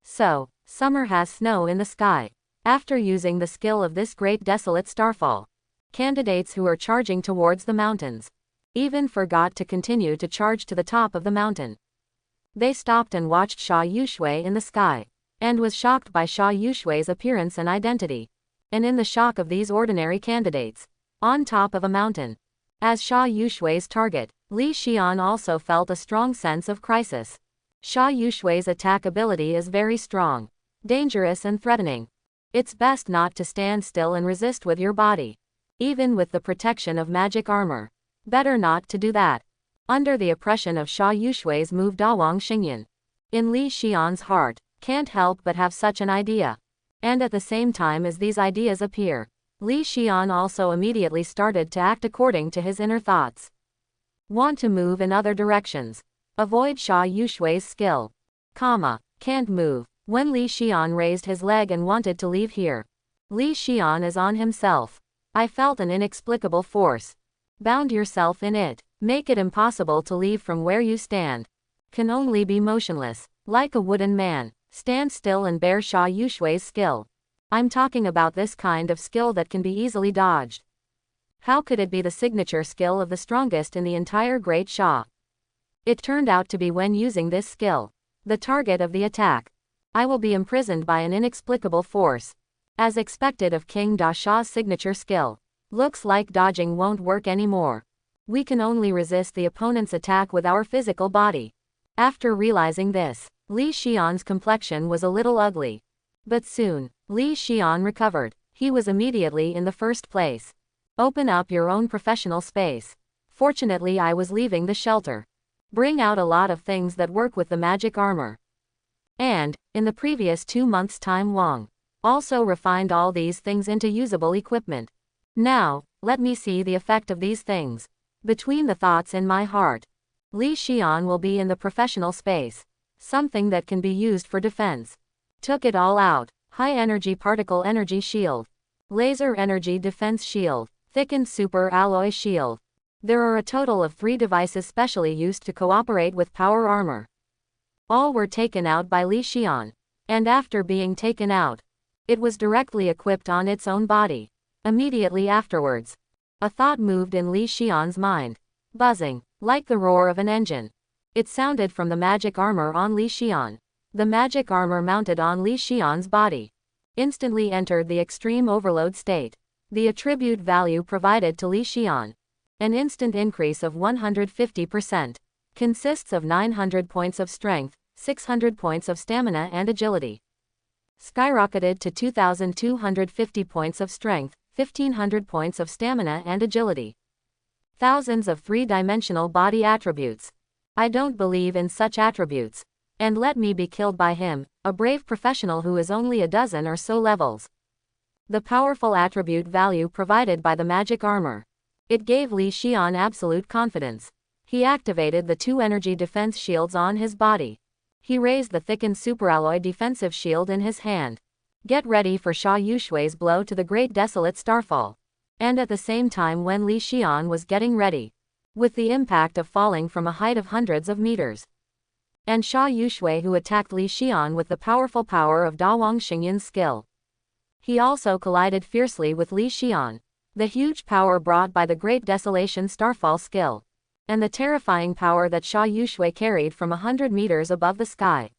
So, summer has snow in the sky. After using the skill of this great desolate starfall, candidates who are charging towards the mountains even forgot to continue to charge to the top of the mountain. They stopped and watched Sha Yushui in the sky, and was shocked by Sha Yushui's appearance and identity. And in the shock of these ordinary candidates, on top of a mountain, as Sha Yushui's target, Li Xian also felt a strong sense of crisis. Sha Yushui's attack ability is very strong, dangerous and threatening. It's best not to stand still and resist with your body. Even with the protection of magic armor. Better not to do that. Under the oppression of Sha Yushui's move Dawang Xingyan. In Li Xian's heart, can't help but have such an idea. And at the same time as these ideas appear, Li Xian also immediately started to act according to his inner thoughts. Want to move in other directions. Avoid Sha Yushui's skill. Can't move. When Li Xian raised his leg and wanted to leave here. Li Xian is on himself. I felt an inexplicable force. Bound yourself in it. Make it impossible to leave from where you stand. Can only be motionless, like a wooden man. Stand still and bear Sha Yushui's skill. I'm talking about this kind of skill that can be easily dodged. How could it be the signature skill of the strongest in the entire Great Sha? It turned out to be when using this skill, the target of the attack. I will be imprisoned by an inexplicable force. As expected of King Da Sha's signature skill. Looks like dodging won't work anymore. We can only resist the opponent's attack with our physical body. After realizing this, Li Xian's complexion was a little ugly. But soon, Li Xian recovered. He was immediately in the first place. Open up your own professional space. Fortunately, I was leaving the shelter. Bring out a lot of things that work with the magic armor. And, in the previous 2 months' time, Wang also refined all these things into usable equipment. Now, let me see the effect of these things. Between the thoughts in my heart, Li Xian will be in the professional space. Something that can be used for defense. Took it all out. High energy particle energy shield. Laser energy defense shield. Thickened super alloy shield. There are a total of 3 devices specially used to cooperate with power armor. All were taken out by Li Xian. And after being taken out, it was directly equipped on its own body. Immediately afterwards, a thought moved in Li Xian's mind. Buzzing, like the roar of an engine. It sounded from the magic armor on Li Xian. The magic armor mounted on Li Xian's body instantly entered the extreme overload state. The attribute value provided to Li Xian, an instant increase of 150%, consists of 900 points of strength, 600 points of stamina and agility. Skyrocketed to 2,250 points of strength, 1,500 points of stamina and agility. Thousands of 3-dimensional body attributes. I don't believe in such attributes. And let me be killed by him, a brave professional who is only a dozen or so levels. The powerful attribute value provided by the magic armor. It gave Li Xian absolute confidence. He activated the 2 energy defense shields on his body. He raised the thickened superalloy defensive shield in his hand. Get ready for Sha Yushui's blow to the great desolate starfall. And at the same time when Li Xian was getting ready, with the impact of falling from a height of hundreds of meters, and Sha Yushui who attacked Li Xian with the powerful power of Dawang Xingyan's skill. He also collided fiercely with Li Xian. The huge power brought by the Great Desolation Starfall skill, and the terrifying power that Sha Yushui carried from 100 meters above the sky.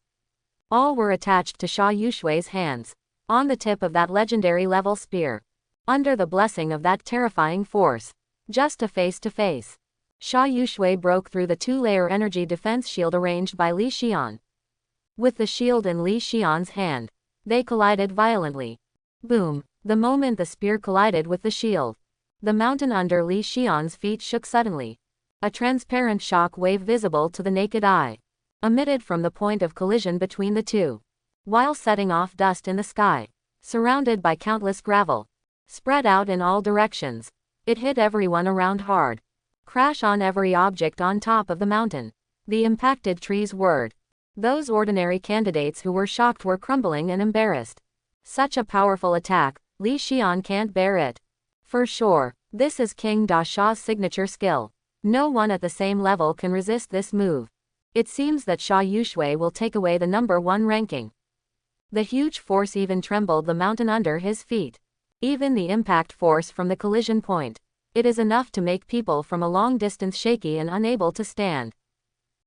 All were attached to Sha Yushui's hands, on the tip of that legendary level spear. Under the blessing of that terrifying force, just a face-to-face, Sha Yushui broke through the 2-layer energy defense shield arranged by Li Xian. With the shield in Li Xian's hand, they collided violently. Boom! The moment the spear collided with the shield, the mountain under Li Xian's feet shook suddenly. A transparent shock wave visible to the naked eye emitted from the point of collision between the two, while setting off dust in the sky, surrounded by countless gravel, spread out in all directions. It hit everyone around hard. Crash on every object on top of the mountain. The impacted trees whirred. Those ordinary candidates who were shocked were crumbling and embarrassed. Such a powerful attack, Li Xian can't bear it. For sure, this is King Da Shah's signature skill. No one at the same level can resist this move. It seems that Sha Yushui will take away the #1 ranking. The huge force even trembled the mountain under his feet. Even the impact force from the collision point. It is enough to make people from a long distance shaky and unable to stand.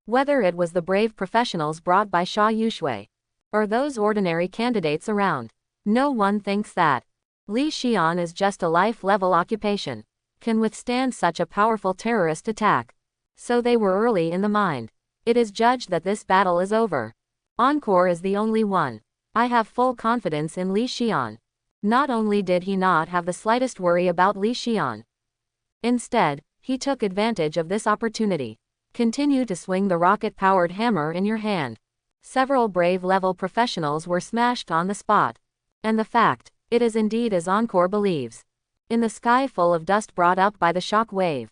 Whether it was the brave professionals brought by Sha Yushui, or those ordinary candidates around, no one thinks that Li Xian is just a life-level occupation, can withstand such a powerful terrorist attack. So they were early in the mind. It is judged that this battle is over. Encore is the only one. I have full confidence in Li Xian. Not only did he not have the slightest worry about Li Xian. Instead, he took advantage of this opportunity. Continue to swing the rocket-powered hammer in your hand. Several brave level professionals were smashed on the spot. And the fact, it is indeed as Encore believes. In the sky full of dust brought up by the shock wave.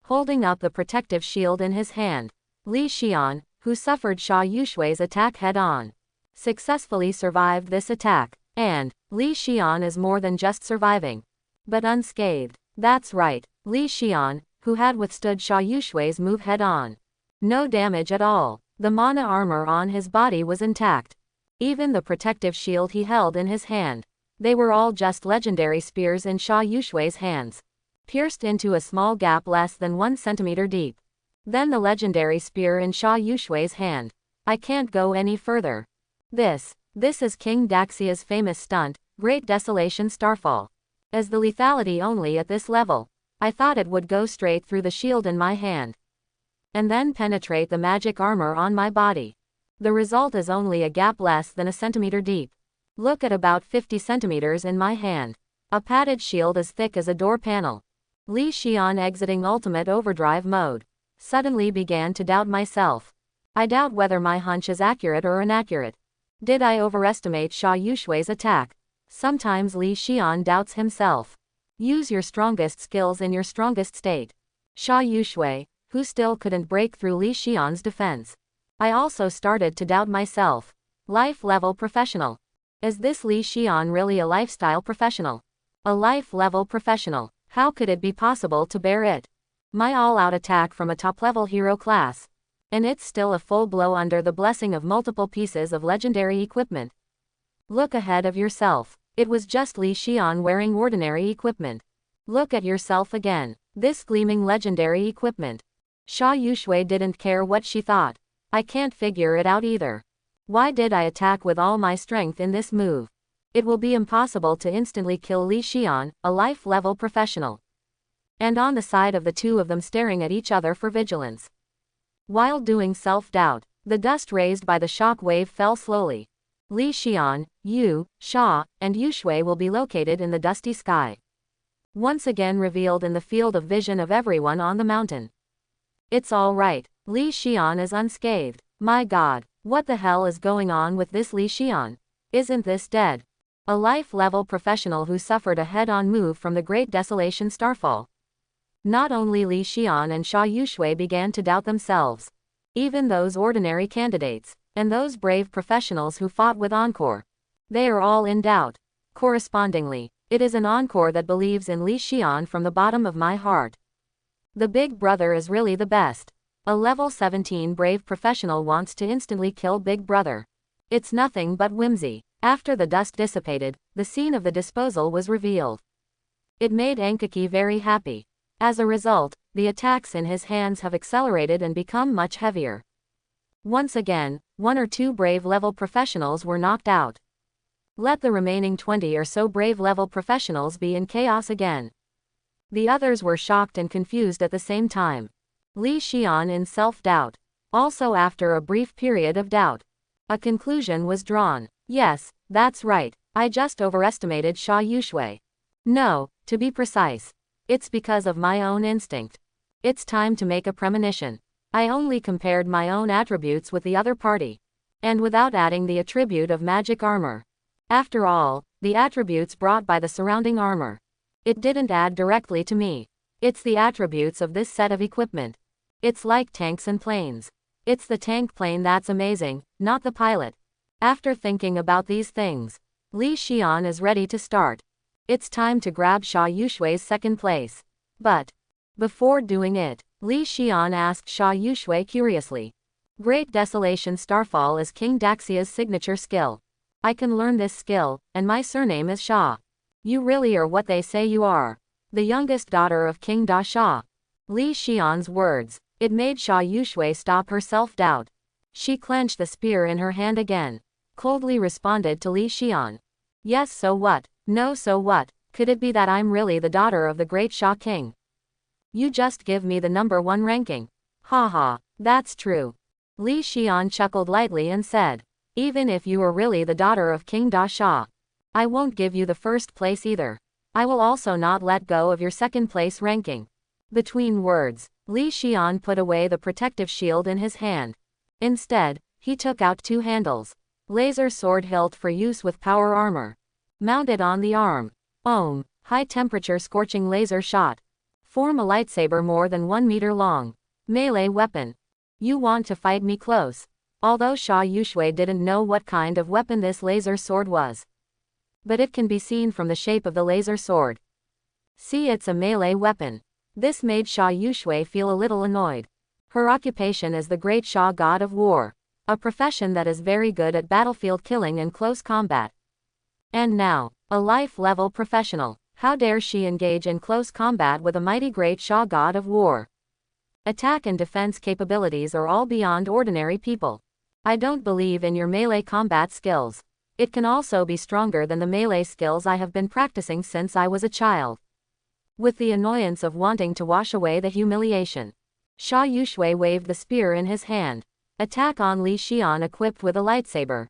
Holding up the protective shield in his hand, Li Xian, who suffered Sha Yushui's attack head-on, successfully survived this attack. And Li Xian is more than just surviving, but unscathed. That's right, Li Xian, who had withstood Sha Yushui's move head-on. No damage at all. The mana armor on his body was intact. Even the protective shield he held in his hand. They were all just legendary spears in Sha Yushui's hands, pierced into a small gap less than 1 centimeter deep. Then the legendary spear in Sha Yushui's hand. I can't go any further. This is King Daxia's famous stunt, Great Desolation Starfall. As the lethality only at this level, I thought it would go straight through the shield in my hand, and then penetrate the magic armor on my body. The result is only a gap less than a centimeter deep. Look at about 50 centimeters in my hand. A padded shield as thick as a door panel. Li Xian, exiting ultimate overdrive mode, suddenly began to doubt myself. I doubt whether my hunch is accurate or inaccurate. Did I overestimate Sha Yushui's attack? Sometimes Li Xian doubts himself. Use your strongest skills in your strongest state. Sha Yushui, who still couldn't break through Li Xian's defense. I also started to doubt myself. Life-level professional. Is this Li Xian really a lifestyle professional? A life-level professional. How could it be possible to bear it? My all-out attack from a top-level hero class. And it's still a full blow under the blessing of multiple pieces of legendary equipment. Look ahead of yourself. It was just Li Xian wearing ordinary equipment. Look at yourself again. This gleaming legendary equipment. Sha Yushui didn't care what she thought. I can't figure it out either. Why did I attack with all my strength in this move? It will be impossible to instantly kill Li Xian, a life-level professional. And on the side of the two of them staring at each other for vigilance. While doing self-doubt, the dust raised by the shock wave fell slowly. Li Xian, Yu, Sha, and Yushui will be located in the dusty sky. Once again revealed in the field of vision of everyone on the mountain. It's all right. Li Xian is unscathed. My god, what the hell is going on with this Li Xian? Isn't this dead? A life-level professional who suffered a head-on move from the Great Desolation Starfall. Not only Li Xian and Sha Yushui began to doubt themselves. Even those ordinary candidates, and those brave professionals who fought with Encore. They are all in doubt. Correspondingly, it is an Encore that believes in Li Xian from the bottom of my heart. The big brother is really the best. A level 17 brave professional wants to instantly kill big brother. It's nothing but whimsy. After the dust dissipated, the scene of the disposal was revealed. It made Ankaki very happy. As a result, the attacks in his hands have accelerated and become much heavier. Once again, 1 or 2 brave level professionals were knocked out. Let the remaining 20 or so brave level professionals be in chaos again. The others were shocked and confused at the same time. Li Xian in self-doubt. Also, after a brief period of doubt, a conclusion was drawn. Yes, that's right, I just overestimated Sha Yushui. No, to be precise, it's because of my own instinct. It's time to make a premonition. I only compared my own attributes with the other party, and without adding the attribute of magic armor. After all, the attributes brought by the surrounding armor. It didn't add directly to me. It's the attributes of this set of equipment. It's like tanks and planes. It's the tank plane that's amazing, not the pilot. After thinking about these things, Li Xian is ready to start. It's time to grab Sha Yushui's second place. But before doing it, Li Xian asked Sha Yushui curiously. Great Desolation Starfall is King Daxia's signature skill. I can learn this skill, and my surname is Sha. You really are what they say you are. The youngest daughter of King Da Sha. Li Xian's words. It made Sha Yushui stop her self-doubt. She clenched the spear in her hand again. Coldly responded to Li Xian. Yes, so what? No, so what? Could it be that I'm really the daughter of the great Sha King? You just give me the #1 ranking. Ha ha, that's true. Li Xian chuckled lightly and said, even if you are really the daughter of King Da Sha, I won't give you the first place either. I will also not let go of your second place ranking. Between words, Li Xian put away the protective shield in his hand. Instead, he took out 2 handles. Laser sword hilt for use with power armor. Mounted on the arm. Ohm, high temperature scorching laser shot. Form a lightsaber more than 1 meter long. Melee weapon. You want to fight me close? Although Sha Yushui didn't know what kind of weapon this laser sword was. But it can be seen from the shape of the laser sword. See, it's a melee weapon. This made Sha Yushui feel a little annoyed. Her occupation is the great Sha god of war. A profession that is very good at battlefield killing and close combat. And now, a life-level professional. How dare she engage in close combat with a mighty great Sha god of war? Attack and defense capabilities are all beyond ordinary people. I don't believe in your melee combat skills. It can also be stronger than the melee skills I have been practicing since I was a child. With the annoyance of wanting to wash away the humiliation, Sha Yushui waved the spear in his hand. Attack on Li Xian equipped with a lightsaber.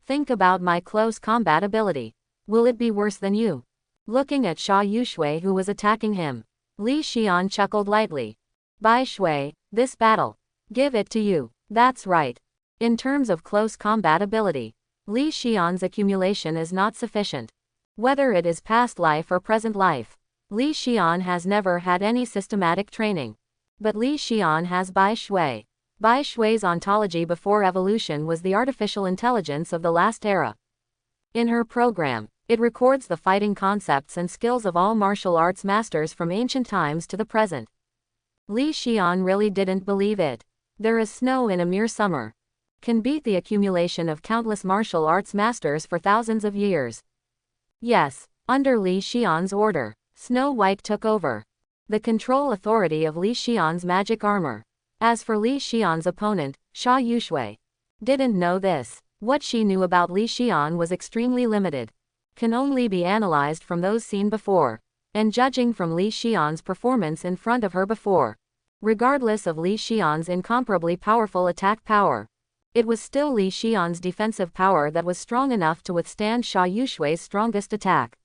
Think about my close combat ability. Will it be worse than you? Looking at Sha Yushui who was attacking him, Li Xian chuckled lightly. Bai Shui, this battle. Give it to you. That's right. In terms of close combat ability, Li Xian's accumulation is not sufficient. Whether it is past life or present life, Li Xian has never had any systematic training. But Li Xian has Bai Shui. Bai Shui's ontology before evolution was the artificial intelligence of the last era. In her program, it records the fighting concepts and skills of all martial arts masters from ancient times to the present. Li Xian really didn't believe it. There is snow in a mere summer. Can beat the accumulation of countless martial arts masters for thousands of years. Yes, under Li Xian's order, Snow White took over the control authority of Li Xian's magic armor. As for Li Xian's opponent, Sha Yushui, didn't know this. What she knew about Li Xian was extremely limited. Can only be analyzed from those seen before, and judging from Li Xian's performance in front of her before. Regardless of Li Xian's incomparably powerful attack power, it was still Li Xian's defensive power that was strong enough to withstand Sha Yushui's strongest attack.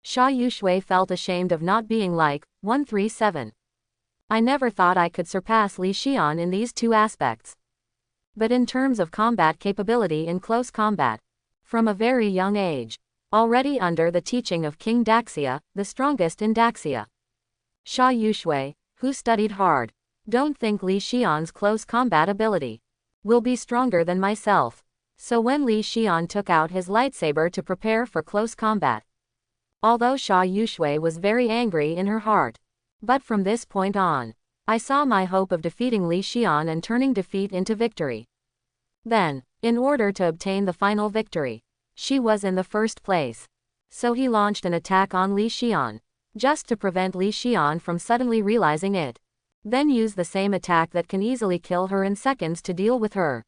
Sha Yushui felt ashamed of not being like 137. I never thought I could surpass Li Xian in these 2 aspects. But in terms of combat capability in close combat, from a very young age, already under the teaching of King Daxia, the strongest in Daxia, Sha Yushui, who studied hard, don't think Li Xian's close combat ability will be stronger than myself. So when Li Xian took out his lightsaber to prepare for close combat, although Sha Yushui was very angry in her heart, but from this point on, I saw my hope of defeating Li Xian and turning defeat into victory. Then, in order to obtain the final victory, she was in the first place. So he launched an attack on Li Xian, just to prevent Li Xian from suddenly realizing it. Then use the same attack that can easily kill her in seconds to deal with her.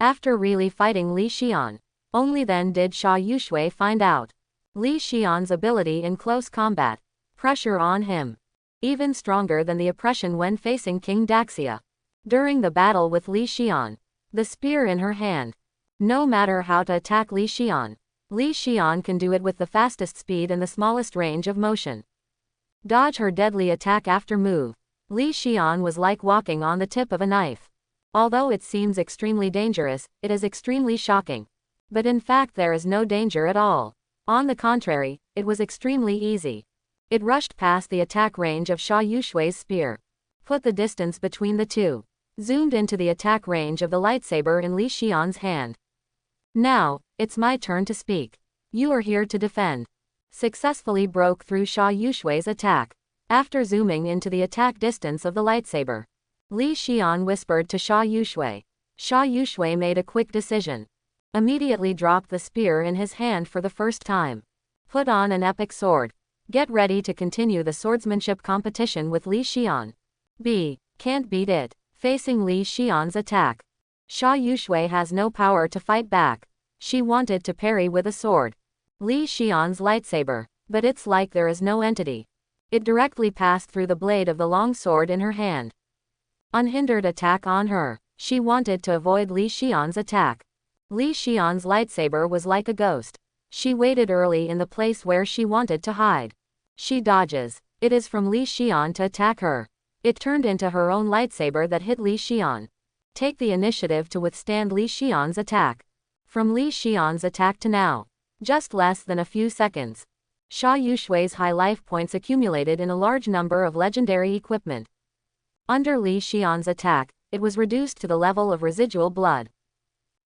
After really fighting Li Xian, only then did Sha Yushui find out Li Xian's ability in close combat. Pressure on him. Even stronger than the oppression when facing King Daxia. During the battle with Li Xian, the spear in her hand. No matter how to attack Li Xian can do it with the fastest speed and the smallest range of motion. Dodge her deadly attack after move. Li Xian was like walking on the tip of a knife. Although it seems extremely dangerous, it is extremely shocking. But in fact there is no danger at all. On the contrary, it was extremely easy. It rushed past the attack range of Sha Yushui's spear. Put the distance between the 2. Zoomed into the attack range of the lightsaber in Li Xian's hand. Now, it's my turn to speak. You are here to defend. successfully broke through Sha Yushui's attack. After zooming into the attack distance of the lightsaber, Li Xian whispered to Sha Yushui. Sha Yushui made a quick decision. Immediately dropped the spear in his hand for the first time. Put on an epic sword. Get ready to continue the swordsmanship competition with Li Xian. B. Can't beat it. Facing Li Xian's attack, Sha Yushui has no power to fight back. She wanted to parry with a sword, Li Xian's lightsaber, but it's like there is no entity. It directly passed through the blade of the long sword in her hand. Unhindered attack on her. She wanted to avoid Li Xian's attack. Li Xian's lightsaber was like a ghost. She waited early in the place where she wanted to hide. She dodges. It is from Li Xian to attack her. It turned into her own lightsaber that hit Li Xian. Take the initiative to withstand Li Xian's attack. From Li Xian's attack to now, just less than a few seconds, Sha Yushui's high life points accumulated in a large number of legendary equipment. Under Li Xian's attack, it was reduced to the level of residual blood.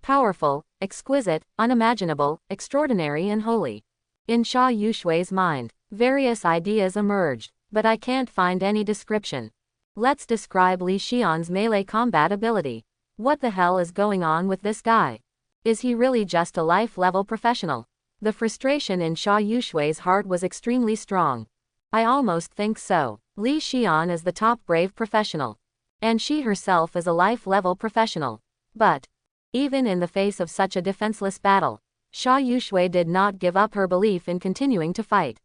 Powerful, exquisite, unimaginable, extraordinary and holy. In Sha Yushui's mind, various ideas emerged, but I can't find any description. Let's describe Li Xian's melee combat ability. What the hell is going on with this guy? Is he really just a life-level professional? The frustration in Sha Yushui's heart was extremely strong. I almost think so. Li Xian is the top brave professional. And she herself is a life-level professional. But even in the face of such a defenseless battle, Sha Yushui did not give up her belief in continuing to fight.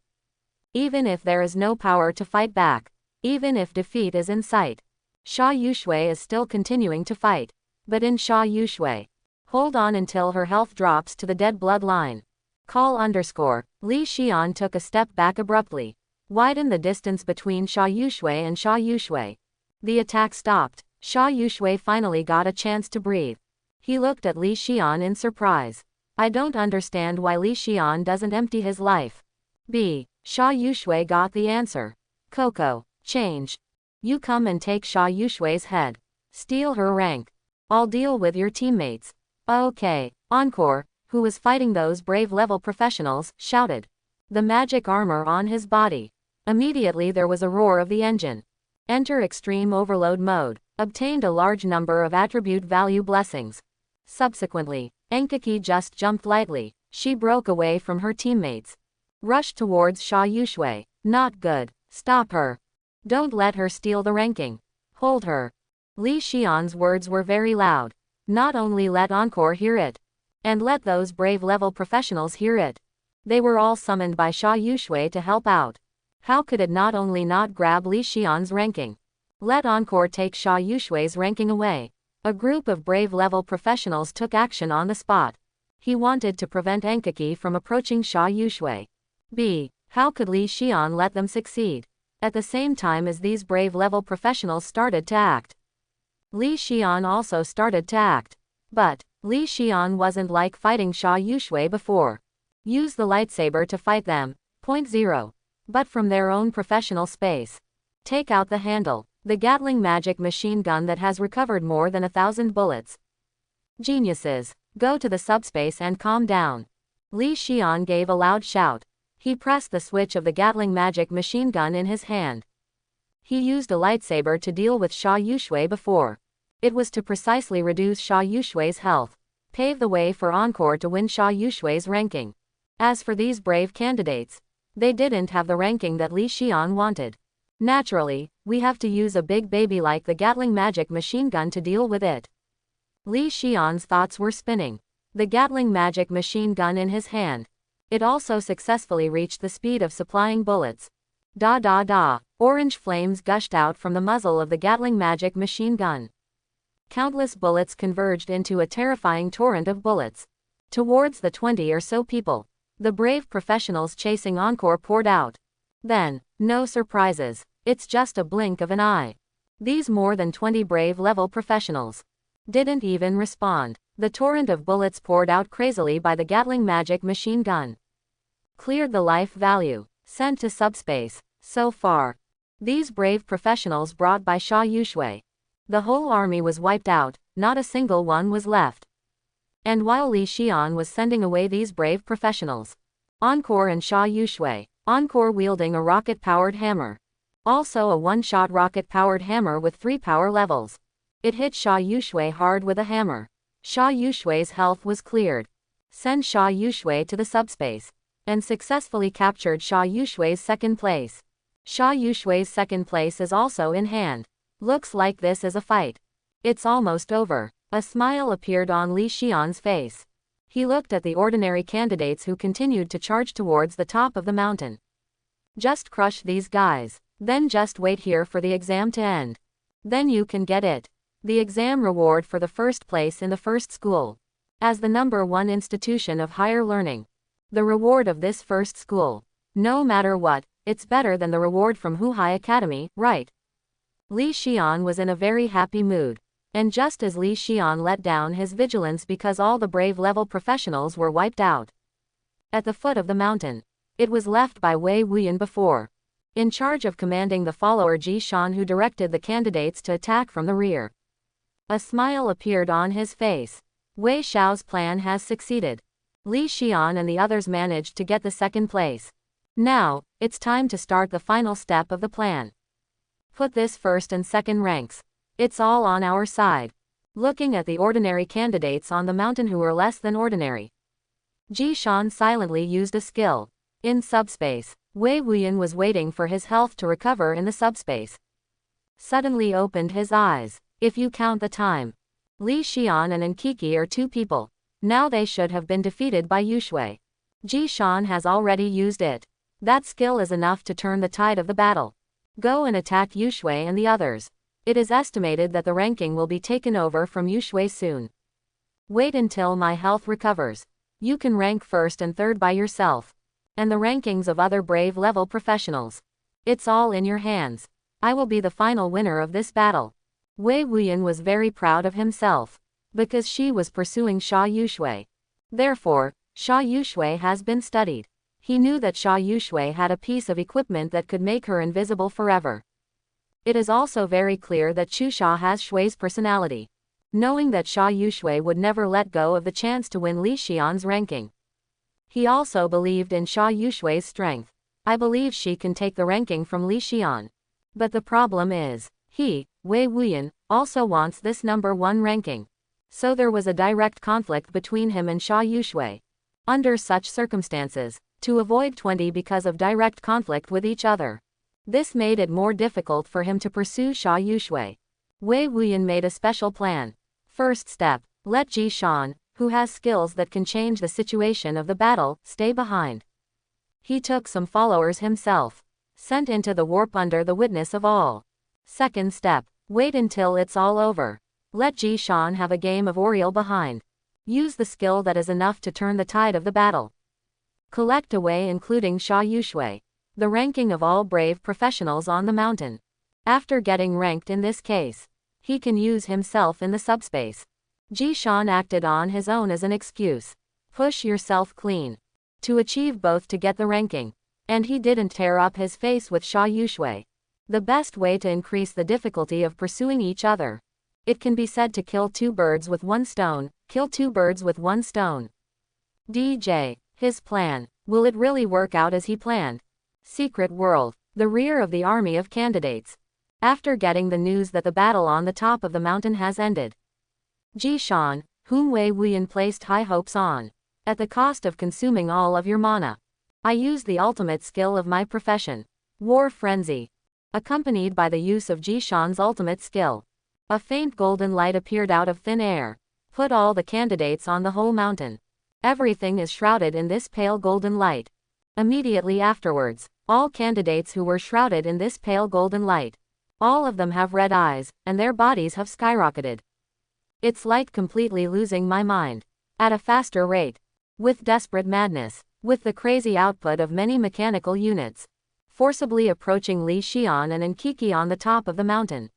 Even if there is no power to fight back, even if defeat is in sight, Sha Yushui is still continuing to fight. But in Sha Yushui, hold on until her health drops to the dead blood line. Call _ Li Xian took a step back abruptly, widened the distance between Sha Yushui and Sha Yushui. The attack stopped. Sha Yushui finally got a chance to breathe. He looked at Li Xian in surprise. I don't understand why Li Xian doesn't empty his life. B. Sha Yushui got the answer. Coco, change. You come and take Sha Yushui's head. Steal her rank. I'll deal with your teammates. Okay. Encore, who was fighting those brave level professionals, shouted. The magic armor on his body. Immediately there was a roar of the engine. Enter extreme overload mode. Obtained a large number of attribute value blessings. Subsequently, Enkaki just jumped lightly. She broke away from her teammates. Rushed towards Sha Yushui. Not good. Stop her. Don't let her steal the ranking. Hold her. Li Xian's words were very loud. Not only let Encore hear it, and let those brave level professionals hear it. They were all summoned by Sha Yushui to help out. How could it not only not grab Li Xian's ranking? Let Encore take Sha Yushui's ranking away. A group of brave level professionals took action on the spot. He wanted to prevent Enkaki from approaching Sha Yushui. B. How could Li Xian let them succeed? At the same time as these brave level professionals started to act, Li Xian also started to act. But Li Xian wasn't like fighting Sha Yushui before. Use the lightsaber to fight them. 0. But from their own professional space. Take out the handle. The Gatling magic machine gun that has recovered more than 1,000 bullets. Geniuses. Go to the subspace and calm down. Li Xian gave a loud shout. He pressed the switch of the Gatling magic machine gun in his hand. He used a lightsaber to deal with Sha Yushui before. It was to precisely reduce Sha Yushui's health, pave the way for Encore to win Sha Yushui's ranking. As for these brave candidates, they didn't have the ranking that Li Xian wanted. Naturally, we have to use a big baby like the Gatling magic machine gun to deal with it. Li Xian's thoughts were spinning. The Gatling magic machine gun in his hand. It also successfully reached the speed of supplying bullets. Da da da. Orange flames gushed out from the muzzle of the Gatling magic machine gun. Countless bullets converged into a terrifying torrent of bullets. Towards the 20 or so people, the brave professionals chasing Encore poured out. Then, no surprises. It's just a blink of an eye. These more than 20 brave level professionals didn't even respond. The torrent of bullets poured out crazily by the Gatling magic machine gun. Cleared the life value. Sent to subspace. So far, these brave professionals brought by Sha Yushui. The whole army was wiped out, not a single one was left. And while Li Xian was sending away these brave professionals, Encore and Sha Yushui. Encore wielding a rocket-powered hammer. Also a one-shot rocket-powered hammer with 3 power levels. It hit Sha Yushui hard with a hammer. Sha Yushui's health was cleared. Send Sha Yushui to the subspace. And successfully captured Sha Yushui's second place. Sha Yushui's second place is also in hand. Looks like this is a fight. It's almost over. A smile appeared on Li Xian's face. He looked at the ordinary candidates who continued to charge towards the top of the mountain. Just crush these guys. Then just wait here for the exam to end. Then you can get it. The exam reward for the first place in the first school. As the #1 institution of higher learning. The reward of this first school. No matter what, it's better than the reward from Huhai Academy, right? Li Xian was in a very happy mood. And just as Li Xian let down his vigilance because all the brave level professionals were wiped out. At the foot of the mountain. It was left by Wei Wuyan before. In charge of commanding the follower Ji Shan, who directed the candidates to attack from the rear. A smile appeared on his face. Wei Xiao's plan has succeeded. Li Xian and the others managed to get the second place. Now, it's time to start the final step of the plan. Put this first and second ranks. It's all on our side. Looking at the ordinary candidates on the mountain who were less than ordinary. Ji Shan silently used a skill. In subspace, Wei Wuyan was waiting for his health to recover in the subspace. Suddenly opened his eyes. If you count the time. Li Xian and Enkiki are 2 people. Now they should have been defeated by Yushui. Ji Shan has already used it. That skill is enough to turn the tide of the battle. Go and attack Yushui and the others. It is estimated that the ranking will be taken over from Yushui soon. Wait until my health recovers. You can rank first and third by yourself. And the rankings of other brave level professionals. It's all in your hands. I will be the final winner of this battle. Wei Wuyan was very proud of himself. Because she was pursuing Sha Yushui. Therefore, Sha Yushui has been studied. He knew that Sha Yushui had a piece of equipment that could make her invisible forever. It is also very clear that Chu Sha has Shui's personality. Knowing that Sha Yushui would never let go of the chance to win Li Xian's ranking. He also believed in Sha Yushui's strength. I believe she can take the ranking from Li Xian. But the problem is, he, Wei Wuyan, also wants this #1 ranking. So there was a direct conflict between him and Sha Yushui. Under such circumstances, to avoid 20 because of direct conflict with each other. This made it more difficult for him to pursue Sha Yushui. Wei Wuyan made a special plan. First step, let Ji Shan, who has skills that can change the situation of the battle, stay behind. He took some followers himself. Sent into the warp under the witness of all. Second step, wait until it's all over. Let Ji Shan have a game of Oriole behind. Use the skill that is enough to turn the tide of the battle. Collect away including Sha Yushui. The ranking of all brave professionals on the mountain. After getting ranked in this case, he can use himself in the subspace. Ji Shan acted on his own as an excuse. Push yourself clean. To achieve both to get the ranking. And he didn't tear up his face with Sha Yushui. The best way to increase the difficulty of pursuing each other. It can be said to kill 2 birds with 1 stone, kill 2 birds with 1 stone. DJ, his plan, will it really work out as he planned? Secret world, the rear of the army of candidates. After getting the news that the battle on the top of the mountain has ended. Ji Shan, whom Wei Wuyan placed high hopes on. At the cost of consuming all of your mana. I used the ultimate skill of my profession. War Frenzy. Accompanied by the use of Ji Shan's ultimate skill. A faint golden light appeared out of thin air. Put all the candidates on the whole mountain. Everything is shrouded in this pale golden light. Immediately afterwards, all candidates who were shrouded in this pale golden light. All of them have red eyes, and their bodies have skyrocketed. It's like completely losing my mind. At a faster rate. With desperate madness. With the crazy output of many mechanical units. Forcibly approaching Li Xian and Enkiki on the top of the mountain.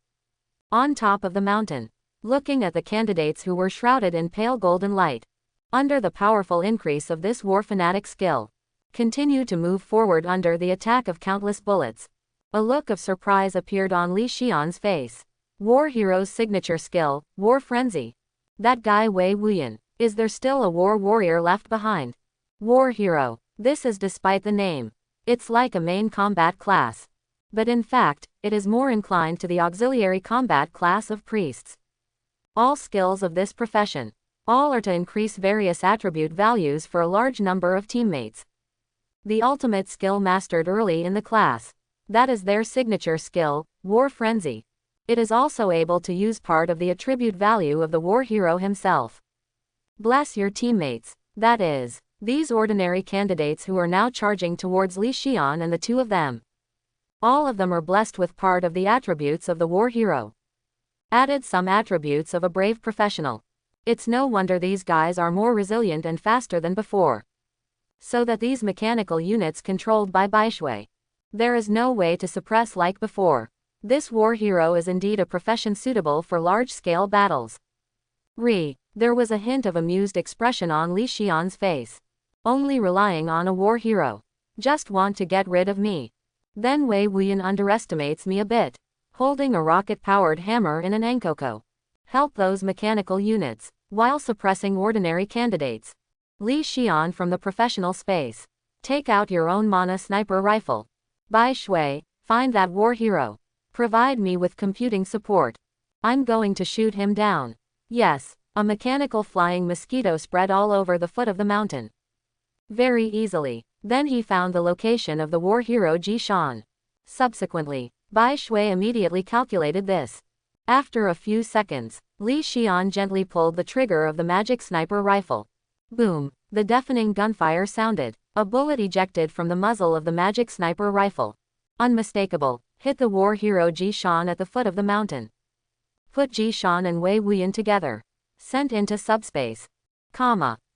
On top of the mountain. Looking at the candidates who were shrouded in pale golden light. Under the powerful increase of this war fanatic skill. Continue to move forward under the attack of countless bullets. A look of surprise appeared on Li Xian's face. War Hero's signature skill, War Frenzy. That guy Wei Wuyan. Is there still a war warrior left behind? War Hero. This is despite the name. It's like a main combat class. But in fact, it is more inclined to the auxiliary combat class of priests. All skills of this profession. All are to increase various attribute values for a large number of teammates. The ultimate skill mastered early in the class. That is their signature skill, War Frenzy. It is also able to use part of the attribute value of the war hero himself. Bless your teammates. That is, these ordinary candidates who are now charging towards Li Xian and the two of them. All of them are blessed with part of the attributes of the war hero. Added some attributes of a brave professional. It's no wonder these guys are more resilient and faster than before. So that these mechanical units controlled by Baishui. There is no way to suppress like before. This war hero is indeed a profession suitable for large-scale battles. There was a hint of amused expression on Li Xian's face. Only relying on a war hero. Just want to get rid of me. Then Wei Wuyan underestimates me a bit. Holding a rocket-powered hammer in an Enkoko. Help those mechanical units, while suppressing ordinary candidates. Li Xian from the professional space. Take out your own mana sniper rifle. Bai Shui, find that war hero. Provide me with computing support. I'm going to shoot him down. Yes, a mechanical flying mosquito spread all over the foot of the mountain. Very easily. Then he found the location of the war hero Ji Shan. Subsequently, Bai Shui immediately calculated this. After a few seconds, Li Xian gently pulled the trigger of the magic sniper rifle. Boom! The deafening gunfire sounded. A bullet ejected from the muzzle of the magic sniper rifle. Unmistakable, hit the war hero Ji Shan at the foot of the mountain. Put Ji Shan and Wei Wuyan together. Sent into subspace.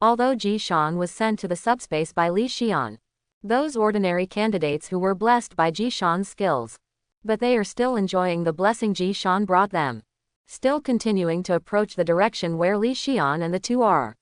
Although Ji Shan was sent to the subspace by Li Xian. Those ordinary candidates who were blessed by Ji Shan's skills. But they are still enjoying the blessing Ji Shan brought them. Still continuing to approach the direction where Li Xian and the two are.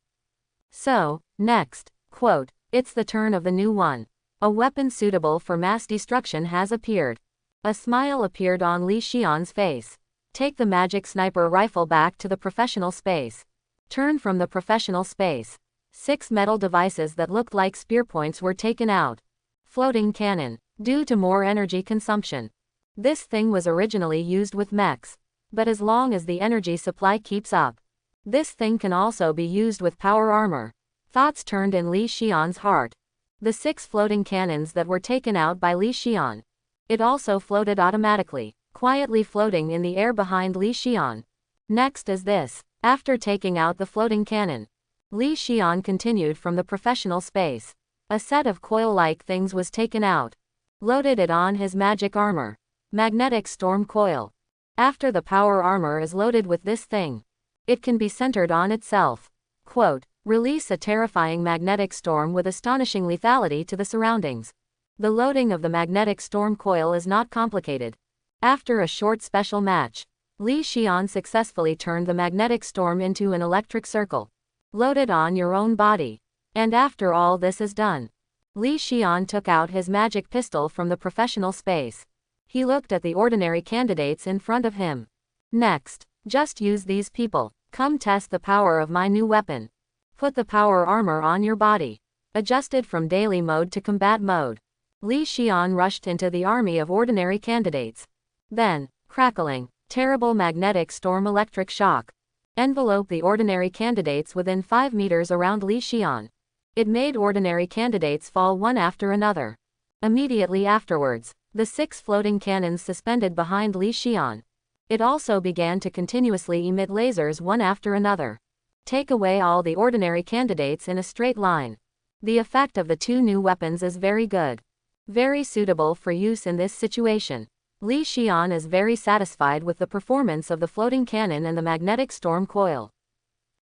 So, next, quote, it's the turn of the new one. A weapon suitable for mass destruction has appeared. A smile appeared on Li Xian's face. Take the magic sniper rifle back to the professional space. Turn from the professional space. 6 metal devices that looked like spear points were taken out. Floating cannon. Due to more energy consumption. This thing was originally used with mechs. But as long as the energy supply keeps up. This thing can also be used with power armor. Thoughts turned in Li Xian's heart. The 6 floating cannons that were taken out by Li Xian. It also floated automatically, quietly floating in the air behind Li Xian. Next is this. After taking out the floating cannon, Li Xian continued from the professional space. A set of coil-like things was taken out. Loaded it on his magic armor. Magnetic storm coil. After the power armor is loaded with this thing, it can be centered on itself. Quote, release a terrifying magnetic storm with astonishing lethality to the surroundings. The loading of the magnetic storm coil is not complicated. After a short special match, Li Xian successfully turned the magnetic storm into an electric circle. Loaded on your own body. And after all this is done, Li Xian took out his magic pistol from the professional space. He looked at the ordinary candidates in front of him. Next, just use these people. Come test the power of my new weapon. Put the power armor on your body. Adjusted from daily mode to combat mode. Li Xian rushed into the army of ordinary candidates. Then, crackling, terrible magnetic storm electric shock. Enveloped the ordinary candidates within 5 meters around Li Xian. It made ordinary candidates fall one after another. Immediately afterwards, the 6 floating cannons suspended behind Li Xian. It also began to continuously emit lasers one after another. Take away all the ordinary candidates in a straight line. The effect of the 2 new weapons is very good. Very suitable for use in this situation. Li Xian is very satisfied with the performance of the floating cannon and the magnetic storm coil.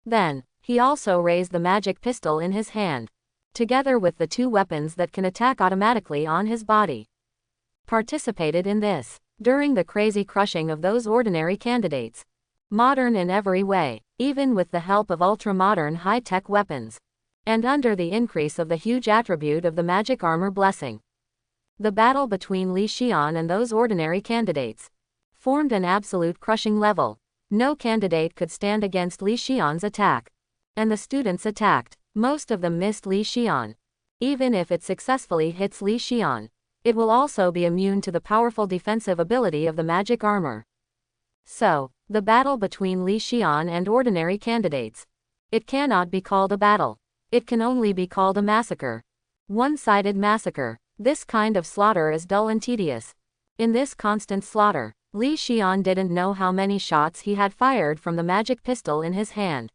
Then, he also raised the magic pistol in his hand. Together with the 2 weapons that can attack automatically on his body. Participated in this, during the crazy crushing of those ordinary candidates. Modern in every way, even with the help of ultra-modern high-tech weapons. And under the increase of the huge attribute of the magic armor blessing. The battle between Li Xian and those ordinary candidates formed an absolute crushing level. No candidate could stand against Li Xian's attack. And the students attacked. Most of them missed Li Xian. Even if it successfully hits Li Xian, it will also be immune to the powerful defensive ability of the magic armor. So, the battle between Li Xian and ordinary candidates. It cannot be called a battle. It can only be called a massacre. One-sided massacre. This kind of slaughter is dull and tedious. In this constant slaughter, Li Xian didn't know how many shots he had fired from the magic pistol in his hand.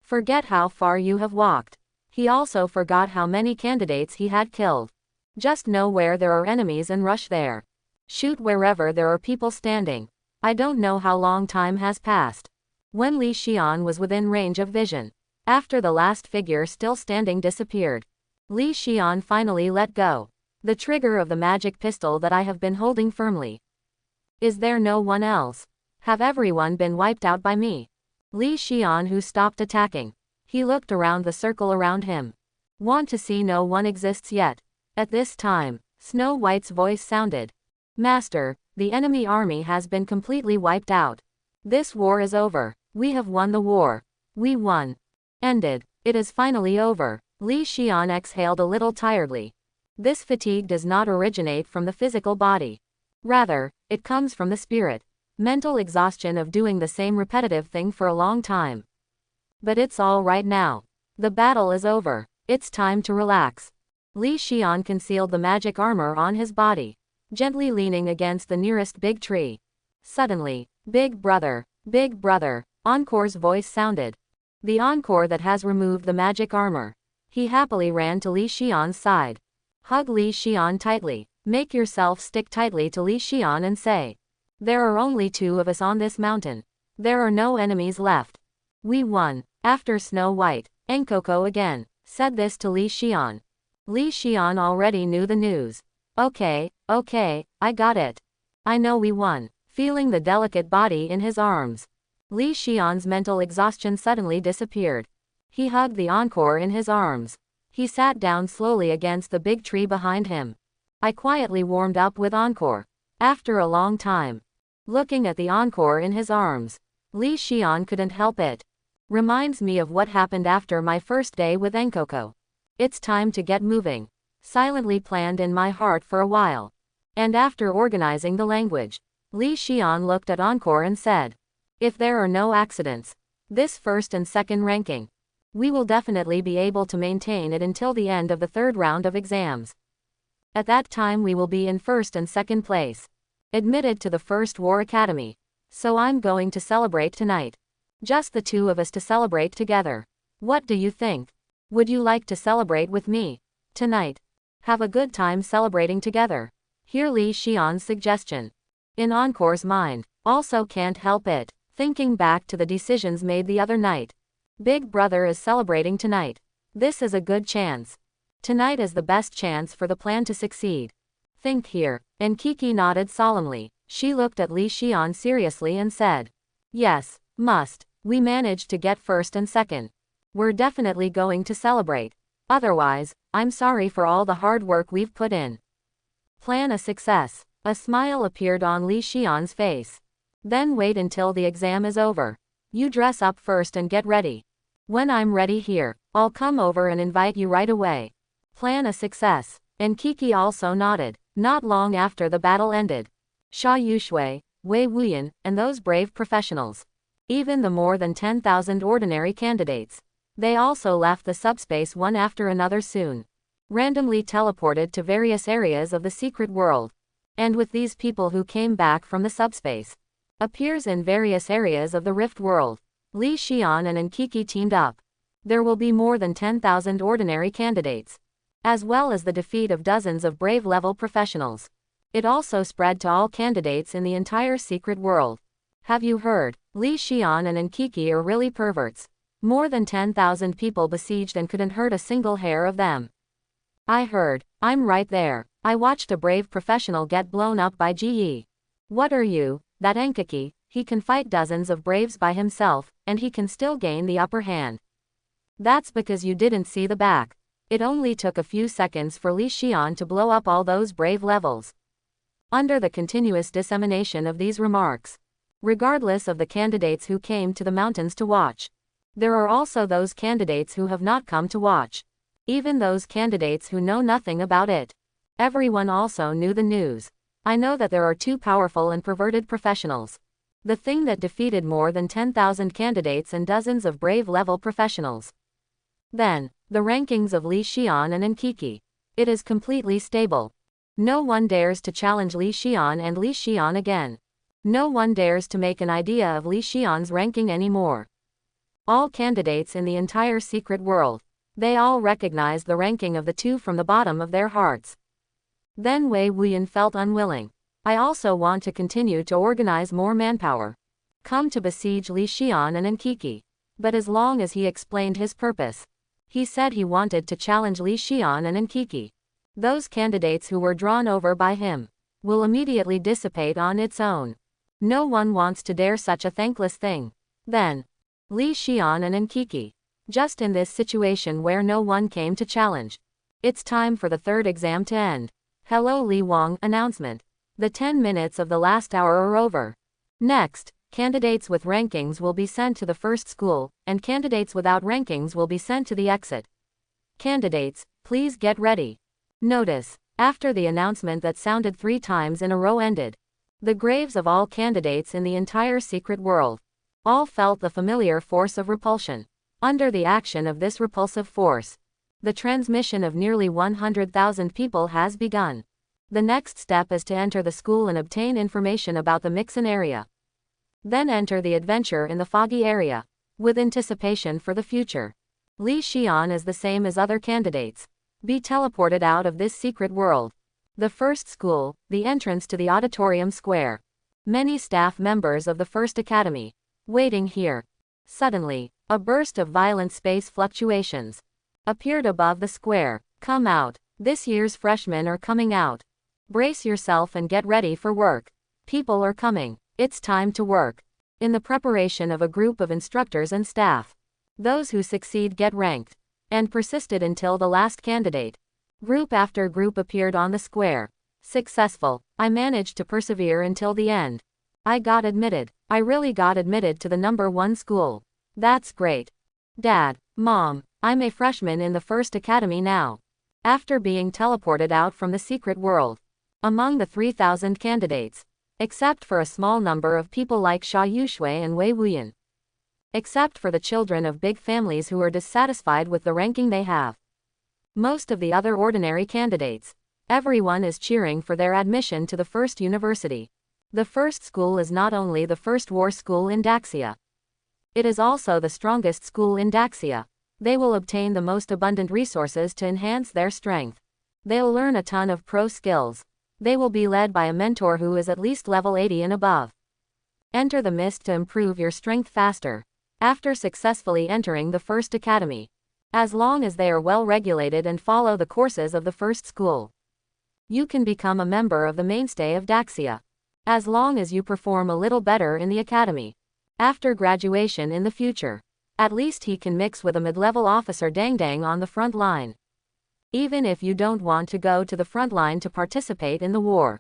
Forget how far you have walked. He also forgot how many candidates he had killed. Just know where there are enemies and rush there. Shoot wherever there are people standing. I don't know how long time has passed. When Li Xian was within range of vision, after the last figure still standing disappeared, Li Xian finally let go the trigger of the magic pistol that I have been holding firmly. Is there no one else? Have everyone been wiped out by me? Li Xian who stopped attacking. He looked around the circle around him. Want to see no one exists yet. At this time, Snow White's voice sounded. Master, the enemy army has been completely wiped out. This war is over. We have won the war. We won. Ended. It is finally over. Li Xian exhaled a little tiredly. This fatigue does not originate from the physical body. Rather, it comes from the spirit. Mental exhaustion of doing the same repetitive thing for a long time. But it's all right now. The battle is over. It's time to relax. Li Xian concealed the magic armor on his body, gently leaning against the nearest big tree. Suddenly, Big Brother, Encore's voice sounded. The Encore that has removed the magic armor. He happily ran to Li Xian's side. Hug Li Xian tightly. Make yourself stick tightly to Li Xian and say, there are only 2 of us on this mountain. There are no enemies left. We won. After Snow White, Enkoko again said this to Li Xian. Li Xian already knew the news. Okay, I got it. I know we won. Feeling the delicate body in his arms, Li Xian's mental exhaustion suddenly disappeared. He hugged the Encore in his arms. He sat down slowly against the big tree behind him. I quietly warmed up with Encore. After a long time, looking at the Encore in his arms, Li Xian couldn't help it. Reminds me of what happened after my first day with Enkoko. It's time to get moving. Silently planned in my heart for a while. And after organizing the language, Li Xian looked at Encore and said, if there are no accidents, this first and second ranking, we will definitely be able to maintain it until the end of the 3rd round of exams. At that time we will be in 1st and 2nd place. Admitted to the 1st War Academy. So I'm going to celebrate tonight. Just the 2 of us to celebrate together. What do you think? Would you like to celebrate with me tonight? Have a good time celebrating together. Hear Li Xian's suggestion. In Encore's mind, also can't help it, thinking back to the decisions made the other night. Big Brother is celebrating tonight. This is a good chance. Tonight is the best chance for the plan to succeed. Think here. And Kiki nodded solemnly. She looked at Li Xian seriously and said, yes, must. We managed to get 1st and 2nd. We're definitely going to celebrate. Otherwise, I'm sorry for all the hard work we've put in. Plan a success. A smile appeared on Li Xian's face. Then wait until the exam is over. You dress up first and get ready. When I'm ready here, I'll come over and invite you right away. Plan a success. And Kiki also nodded. Not long after the battle ended, Xia Yushui, Wei Wuyan, and those brave professionals, even the more than 10,000 ordinary candidates, they also left the subspace one after another soon. Randomly teleported to various areas of the secret world. And with these people who came back from the subspace, appears in various areas of the Rift world. Li Xian and Nkiki teamed up. There will be more than 10,000 ordinary candidates, as well as the defeat of dozens of brave level professionals. It also spread to all candidates in the entire secret world. Have you heard? Li Xian and Nkiki are really perverts. More than 10,000 people besieged and couldn't hurt a single hair of them. I heard. I'm right there. I watched a brave professional get blown up by GE. What are you? That Nkiki, he can fight dozens of braves by himself, and he can still gain the upper hand. That's because you didn't see the back. It only took a few seconds for Li Xian to blow up all those brave levels. Under the continuous dissemination of these remarks, regardless of the candidates who came to the mountains to watch, there are also those candidates who have not come to watch. Even those candidates who know nothing about it. Everyone also knew the news. I know that there are two powerful and perverted professionals. The thing that defeated more than 10,000 candidates and dozens of brave level professionals. Then, the rankings of Li Xian and Nkiki. It is completely stable. No one dares to challenge Li Xian and Li Xian again. No one dares to make an idea of Li Xian's ranking anymore. All candidates in the entire secret world. They all recognized the ranking of the two from the bottom of their hearts. Then Wei Wuyan felt unwilling. I also want to continue to organize more manpower. Come to besiege Li Xian and Nkiki. But as long as he explained his purpose. He said he wanted to challenge Li Xian and Nkiki. Those candidates who were drawn over by him will immediately dissipate on its own. No one wants to dare such a thankless thing. Then, Li Xian and Nkiki. Just in this situation where no one came to challenge. It's time for the third exam to end. Hello Li Wang, announcement. The 10 minutes of the last hour are over. Next, candidates with rankings will be sent to the first school, and candidates without rankings will be sent to the exit. Candidates, please get ready. Notice, after the announcement that sounded 3 times in a row ended, the graves of all candidates in the entire secret world. All felt the familiar force of repulsion. Under the action of this repulsive force, the transmission of nearly 100,000 people has begun. The next step is to enter the school and obtain information about the Mixon area. Then enter the adventure in the foggy area, with anticipation for the future. Li Xian is the same as other candidates. Be teleported out of this secret world. The first school, the entrance to the auditorium square. Many staff members of the first academy. Waiting here. Suddenly, a burst of violent space fluctuations appeared above the square. Come out. This year's freshmen are coming out. Brace yourself and get ready for work. People are coming. It's time to work. In the preparation of a group of instructors and staff. Those who succeed get ranked. And persisted until the last candidate. Group after group appeared on the square. Successful. I managed to persevere until the end. I got admitted. I really got admitted to the #1 school. That's great. Dad, Mom, I'm a freshman in the first academy now. After being teleported out from the secret world. Among the 3,000 candidates. Except for a small number of people like Xia Yushui and Wei Wuyan. Except for the children of big families who are dissatisfied with the ranking they have. Most of the other ordinary candidates. Everyone is cheering for their admission to the first university. The first school is not only the first war school in Daxia. It is also the strongest school in Daxia. They will obtain the most abundant resources to enhance their strength. They'll learn a ton of pro skills. They will be led by a mentor who is at least level 80 and above. Enter the mist to improve your strength faster. After successfully entering the first academy. As long as they are well regulated and follow the courses of the first school. You can become a member of the mainstay of Daxia. As long as you perform a little better in the academy. After graduation in the future. At least he can mix with a mid-level officer Dang Dang on the front line. Even if you don't want to go to the front line to participate in the war.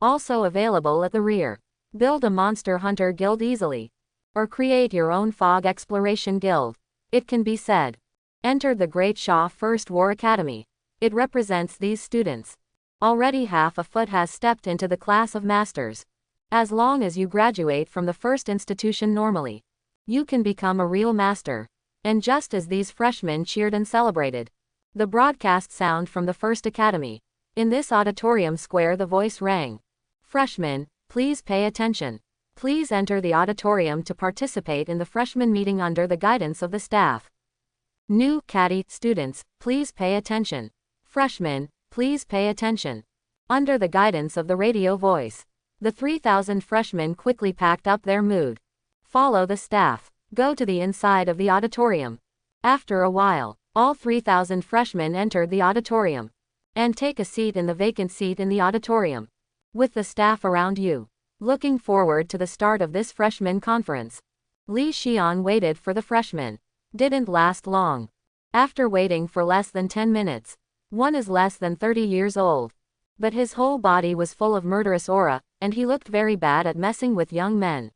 Also available at the rear. Build a monster hunter guild easily. Or create your own fog exploration guild. It can be said. Enter the Great Xia First War Academy. It represents these students. Already half a foot has stepped into the class of masters. As long as you graduate from the first institution normally. You can become a real master. And just as these freshmen cheered and celebrated. The broadcast sound from the first academy. In this auditorium square the voice rang. Freshmen, please pay attention. Please enter the auditorium to participate in the freshman meeting under the guidance of the staff. New caddy students, please pay attention. Freshmen, please pay attention. Under the guidance of the radio voice. The 3,000 freshmen quickly packed up their mood. Follow the staff. Go to the inside of the auditorium. After a while, all 3,000 freshmen entered the auditorium. And take a seat in the vacant seat in the auditorium. With the staff around you. Looking forward to the start of this freshman conference. Li Xian waited for the freshmen. Didn't last long. After waiting for less than 10 minutes. One is less than 30 years old. But his whole body was full of murderous aura, and he looked very bad at messing with young men.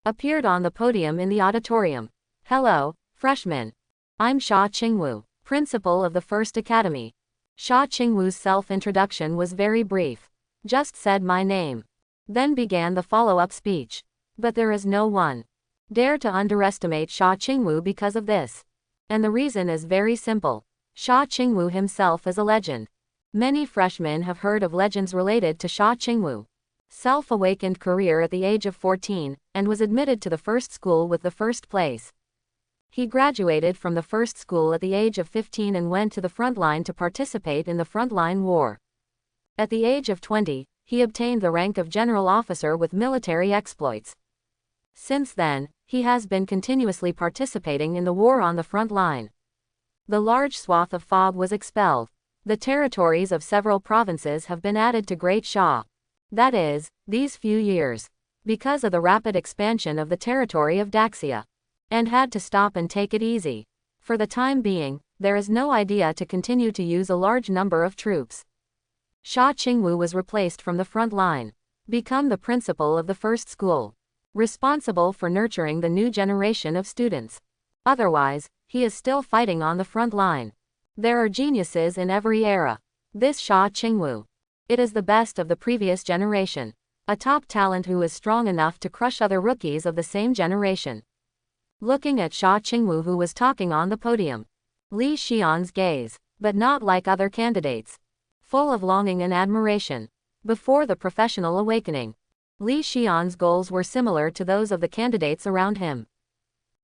Appeared on the podium in the auditorium. Hello, freshmen. I'm Xia Qingwu, Principal of the First Academy. Sha Qingwu's self-introduction was very brief. Just said my name. Then began the follow-up speech. But there is no one dare to underestimate Sha Qingwu because of this. And the reason is very simple. Sha Qingwu himself is a legend. Many freshmen have heard of legends related to Sha Qingwu. Self-awakened career at the age of 14, and was admitted to the first school with the first place. He graduated from the first school at the age of 15 and went to the front line to participate in the frontline war. At the age of 20, he obtained the rank of general officer with military exploits. Since then, he has been continuously participating in the war on the front line. The large swath of fog was expelled. The territories of several provinces have been added to Great Sha. That is, these few years. Because of the rapid expansion of the territory of Daxia. And had to stop and take it easy. For the time being, there is no idea to continue to use a large number of troops. Sha Qingwu was replaced from the front line. Become the principal of the first school. Responsible for nurturing the new generation of students. Otherwise, he is still fighting on the front line. There are geniuses in every era. This Sha Qingwu. It is the best of the previous generation. A top talent who is strong enough to crush other rookies of the same generation. Looking at Sha Qingwu who was talking on the podium. Li Xian's gaze, but not like other candidates. Full of longing and admiration. Before the professional awakening, Li Xian's goals were similar to those of the candidates around him.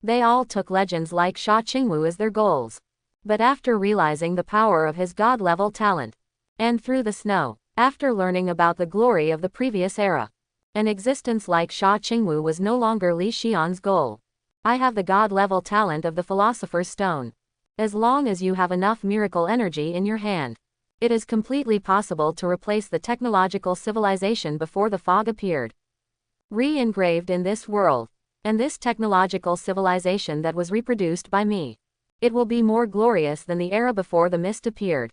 They all took legends like Sha Qingwu as their goals. But after realizing the power of his god-level talent, and through the snow, after learning about the glory of the previous era, an existence like Sha Qingwu was no longer Li Xian's goal. I have the god-level talent of the Philosopher's Stone. As long as you have enough miracle energy in your hand, it is completely possible to replace the technological civilization before the fog appeared. Re-engraved in this world, and this technological civilization that was reproduced by me. It will be more glorious than the era before the mist appeared.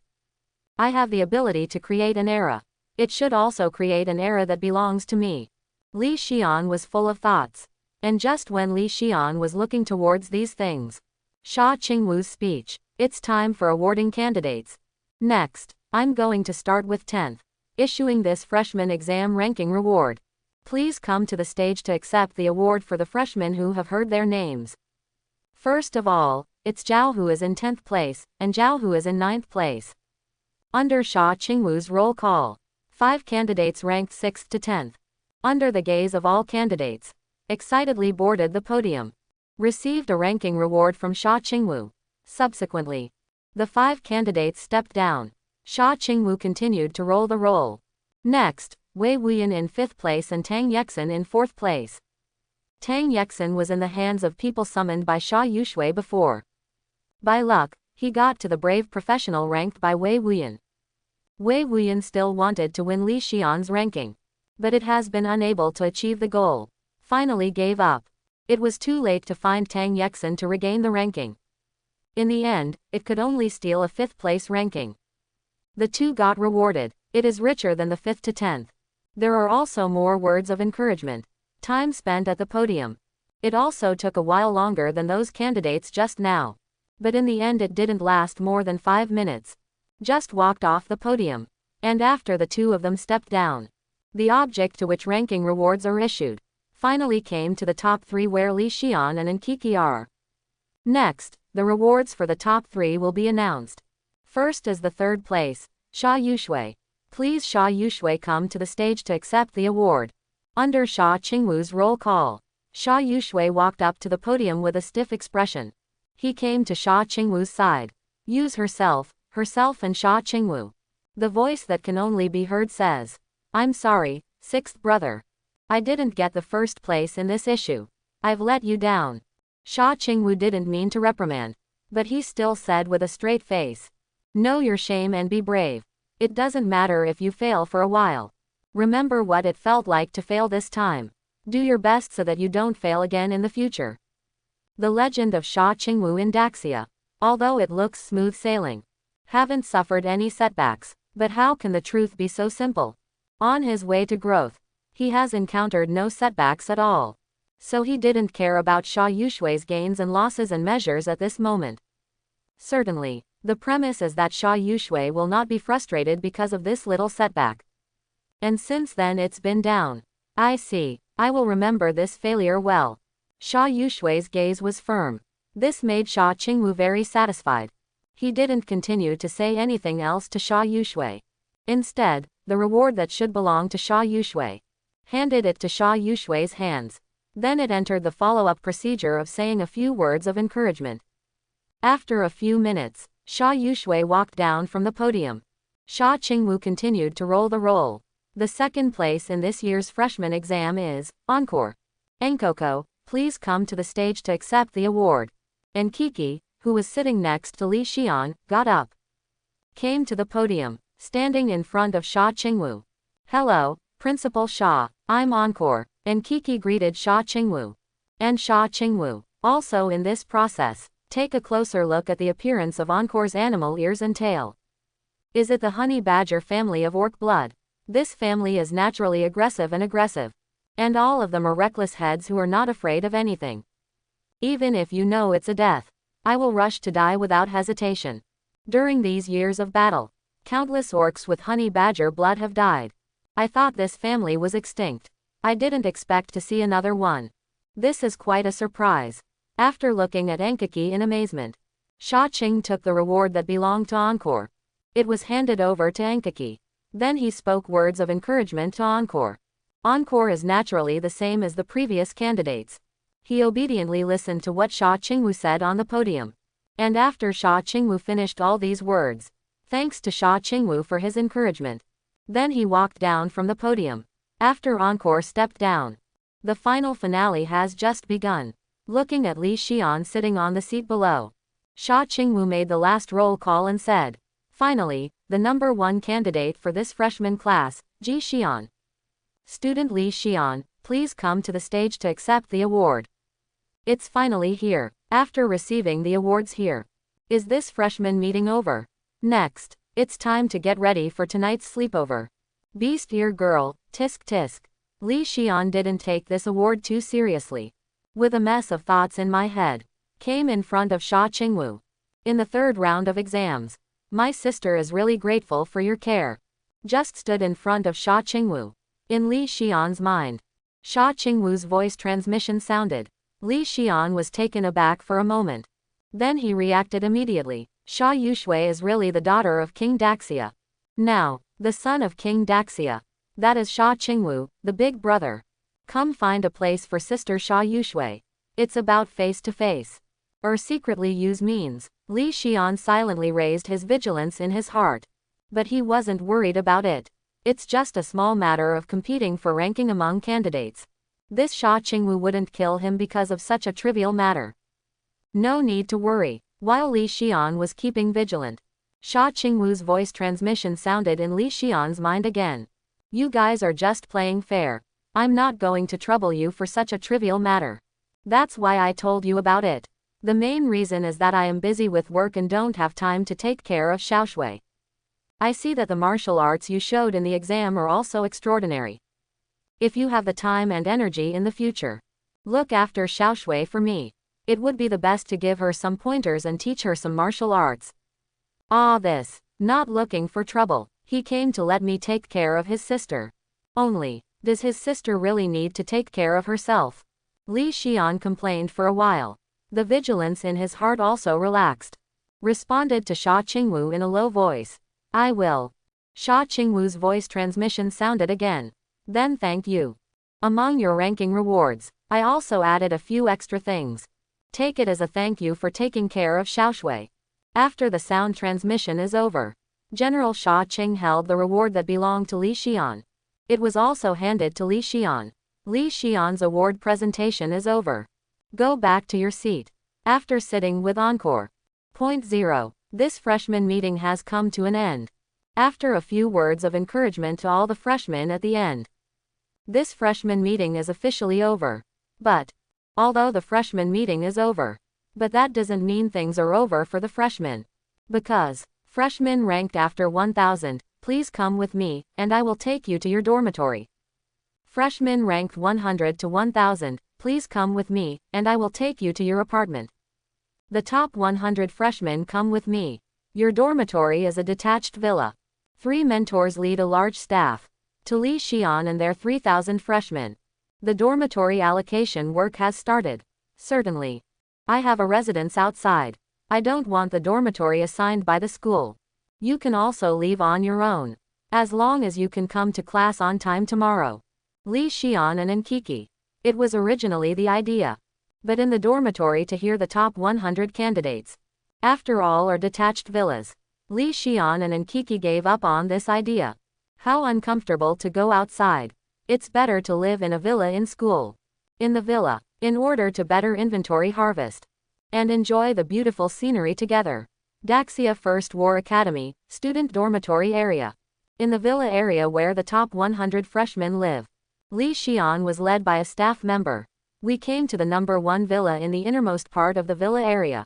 I have the ability to create an era. It should also create an era that belongs to me. Li Xian was full of thoughts. And just when Li Xian was looking towards these things, Sha Qingwu's speech. It's time for awarding candidates. Next, I'm going to start with 10th. Issuing this freshman exam ranking reward. Please come to the stage to accept the award for the freshmen who have heard their names. First of all, it's Zhao who is in 10th place, and Zhao who is in 9th place. Under Sha Qingwu's roll call, 5 candidates ranked 6th to 10th. Under the gaze of all candidates, excitedly boarded the podium. Received a ranking reward from Sha Qingwu. Subsequently, the 5 candidates stepped down. Sha Qingwu continued to roll the roll. Next, Wei Wuyan in 5th place and Tang Yexin in 4th place. Tang Yexin was in the hands of people summoned by Sha Yushui before. By luck, he got to the brave professional ranked by Wei Wuyan. Wei Wuyan still wanted to win Li Xian's ranking, but it has been unable to achieve the goal. Finally gave up. It was too late to find Tang Yexin to regain the ranking. In the end, it could only steal a 5th place ranking. The two got rewarded. It is richer than the 5th to 10th. There are also more words of encouragement. Time spent at the podium. It also took a while longer than those candidates just now. But in the end it didn't last more than 5 minutes. Just walked off the podium. And after the two of them stepped down, the object to which ranking rewards are issued finally came to the top 3 where Li Xian and Nkiki are. Next, the rewards for the top 3 will be announced. First is the 3rd place, Sha Yushui. Please Sha Yushui come to the stage to accept the award. Under Sha Qingwu's roll call, Sha Yushui walked up to the podium with a stiff expression. He came to Sha Qingwu's side. Use herself and Sha Qingwu. The voice that can only be heard says, I'm sorry, 6th brother. I didn't get the 1st place in this issue. I've let you down. Sha Qingwu didn't mean to reprimand, but he still said with a straight face, know your shame and be brave. It doesn't matter if you fail for a while. Remember what it felt like to fail this time. Do your best so that you don't fail again in the future. The legend of Sha Qingwu in Daxia. Although it looks smooth sailing, haven't suffered any setbacks, but how can the truth be so simple? On his way to growth, he has encountered no setbacks at all. So he didn't care about Sha Yushui's gains and losses and measures at this moment. Certainly, The premise is that Sha Yushui will not be frustrated because of this little setback. And since then it's been down. I see. I will remember this failure well. Sha Yushui's gaze was firm. This made Sha Qingwu very satisfied. He didn't continue to say anything else to Sha Yushui. Instead, the reward that should belong to Sha Yushui handed it to Sha Yushui's hands. Then it entered the follow-up procedure of saying a few words of encouragement. After a few minutes, Sha Yushui walked down from the podium. Sha Qingwu continued to roll the roll. The second place in this year's freshman exam is Encore. Enkoko, please come to the stage to accept the award. And Kiki, who was sitting next to Li Xian, got up. Came to the podium, standing in front of Sha Qingwu. Hello, Principal Sha, I'm Encore. And Kiki greeted Sha Qingwu. And Sha Qingwu. Also in this process, take a closer look at the appearance of Encore's animal ears and tail. Is it the honey badger family of orc blood? This family is naturally aggressive. And all of them are reckless heads who are not afraid of anything. Even if you know it's a death, I will rush to die without hesitation. During these years of battle, countless orcs with honey badger blood have died. I thought this family was extinct. I didn't expect to see another one. This is quite a surprise. After looking at Enkaki in amazement, Sha Qing took the reward that belonged to Encore. It was handed over to Enkaki. Then he spoke words of encouragement to Encore. Encore is naturally the same as the previous candidates. He obediently listened to what Sha Qingwu said on the podium. And after Sha Qingwu finished all these words, thanks to Sha Qingwu for his encouragement, then he walked down from the podium. After Encore stepped down, the final finale has just begun. Looking at Li Xian sitting on the seat below, Sha Qingwu made the last roll call and said, finally, the number 1 candidate for this freshman class, Ji Xian. Student Li Xian, please come to the stage to accept the award. It's finally here. After receiving the awards here, is this freshman meeting over? Next, it's time to get ready for tonight's sleepover. Beast ear girl, tisk tisk. Li Xian didn't take this award too seriously. With a mess of thoughts in my head, came in front of Sha Qingwu. In the 3rd round of exams, my sister is really grateful for your care. Just stood in front of Sha Qingwu. In Li Xian's mind, Sha Qingwu's voice transmission sounded. Li Xian was taken aback for a moment. Then he reacted immediately. Sha Yushui is really the daughter of King Daxia. Now, the son of King Daxia. That is Sha Qingwu, the big brother. Come find a place for sister Sha Yushui. It's about face to face. Or secretly use means. Li Xian silently raised his vigilance in his heart. But he wasn't worried about it. It's just a small matter of competing for ranking among candidates. This Sha Qingwu wouldn't kill him because of such a trivial matter. No need to worry. While Li Xian was keeping vigilant, Sha Qingwu's voice transmission sounded in Li Xian's mind again. You guys are just playing fair. I'm not going to trouble you for such a trivial matter. That's why I told you about it. The main reason is that I am busy with work and don't have time to take care of Xiaoshui. I see that the martial arts you showed in the exam are also extraordinary. If you have the time and energy in the future, look after Xiaoshui for me. It would be the best to give her some pointers and teach her some martial arts. This. Not looking for trouble. He came to let me take care of his sister. Only, does his sister really need to take care of herself? Li Xian complained for a while. The vigilance in his heart also relaxed. Responded to Sha Qingwu in a low voice. I will. Sha Qingwu's voice transmission sounded again. Then thank you. Among your ranking rewards, I also added a few extra things. Take it as a thank you for taking care of Xiaoshui. After the sound transmission is over, General Sha Qing held the reward that belonged to Li Xian. It was also handed to Li Xian. Li Xian's award presentation is over. Go back to your seat. After sitting with Encore. Point 0. This freshman meeting has come to an end. After a few words of encouragement to all the freshmen at the end. This freshman meeting is officially over. But, although the freshman meeting is over, but that doesn't mean things are over for the freshmen. Because, freshmen ranked after 1000, please come with me, and I will take you to your dormitory. Freshmen ranked 100 to 1000, please come with me, and I will take you to your apartment. The top 100 freshmen come with me. Your dormitory is a detached villa. 3 mentors lead a large staff. To Li Xian and their 3,000 freshmen. The dormitory allocation work has started. Certainly. I have a residence outside. I don't want the dormitory assigned by the school. You can also leave on your own. As long as you can come to class on time tomorrow. Li Xian and Enkiki. It was originally the idea. But in the dormitory to hear the top 100 candidates. After all are detached villas. Li Xian and Enkiki gave up on this idea. How uncomfortable to go outside. It's better to live in a villa in school. In the villa, in order to better inventory harvest. And enjoy the beautiful scenery together. Daxia First War Academy, student dormitory area. In the villa area where the top 100 freshmen live. Li Xian was led by a staff member. We came to the number 1 villa in the innermost part of the villa area.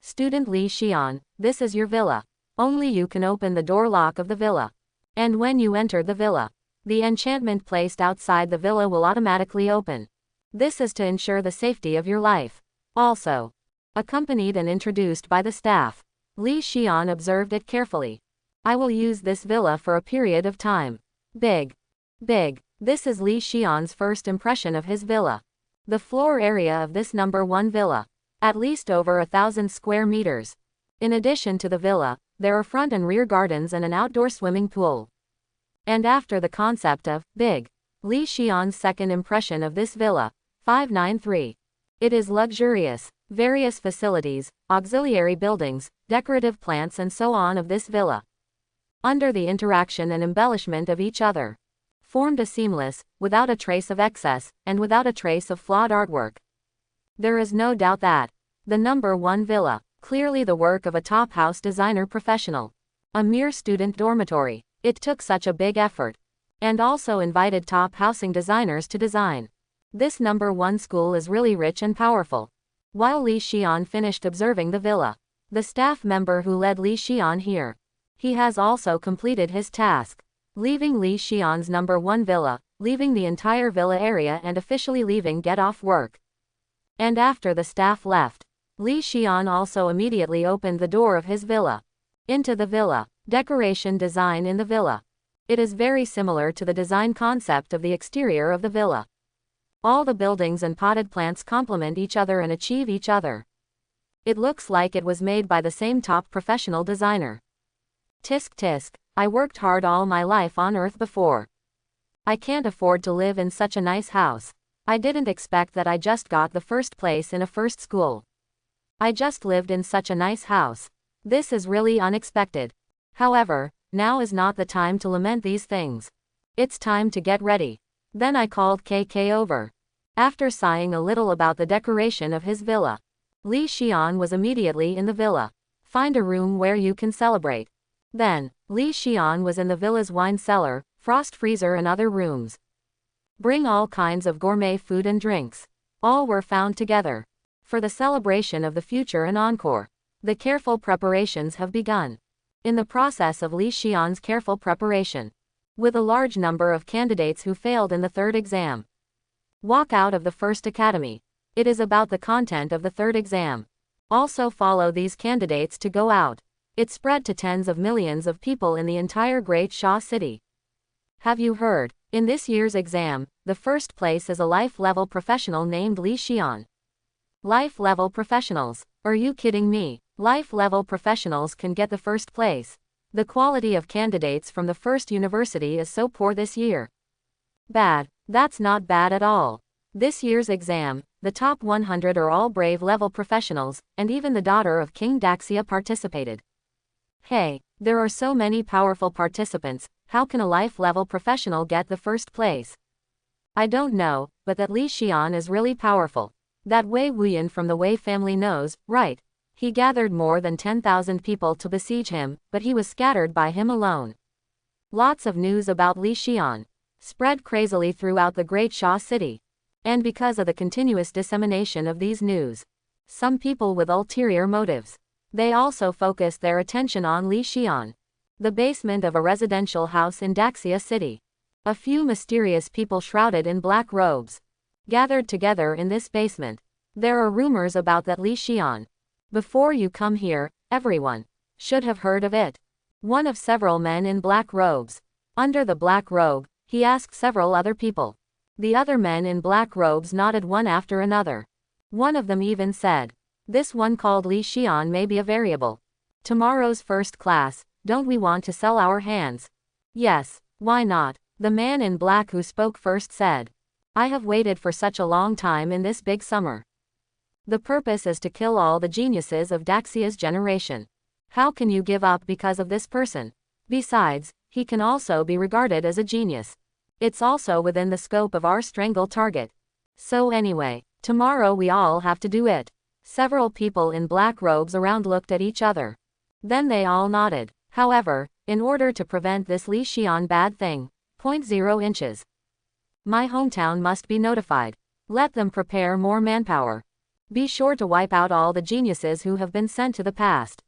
Student Li Xian, this is your villa. Only you can open the door lock of the villa. And when you enter the villa, the enchantment placed outside the villa will automatically open. This is to ensure the safety of your life. Also, accompanied and introduced by the staff, Li Xian observed it carefully. I will use this villa for a period of time. Big. This is Li Xian's first impression of his villa. The floor area of this number 1 villa. At least over 1,000 square meters. In addition to the villa, there are front and rear gardens and an outdoor swimming pool. And after the concept of big, Li Xian's second impression of this villa, 593. It is luxurious, various facilities, auxiliary buildings, decorative plants and so on of this villa. Under the interaction and embellishment of each other. Formed a seamless, without a trace of excess, and without a trace of flawed artwork. There is no doubt that the number 1 villa, clearly the work of a top house designer professional. A mere student dormitory. It took such a big effort. And also invited top housing designers to design. This number 1 school is really rich and powerful. While Li Xian finished observing the villa, the staff member who led Li Xian here. He has also completed his task. Leaving Li Xian's number 1 villa, leaving the entire villa area and officially leaving get off work. And after the staff left, Li Xian also immediately opened the door of his villa. Into the villa. Decoration design in the villa. It is very similar to the design concept of the exterior of the villa. All the buildings and potted plants complement each other and achieve each other. It looks like it was made by the same top professional designer. Tisk tisk, I worked hard all my life on earth before. I can't afford to live in such a nice house. I didn't expect that I just got the first place in a first school. I just lived in such a nice house. This is really unexpected. However, now is not the time to lament these things. It's time to get ready. Then I called KK over. After sighing a little about the decoration of his villa, Li Xian was immediately in the villa. Find a room where you can celebrate. Then, Li Xian was in the villa's wine cellar, frost freezer and other rooms. Bring all kinds of gourmet food and drinks. All were found together. For the celebration of the future and encore. The careful preparations have begun. In the process of Li Xian's careful preparation. With a large number of candidates who failed in the 3rd exam. Walk out of the 1st academy. It is about the content of the 3rd exam. Also follow these candidates to go out. It spread to tens of millions of people in the entire Great Sha City. Have you heard? In this year's exam, the first place is a life-level professional named Li Xian. Life-level professionals? Are you kidding me? Life-level professionals can get the first place. The quality of candidates from the first university is so poor this year. Bad. That's not bad at all. This year's exam, the top 100 are all brave level professionals, and even the daughter of King Daxia participated. Hey, there are so many powerful participants, how can a life-level professional get the first place? I don't know, but that Li Xian is really powerful. That Wei Wuyan from the Wei family knows, right? He gathered more than 10,000 people to besiege him, but he was scattered by him alone. Lots of news about Li Xian spread crazily throughout the Great Sha City. And because of the continuous dissemination of these news, some people with ulterior motives, they also focused their attention on Li Xian. The basement of a residential house in Daxia City. A few mysterious people shrouded in black robes gathered together in this basement. There are rumors about that Li Xian. Before you come here, everyone, Should have heard of it. One of several men in black robes. Under the black robe, he asked several other people. The other men in black robes nodded one after another. One of them even said, "This one called Li Xian may be a variable. Tomorrow's first class, don't we want to sell our hands?" "Yes, why not?" The man in black who spoke first said. "I have waited for such a long time in this big summer. The purpose is to kill all the geniuses of Daxia's generation. How can you give up because of this person? Besides, he can also be regarded as a genius. It's also within the scope of our strangle target. So anyway, tomorrow we all have to do it." Several people in black robes around looked at each other. Then they all nodded. However, in order to prevent this Li Xian bad thing, 0.0 inches. My hometown must be notified. Let them prepare more manpower. Be sure to wipe out all the geniuses who have been sent to the past.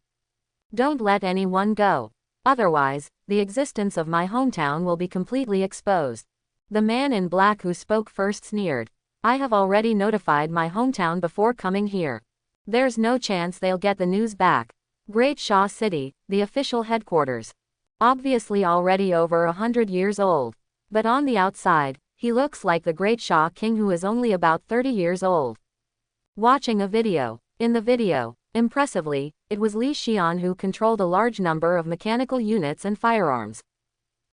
Don't let anyone go. Otherwise, the existence of my hometown will be completely exposed. The man in black who spoke first sneered. "I have already notified my hometown before coming here. There's no chance they'll get the news back. Great Sha City, the official headquarters. Obviously already over 100 years old. But on the outside, he looks like the Great Sha King who is only about 30 years old." Watching a video. In the video, impressively, it was Li Xian who controlled a large number of mechanical units and firearms.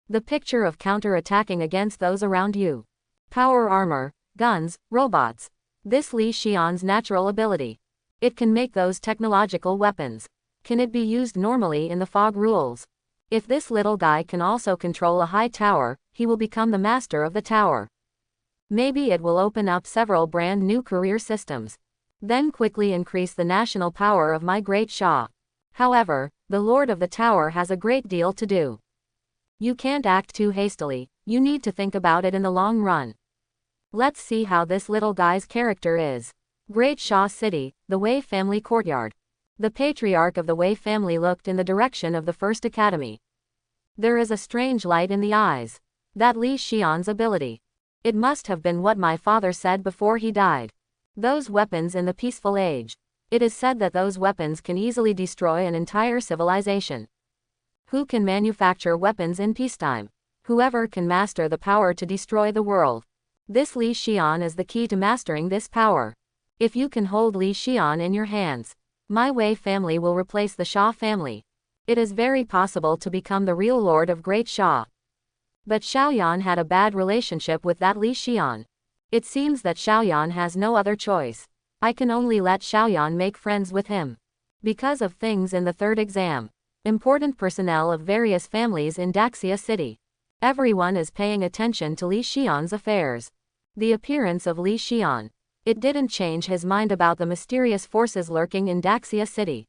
The picture of counter-attacking against those around you. Power armor, guns, robots. This Li Xian's natural ability. It can make those technological weapons. Can it be used normally in the fog rules? If this little guy can also control a high tower, he will become the master of the tower. Maybe it will open up several brand new career systems. Then quickly increase the national power of my great Shah. However, the Lord of the Tower has a great deal to do. You can't act too hastily, you need to think about it in the long run. Let's see how this little guy's character is. Great Sha City, the Wei family courtyard. The patriarch of the Wei family looked in the direction of the first academy. There is a strange light in the eyes. That Li Xian's ability. It must have been what my father said before he died. Those weapons in the peaceful age. It is said that those weapons can easily destroy an entire civilization. Who can manufacture weapons in peacetime? Whoever can master the power to destroy the world. This Li Xian is the key to mastering this power. If you can hold Li Xian in your hands, my Wei family will replace the Sha family. It is very possible to become the real lord of Great Sha. But Xiaoyan had a bad relationship with that Li Xian. It seems that Xiaoyan has no other choice. I can only let Xiaoyan make friends with him. Because of things in the third exam. Important personnel of various families in Daxia City. Everyone is paying attention to Li Xian's affairs. The appearance of Li Xian. It didn't change his mind about the mysterious forces lurking in Daxia City.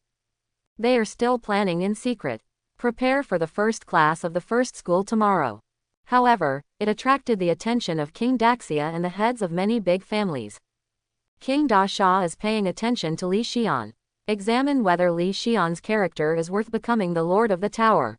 They are still planning in secret. Prepare for the first class of the first school tomorrow. However, it attracted the attention of King Daxia and the heads of many big families. King Da Sha is paying attention to Li Xian. Examine whether Li Xian's character is worth becoming the Lord of the Tower.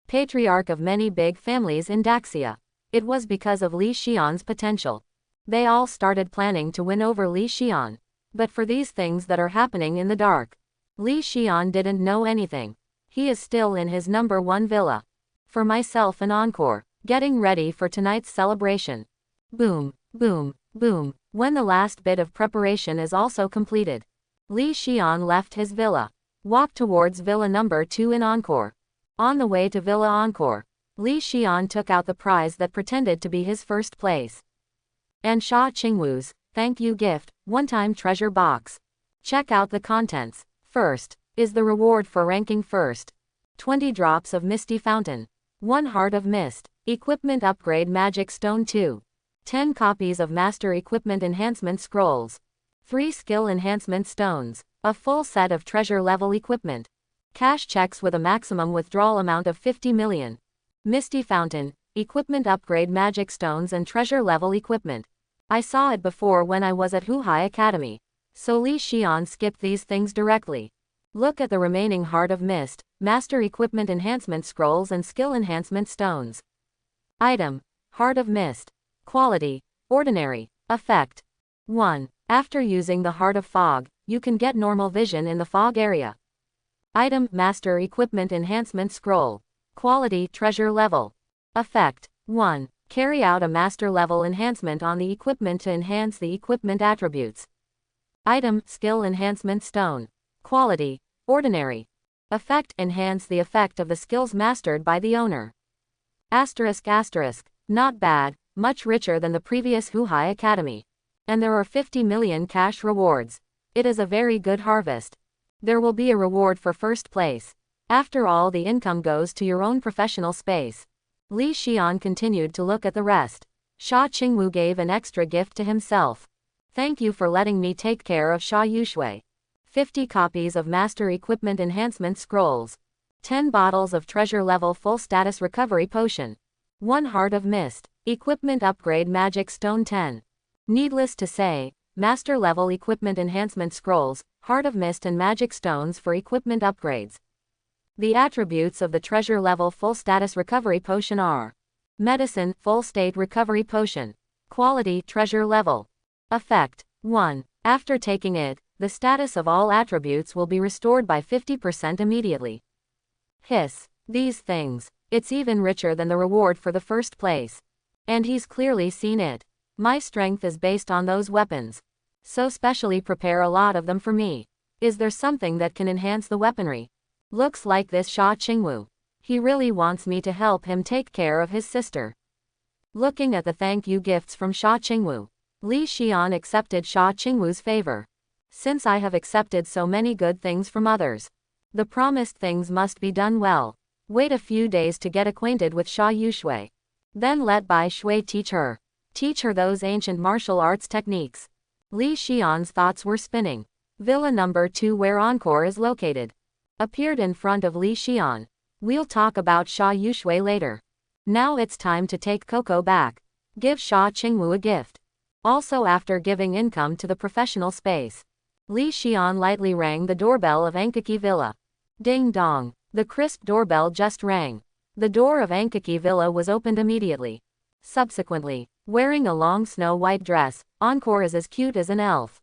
Patriarch of many big families in Daxia. It was because of Li Xian's potential. They all started planning to win over Li Xian. But for these things that are happening in the dark, Li Xian didn't know anything. He is still in his number 1 villa. For myself an encore. Getting ready for tonight's celebration. Boom, boom, boom. When the last bit of preparation is also completed, Li Xian left his villa. Walked towards villa number 2 in encore. On the way to villa encore, Li Xian took out the prize that pretended to be his first place. And Sha Qingwu's thank you gift, one-time treasure box. Check out the contents. First, is the reward for ranking first. 20 drops of Misty Fountain. 1 heart of mist. Equipment upgrade Magic Stone 2. 10 copies of Master Equipment Enhancement Scrolls. 3 skill enhancement stones. A full set of treasure level equipment. Cash checks with a maximum withdrawal amount of 50 million. Misty Fountain. Equipment upgrade Magic Stones and treasure level equipment. I saw it before when I was at Huhai Academy. So Li Xian skipped these things directly. Look at the remaining Heart of Mist, Master Equipment Enhancement Scrolls and Skill Enhancement Stones. Item. Heart of Mist. Quality. Ordinary. Effect. 1. After using the Heart of Fog, you can get normal vision in the fog area. Item, Master Equipment Enhancement Scroll. Quality, Treasure Level. Effect. 1. Carry out a master level enhancement on the equipment to enhance the equipment attributes. Item, Skill Enhancement Stone. Quality, Ordinary. Effect, enhance the effect of the skills mastered by the owner. Asterisk asterisk. Not bad, much richer than the previous Huhai Academy. And there are 50 million cash rewards. It is a very good harvest. There will be a reward for first place. After all, the income goes to your own professional space. Li Xian continued to look at the rest. Sha Qingwu gave an extra gift to himself. Thank you for letting me take care of Sha Yushui. 50 copies of Master Equipment Enhancement Scrolls. 10 bottles of Treasure Level Full Status Recovery Potion. 1 Heart of Mist. Equipment Upgrade Magic Stone 10. Needless to say, Master Level Equipment Enhancement Scrolls, Heart of Mist and Magic Stones for equipment upgrades. The attributes of the Treasure Level Full Status Recovery Potion are: Medicine, Full State Recovery Potion. Quality, Treasure Level. Effect. 1. After taking it, the status of all attributes will be restored by 50% immediately. Hiss. These things. It's even richer than the reward for the first place. And he's clearly seen it. My strength is based on those weapons. So specially prepare a lot of them for me. Is there something that can enhance the weaponry? Looks like this Sha Qingwu. He really wants me to help him take care of his sister. Looking at the thank you gifts from Sha Qingwu, Li Xian accepted Sha Qingwu's favor. Since I have accepted so many good things from others, the promised things must be done well. Wait a few days to get acquainted with Sha Yushui. Then let Bai Shui teach her. Teach her those ancient martial arts techniques. Li Xian's thoughts were spinning. Villa number 2, where Encore is located, appeared in front of Li Xian. We'll talk about Sha Yushui later. Now it's time to take Coco back. Give Sha Qingwu a gift. Also, after giving income to the professional space, Li Xian lightly rang the doorbell of Ankaki Villa. Ding dong. The crisp doorbell just rang. The door of Ankaki Villa was opened immediately. Subsequently, wearing a long snow-white dress, Encore is as cute as an elf,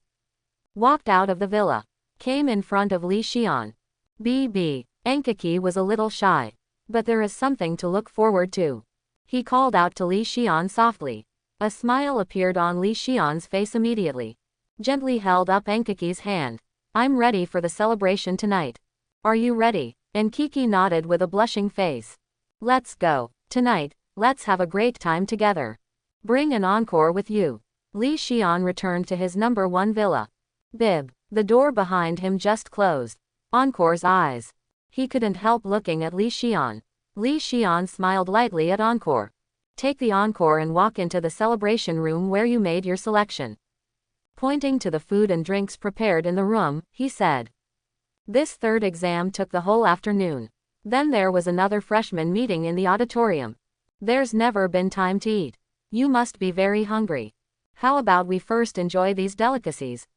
walked out of the villa, came in front of Li Xian. BB. Ankaki was a little shy, but there is something to look forward to. He called out to Li Xian softly. A smile appeared on Li Xian's face immediately. Gently held up Ankaki's hand. I'm ready for the celebration tonight. Are you ready? Ankaki nodded with a blushing face. Let's go. Tonight, let's have a great time together. Bring an Encore with you. Li Xian returned to his number 1 villa. Bib. The door behind him just closed. Encore's eyes. He couldn't help looking at Li Xian. Li Xian smiled lightly at Encore. Take the Encore and walk into the celebration room where you made your selection. Pointing to the food and drinks prepared in the room, he said. This third exam took the whole afternoon. Then there was another freshman meeting in the auditorium. There's never been time to eat. You must be very hungry. How about we first enjoy these delicacies?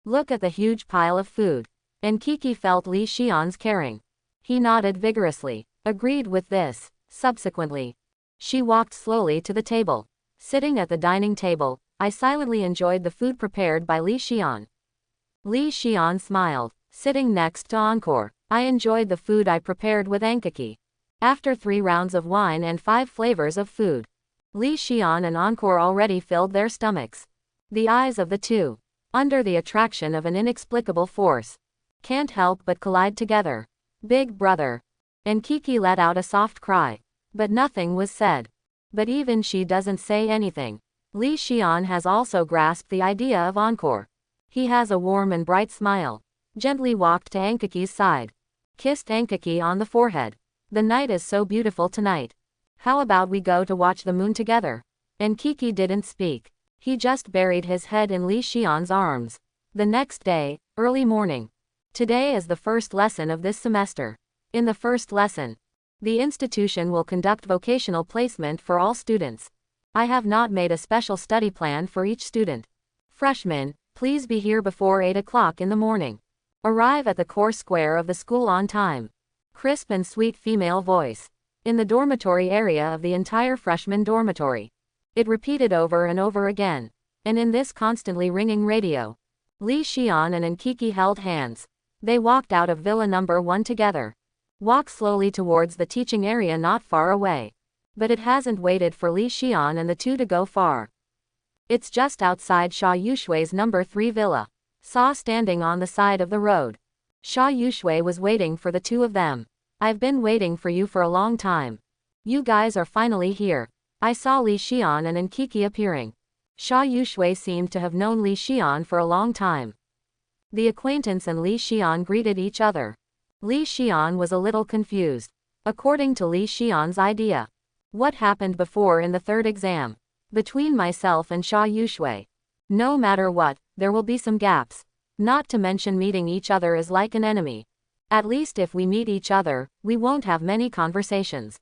Look at the huge pile of food. And Kiki felt Li Xian's caring. He nodded vigorously, agreed with this. Subsequently, she walked slowly to the table. Sitting at the dining table, I silently enjoyed the food prepared by Li Xian. Li Xian smiled. Sitting next to Encore, I enjoyed the food I prepared with Ankaki. After 3 rounds of wine and 5 flavors of food, Li Xian and Encore already filled their stomachs. The eyes of the two, under the attraction of an inexplicable force, can't help but collide together. Big brother. And Kiki let out a soft cry. But nothing was said. But even she doesn't say anything. Li Xian has also grasped the idea of Encore. He has a warm and bright smile. Gently walked to Ankaki's side. Kissed Ankaki on the forehead. The night is so beautiful tonight. How about we go to watch the moon together? And Kiki didn't speak. He just buried his head in Li Xian's arms. The next day, early morning. Today is the first lesson of this semester. In the first lesson, the institution will conduct vocational placement for all students. I have not made a special study plan for each student. Freshmen, please be here before 8 o'clock in the morning. Arrive at the core square of the school on time. Crisp and sweet female voice. In the dormitory area of the entire freshman dormitory. It repeated over and over again. And in this constantly ringing radio, Li Xian and Ankiki held hands. They walked out of Villa number 1 together. Walk slowly towards the teaching area not far away. But it hasn't waited for Li Xian and the two to go far. It's just outside Sha Yushui's number 3 villa. Saw standing on the side of the road. Sha Yushui was waiting for the two of them. I've been waiting for you for a long time. You guys are finally here. I saw Li Xian and Enkiki appearing. Sha Yushui seemed to have known Li Xian for a long time. The acquaintance and Li Xian greeted each other. Li Xian was a little confused. According to Li Xian's idea, what happened before in the third exam? Between myself and Sha Yushui. No matter what, there will be some gaps. Not to mention meeting each other is like an enemy. At least if we meet each other, we won't have many conversations.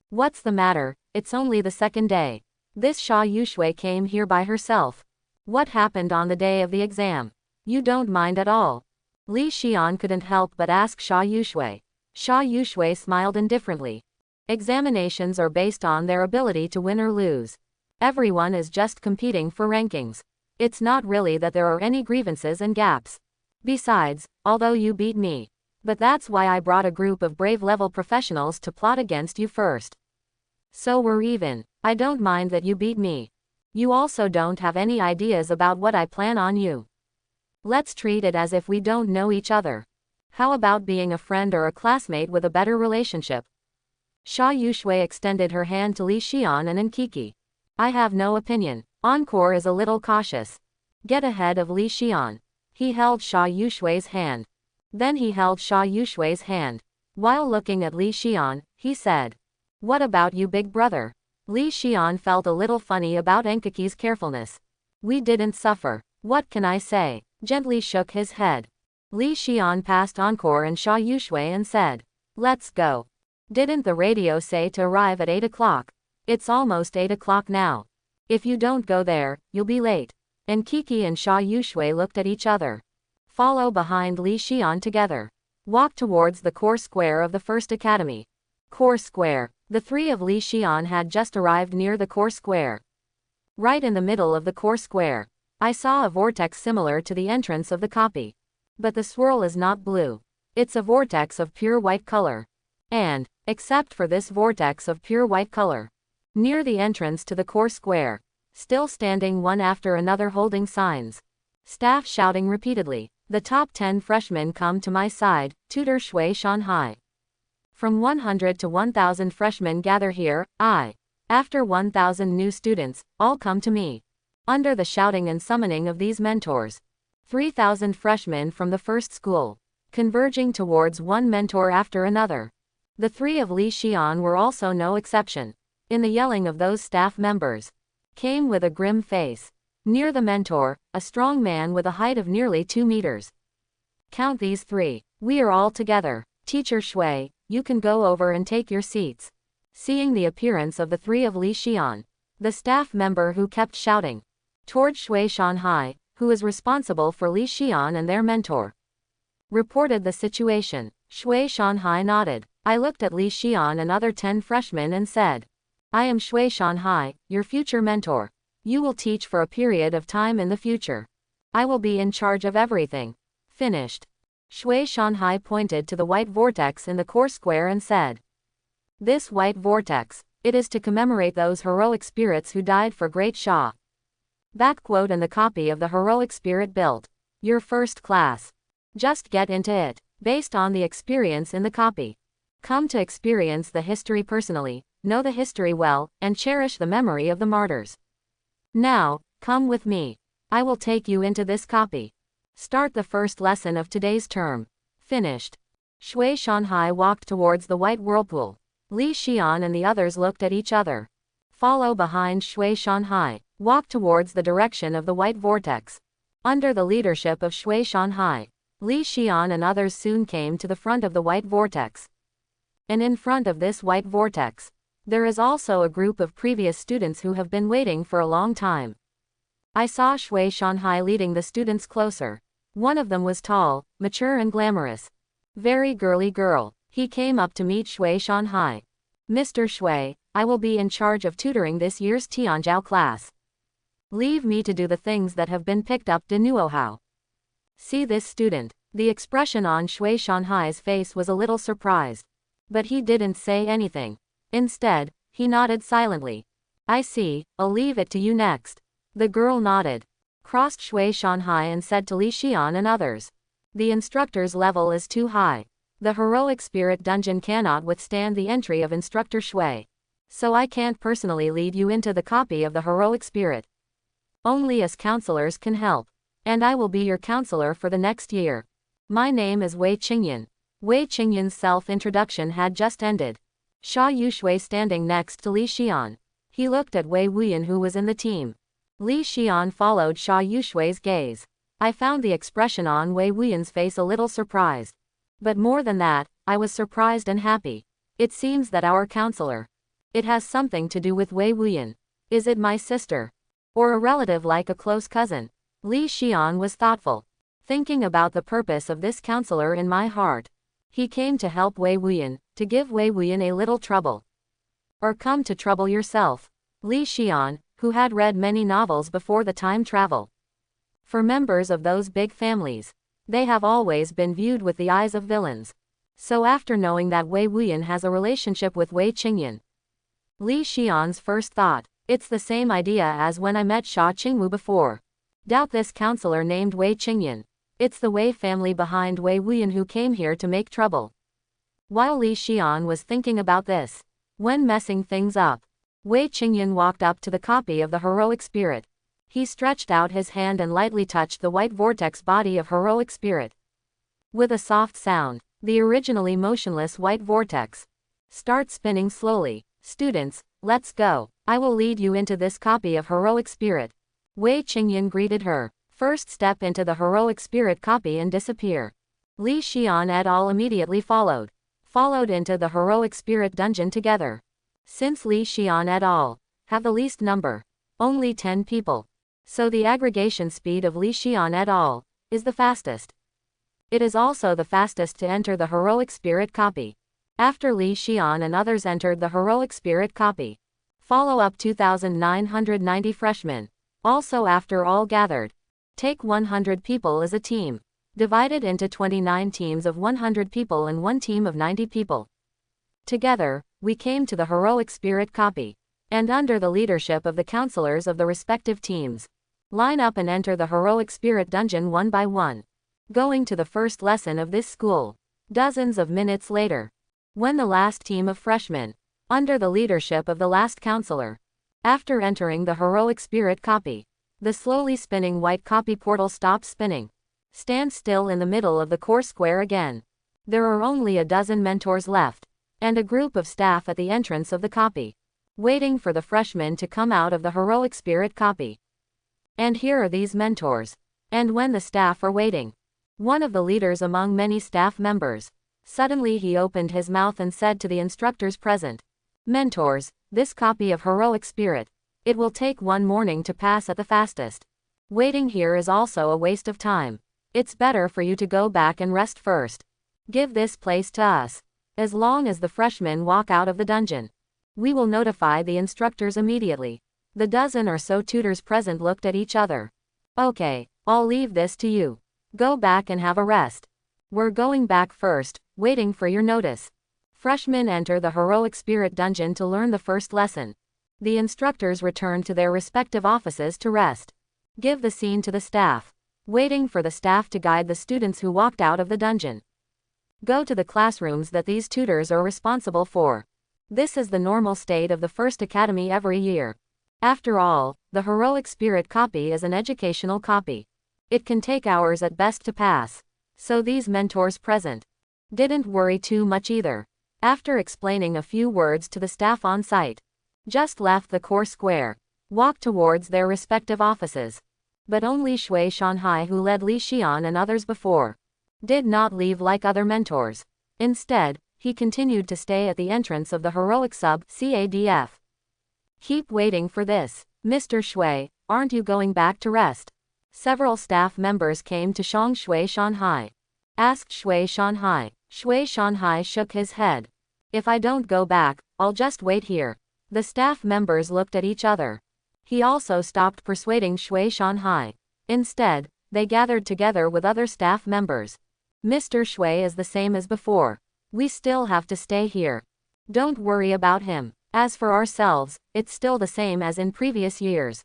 What's the matter? It's only the second day. This Sha Yushui came here by herself. What happened on the day of the exam? You don't mind at all? Li Xian couldn't help but ask Sha Yushui. Sha Yushui smiled indifferently. Examinations are based on their ability to win or lose. Everyone is just competing for rankings. It's not really that there are any grievances and gaps. Besides, although you beat me. But that's why I brought a group of brave level professionals to plot against you first. So we're even. I don't mind that you beat me. You also don't have any ideas about what I plan on you. Let's treat it as if we don't know each other. How about being a friend or a classmate with a better relationship? Sha Yushui extended her hand to Li Xian and Enkiki. I have no opinion. Encore is a little cautious. Get ahead of Li Xian. He held Sha Yushui's hand. Then he held Sha Yushui's hand. While looking at Li Xian, he said, "What about you, big brother?" Li Xian felt a little funny about Enkiki's carefulness. We didn't suffer. What can I say? Gently shook his head. Li Xian passed Encore and Sha Yushui and said, "Let's go. Didn't the radio say to arrive at 8 o'clock? It's almost 8 o'clock now. If you don't go there, you'll be late." Enkiki and Sha Yushui looked at each other. Follow behind Li Xian together. Walk towards the core square of the first academy. Core square. The three of Li Xian had just arrived near the core square. Right in the middle of the core square, I saw a vortex similar to the entrance of the copy. But the swirl is not blue. It's a vortex of pure white color. And, except for this vortex of pure white color, near the entrance to the core square, still standing one after another holding signs. Staff shouting repeatedly, "The top 10 freshmen come to my side, tutor Shui Shanhai. From 100 to 1,000 freshmen gather here, after 1,000 new students, all come to me." Under the shouting and summoning of these mentors, 3,000 freshmen from the first school, converging towards one mentor after another. The three of Li Xian were also no exception. In the yelling of those staff members, came with a grim face. Near the mentor, a strong man with a height of nearly 2 meters. "Count these three. We are all together. Teacher Shui, you can go over and take your seats." Seeing the appearance of the three of Li Xian, the staff member who kept shouting toward Shui Shanhai, who is responsible for Li Xian and their mentor, reported the situation. Shui Shanhai nodded. I looked at Li Xian and other 10 freshmen and said, "I am Shui Shanhai, your future mentor. You will teach for a period of time in the future. I will be in charge of everything." Finished. Shui Shanhai pointed to the white vortex in the core square and said, "This white vortex, it is to commemorate those heroic spirits who died for Great Sha." Backquote and the copy of the heroic spirit built. Your first class. Just get into it. Based on the experience in the copy. Come to experience the history personally, know the history well, and cherish the memory of the martyrs. Now, come with me. I will take you into this copy. Start the first lesson of today's term. Finished. Shui Shanhai walked towards the white whirlpool. Li Xian and the others looked at each other. Follow behind Shui Shanhai. Walk towards the direction of the white vortex. Under the leadership of Shui Shanhai, Li Xian and others soon came to the front of the white vortex. And in front of this white vortex, there is also a group of previous students who have been waiting for a long time. I saw Shui Shanhai leading the students closer. One of them was tall, mature and glamorous. Very girly girl. He came up to meet Shui Shanhai. "Mr. Shui, I will be in charge of tutoring this year's Tianjiao class. Leave me to do the things that have been picked up de Nuohao. See this student. The expression on Shui Shanhai's face was a little surprised. But he didn't say anything. Instead, he nodded silently. I see, I'll leave it to you next. The girl nodded, crossed Shui Shanhai and said to Li Xian and others. The instructor's level is too high. The heroic spirit dungeon cannot withstand the entry of Instructor Shui. So I can't personally lead you into the copy of the heroic spirit. Only us counselors can help. And I will be your counselor for the next year. My name is Wei Qingyan. Wei Qingyan's self-introduction had just ended. Sha Yushui standing next to Li Xian. He looked at Wei Wuyan who was in the team. Li Xian followed Sha Yushui's gaze. I found the expression on Wei Wuyan's face a little surprised. But more than that, I was surprised and happy. It seems that our counselor. It has something to do with Wei Wuyan. Is it my sister? Or a relative like a close cousin? Li Xian was thoughtful. Thinking about the purpose of this counselor in my heart. He came to help Wei Wuyan, to give Wei Wuyan a little trouble. Or come to trouble yourself. Li Xian, who had read many novels before the time travel. For members of those big families, they have always been viewed with the eyes of villains. So after knowing that Wei Wuyan has a relationship with Wei Qingyan, Li Xian's first thought, it's the same idea as when I met Sha Qingwu before. Doubt this counselor named Wei Qingyan. It's the Wei family behind Wei Wuyan who came here to make trouble. While Li Xian was thinking about this, when messing things up, Wei Qingyan walked up to the copy of the heroic spirit. He stretched out his hand and lightly touched the white vortex body of heroic spirit. With a soft sound, the originally motionless white vortex starts spinning slowly. Students, let's go. I will lead you into this copy of heroic spirit. Wei Qingyan greeted her. First step into the heroic spirit copy and disappear. Li Xian et al. Immediately followed into the heroic spirit dungeon together. Since Li Xian et al. Have the least number, only 10 people. So the aggregation speed of Li Xian et al. Is the fastest. It is also the fastest to enter the heroic spirit copy. After Li Xian and others entered the heroic spirit copy, follow up 2,990 freshmen. Also after all gathered. Take 100 people as a team. Divided into 29 teams of 100 people and one team of 90 people. Together, we came to the heroic spirit copy. And under the leadership of the counselors of the respective teams, line up and enter the heroic spirit dungeon one by one. Going to the first lesson of this school. Dozens of minutes later. When the last team of freshmen, under the leadership of the last counselor, after entering the heroic spirit copy, the slowly spinning white copy portal stops spinning. Stand still in the middle of the core square again. There are only a dozen mentors left, and a group of staff at the entrance of the copy, waiting for the freshmen to come out of the heroic spirit copy. And here are these mentors. And when the staff are waiting, one of the leaders among many staff members, suddenly he opened his mouth and said to the instructors present, Mentors, this copy of heroic spirit, it will take one morning to pass at the fastest. Waiting here is also a waste of time. It's better for you to go back and rest first. Give this place to us. As long as the freshmen walk out of the dungeon, we will notify the instructors immediately. The dozen or so tutors present looked at each other. Okay, I'll leave this to you. Go back and have a rest. We're going back first, waiting for your notice. Freshmen enter the heroic spirit dungeon to learn the first lesson. The instructors return to their respective offices to rest. Give the scene to the staff. Waiting for the staff to guide the students who walked out of the dungeon. Go to the classrooms that these tutors are responsible for. This is the normal state of the first academy every year. After all, the heroic spirit copy is an educational copy. It can take hours at best to pass. So these mentors present didn't worry too much either. After explaining a few words to the staff on site, just left the core square, walked towards their respective offices. But only Shui Shanhai, who led Li Xian and others before, did not leave like other mentors. Instead, he continued to stay at the entrance of the heroic sub-CADF. Keep waiting for this. Mr. Shui, aren't you going back to rest? Several staff members came to Shui Shanhai. Asked Shui Shanhai. Shui Shanhai shook his head. If I don't go back, I'll just wait here. The staff members looked at each other. He also stopped persuading Shui Shanhai. Instead, they gathered together with other staff members. Mr. Shui is the same as before. We still have to stay here. Don't worry about him. As for ourselves, it's still the same as in previous years.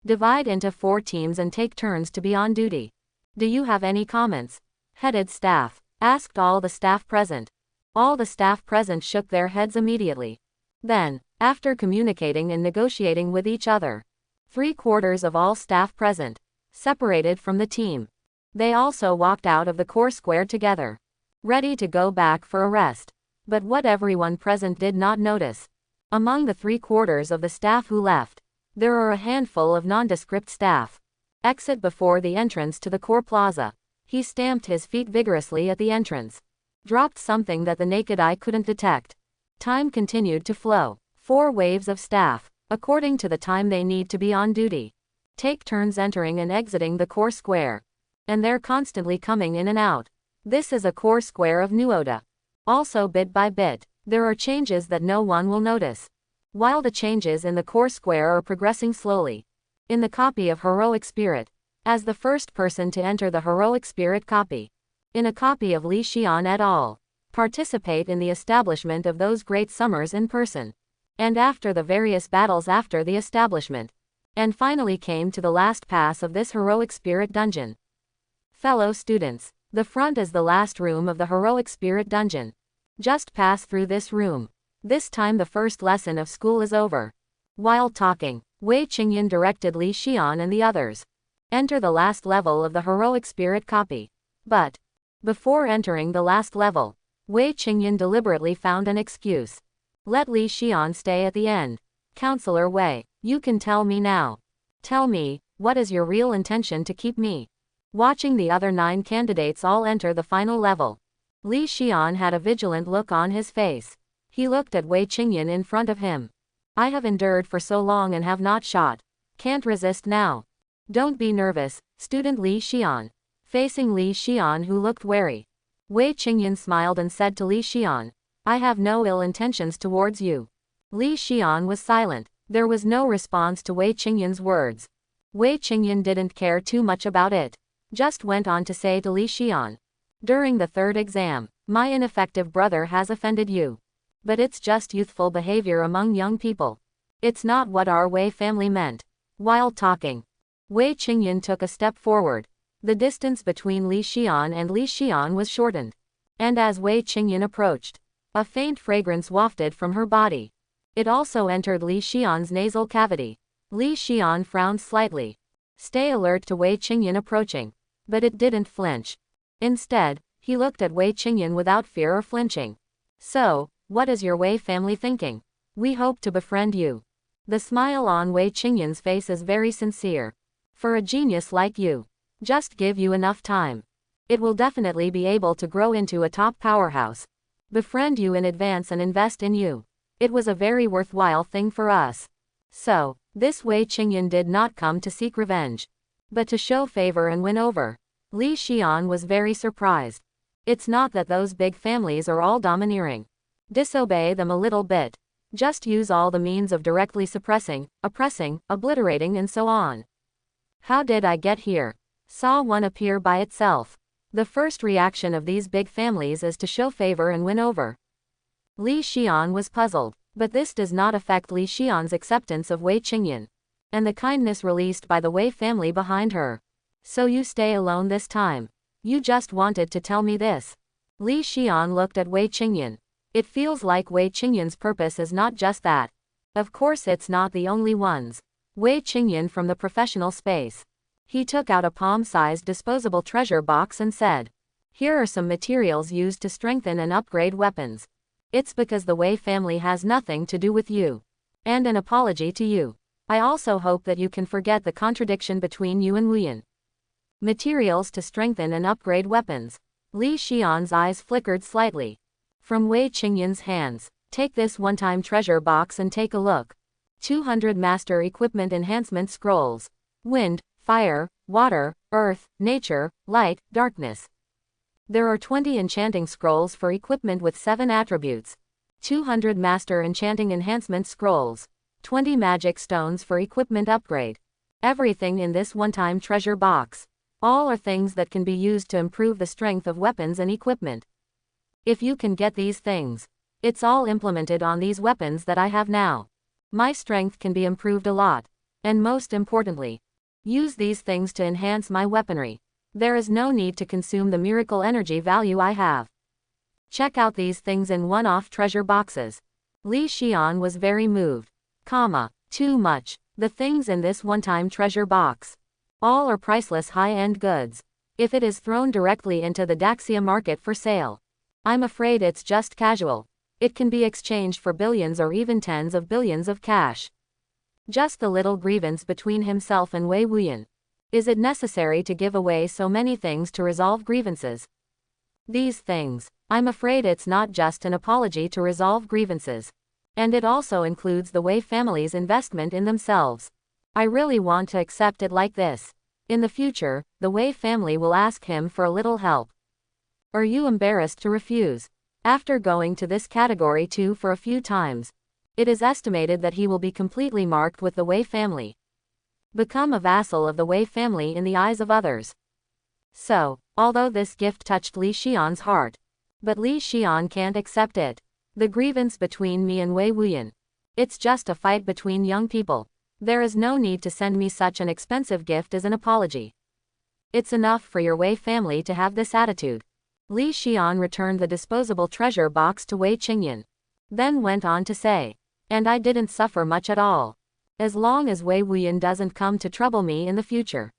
Divide into 4 teams and take turns to be on duty. Do you have any comments? Headed staff asked all the staff present. All the staff present shook their heads immediately. Then, after communicating and negotiating with each other, 3/4 of all staff present separated from the team. They also walked out of the core square together, ready to go back for a rest. But what everyone present did not notice, among the 3/4 of the staff who left, there are a handful of nondescript staff. Exit before the entrance to the core plaza. He stamped his feet vigorously at the entrance. Dropped something that the naked eye couldn't detect. Time continued to flow. 4 waves of staff, according to the time they need to be on duty, take turns entering and exiting the core square. And they're constantly coming in and out. This is a core square of Nuoda. Also bit by bit, there are changes that no one will notice. While the changes in the core square are progressing slowly. In the copy of Heroic Spirit, as the first person to enter the Heroic Spirit copy. In a copy of Li Xian et al. Participate in the establishment of those great summers in person. And after the various battles after the establishment. And finally came to the last pass of this Heroic Spirit dungeon. Fellow students, the front is the last room of the Heroic Spirit dungeon. Just pass through this room. This time the first lesson of school is over. While talking, Wei Qingyan directed Li Xian and the others. Enter the last level of the Heroic Spirit copy. But, before entering the last level, Wei Qingyan deliberately found an excuse. Let Li Xian stay at the end. Counselor Wei, you can tell me now. Tell me, what is your real intention to keep me? Watching the other 9 candidates all enter the final level, Li Xian had a vigilant look on his face. He looked at Wei Qingyan in front of him. I have endured for so long and have not shot. Can't resist now. Don't be nervous, student Li Xian. Facing Li Xian, who looked wary, Wei Qingyan smiled and said to Li Xian, I have no ill intentions towards you. Li Xian was silent. There was no response to Wei Qingyan's words. Wei Qingyan didn't care too much about it. Just went on to say to Li Xian, during the 3rd exam, my ineffective brother has offended you. But it's just youthful behavior among young people. It's not what our Wei family meant. While talking, Wei Qingyan took a step forward. The distance between Li Xian and Li Xian was shortened. And as Wei Qingyan approached, a faint fragrance wafted from her body. It also entered Li Xian's nasal cavity. Li Xian frowned slightly. Stay alert to Wei Qingyan approaching. But it didn't flinch. Instead, he looked at Wei Qingyan without fear or flinching. So, what is your Wei family thinking? We hope to befriend you. The smile on Wei Qingyan's face is very sincere. For a genius like you, just give you enough time. It will definitely be able to grow into a top powerhouse. Befriend you in advance and invest in you. It was a very worthwhile thing for us. So, this Wei Qingyan did not come to seek revenge, but to show favor and win over. Li Xian was very surprised. It's not that those big families are all domineering. Disobey them a little bit. Just use all the means of directly suppressing, oppressing, obliterating and so on. How did I get here? Saw one appear by itself. The first reaction of these big families is to show favor and win over. Li Xian was puzzled, but this does not affect Li Xian's acceptance of Wei Qingyan, and the kindness released by the Wei family behind her. So you stay alone this time. You just wanted to tell me this. Li Xian looked at Wei Qingyan. It feels like Wei Qingyan's purpose is not just that. Of course it's not the only ones. Wei Qingyan from the professional space. He took out a palm-sized disposable treasure box and said, here are some materials used to strengthen and upgrade weapons. It's because the Wei family has nothing to do with you. And an apology to you. I also hope that you can forget the contradiction between you and Wuyan. Materials to strengthen and upgrade weapons. Li Xian's eyes flickered slightly. From Wei Qingyan's hands, take this one-time treasure box and take a look. 200 Master Equipment Enhancement Scrolls. Wind, fire, water, earth, nature, light, darkness. There are 20 enchanting scrolls for equipment with 7 attributes. 200 Master Enchanting Enhancement Scrolls. 20 magic stones for equipment upgrade. Everything in this one-time treasure box. All are things that can be used to improve the strength of weapons and equipment. If you can get these things, it's all implemented on these weapons that I have now. My strength can be improved a lot. And most importantly, use these things to enhance my weaponry. There is no need to consume the miracle energy value I have. Check out these things in one-off treasure boxes. Li Xian was very moved. Too much. The things in this one-time treasure box. All are priceless high-end goods. If it is thrown directly into the Daxia market for sale, I'm afraid it's just casual. It can be exchanged for billions or even tens of billions of cash. Just the little grievance between himself and Wei Wuyan. Is it necessary to give away so many things to resolve grievances? These things, I'm afraid it's not just an apology to resolve grievances. And it also includes the Wei family's investment in themselves. I really want to accept it like this. In the future, the Wei family will ask him for a little help. Are you embarrassed to refuse? After going to this category 2 for a few times, it is estimated that he will be completely marked with the Wei family. Become a vassal of the Wei family in the eyes of others. So, although this gift touched Li Xian's heart, but Li Xian can't accept it. The grievance between me and Wei Wuyan. It's just a fight between young people. There is no need to send me such an expensive gift as an apology. It's enough for your Wei family to have this attitude. Li Xian returned the disposable treasure box to Wei Qingyan. Then went on to say, and I didn't suffer much at all. As long as Wei Wuyan doesn't come to trouble me in the future,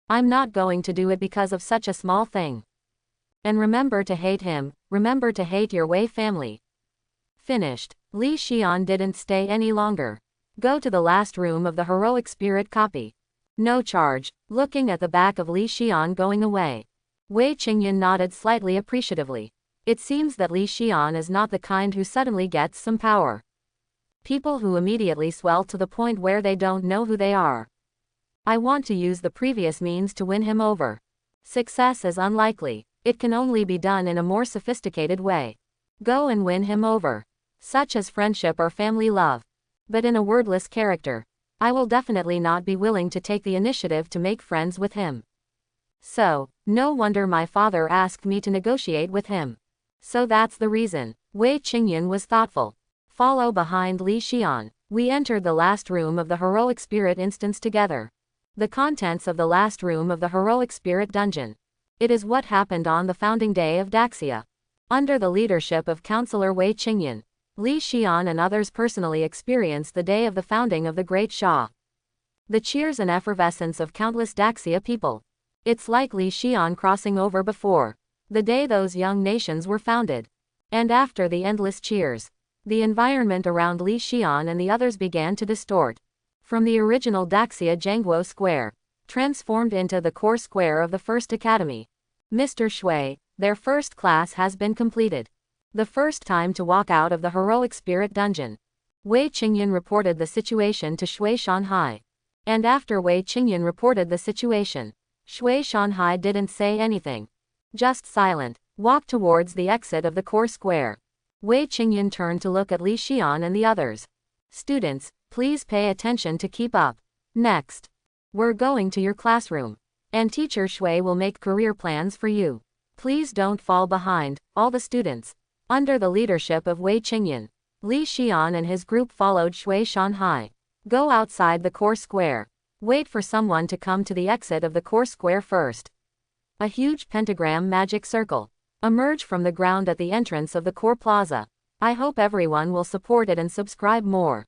I'm not going to do it because of such a small thing. And remember to hate him, remember to hate your Wei family. Finished. Li Xian didn't stay any longer. Go to the last room of the heroic spirit copy. No charge. Looking at the back of Li Xian going away, Wei Qingyan nodded slightly appreciatively. It seems that Li Xian is not the kind who suddenly gets some power. People who immediately swell to the point where they don't know who they are. I want to use the previous means to win him over. Success is unlikely. It can only be done in a more sophisticated way. Go and win him over. Such as friendship or family love. But in a wordless character, I will definitely not be willing to take the initiative to make friends with him. So, no wonder my father asked me to negotiate with him. So that's the reason. Wei Qingyan was thoughtful. Follow behind Li Xian. We entered the last room of the heroic spirit instance together. The contents of the last room of the heroic spirit dungeon. It is what happened on the founding day of Daxia. Under the leadership of Counselor Wei Qingyan, Li Xian and others personally experienced the day of the founding of the Great Shah. The cheers and effervescence of countless Daxia people. It's like Li Xian crossing over before the day those young nations were founded. And after the endless cheers, the environment around Li Xian and the others began to distort. From the original Daxia Zhangguo Square, transformed into the core square of the First Academy. Mr. Shui, their first class has been completed. The first time to walk out of the heroic spirit dungeon. Wei Qingyan reported the situation to Shui Shanhai. And after Wei Qingyan reported the situation, Shui Shanhai didn't say anything. Just silent, walked towards the exit of the core square. Wei Qingyan turned to look at Li Xian and the others. Students, please pay attention to keep up. Next. We're going to your classroom. And Teacher Shui will make career plans for you. Please don't fall behind, all the students. Under the leadership of Wei Qingyan, Li Xian and his group followed Shui Shanhai. Go outside the core square. Wait for someone to come to the exit of the core square first. A huge pentagram magic circle emerge from the ground at the entrance of the core plaza. I hope everyone will support it and subscribe more.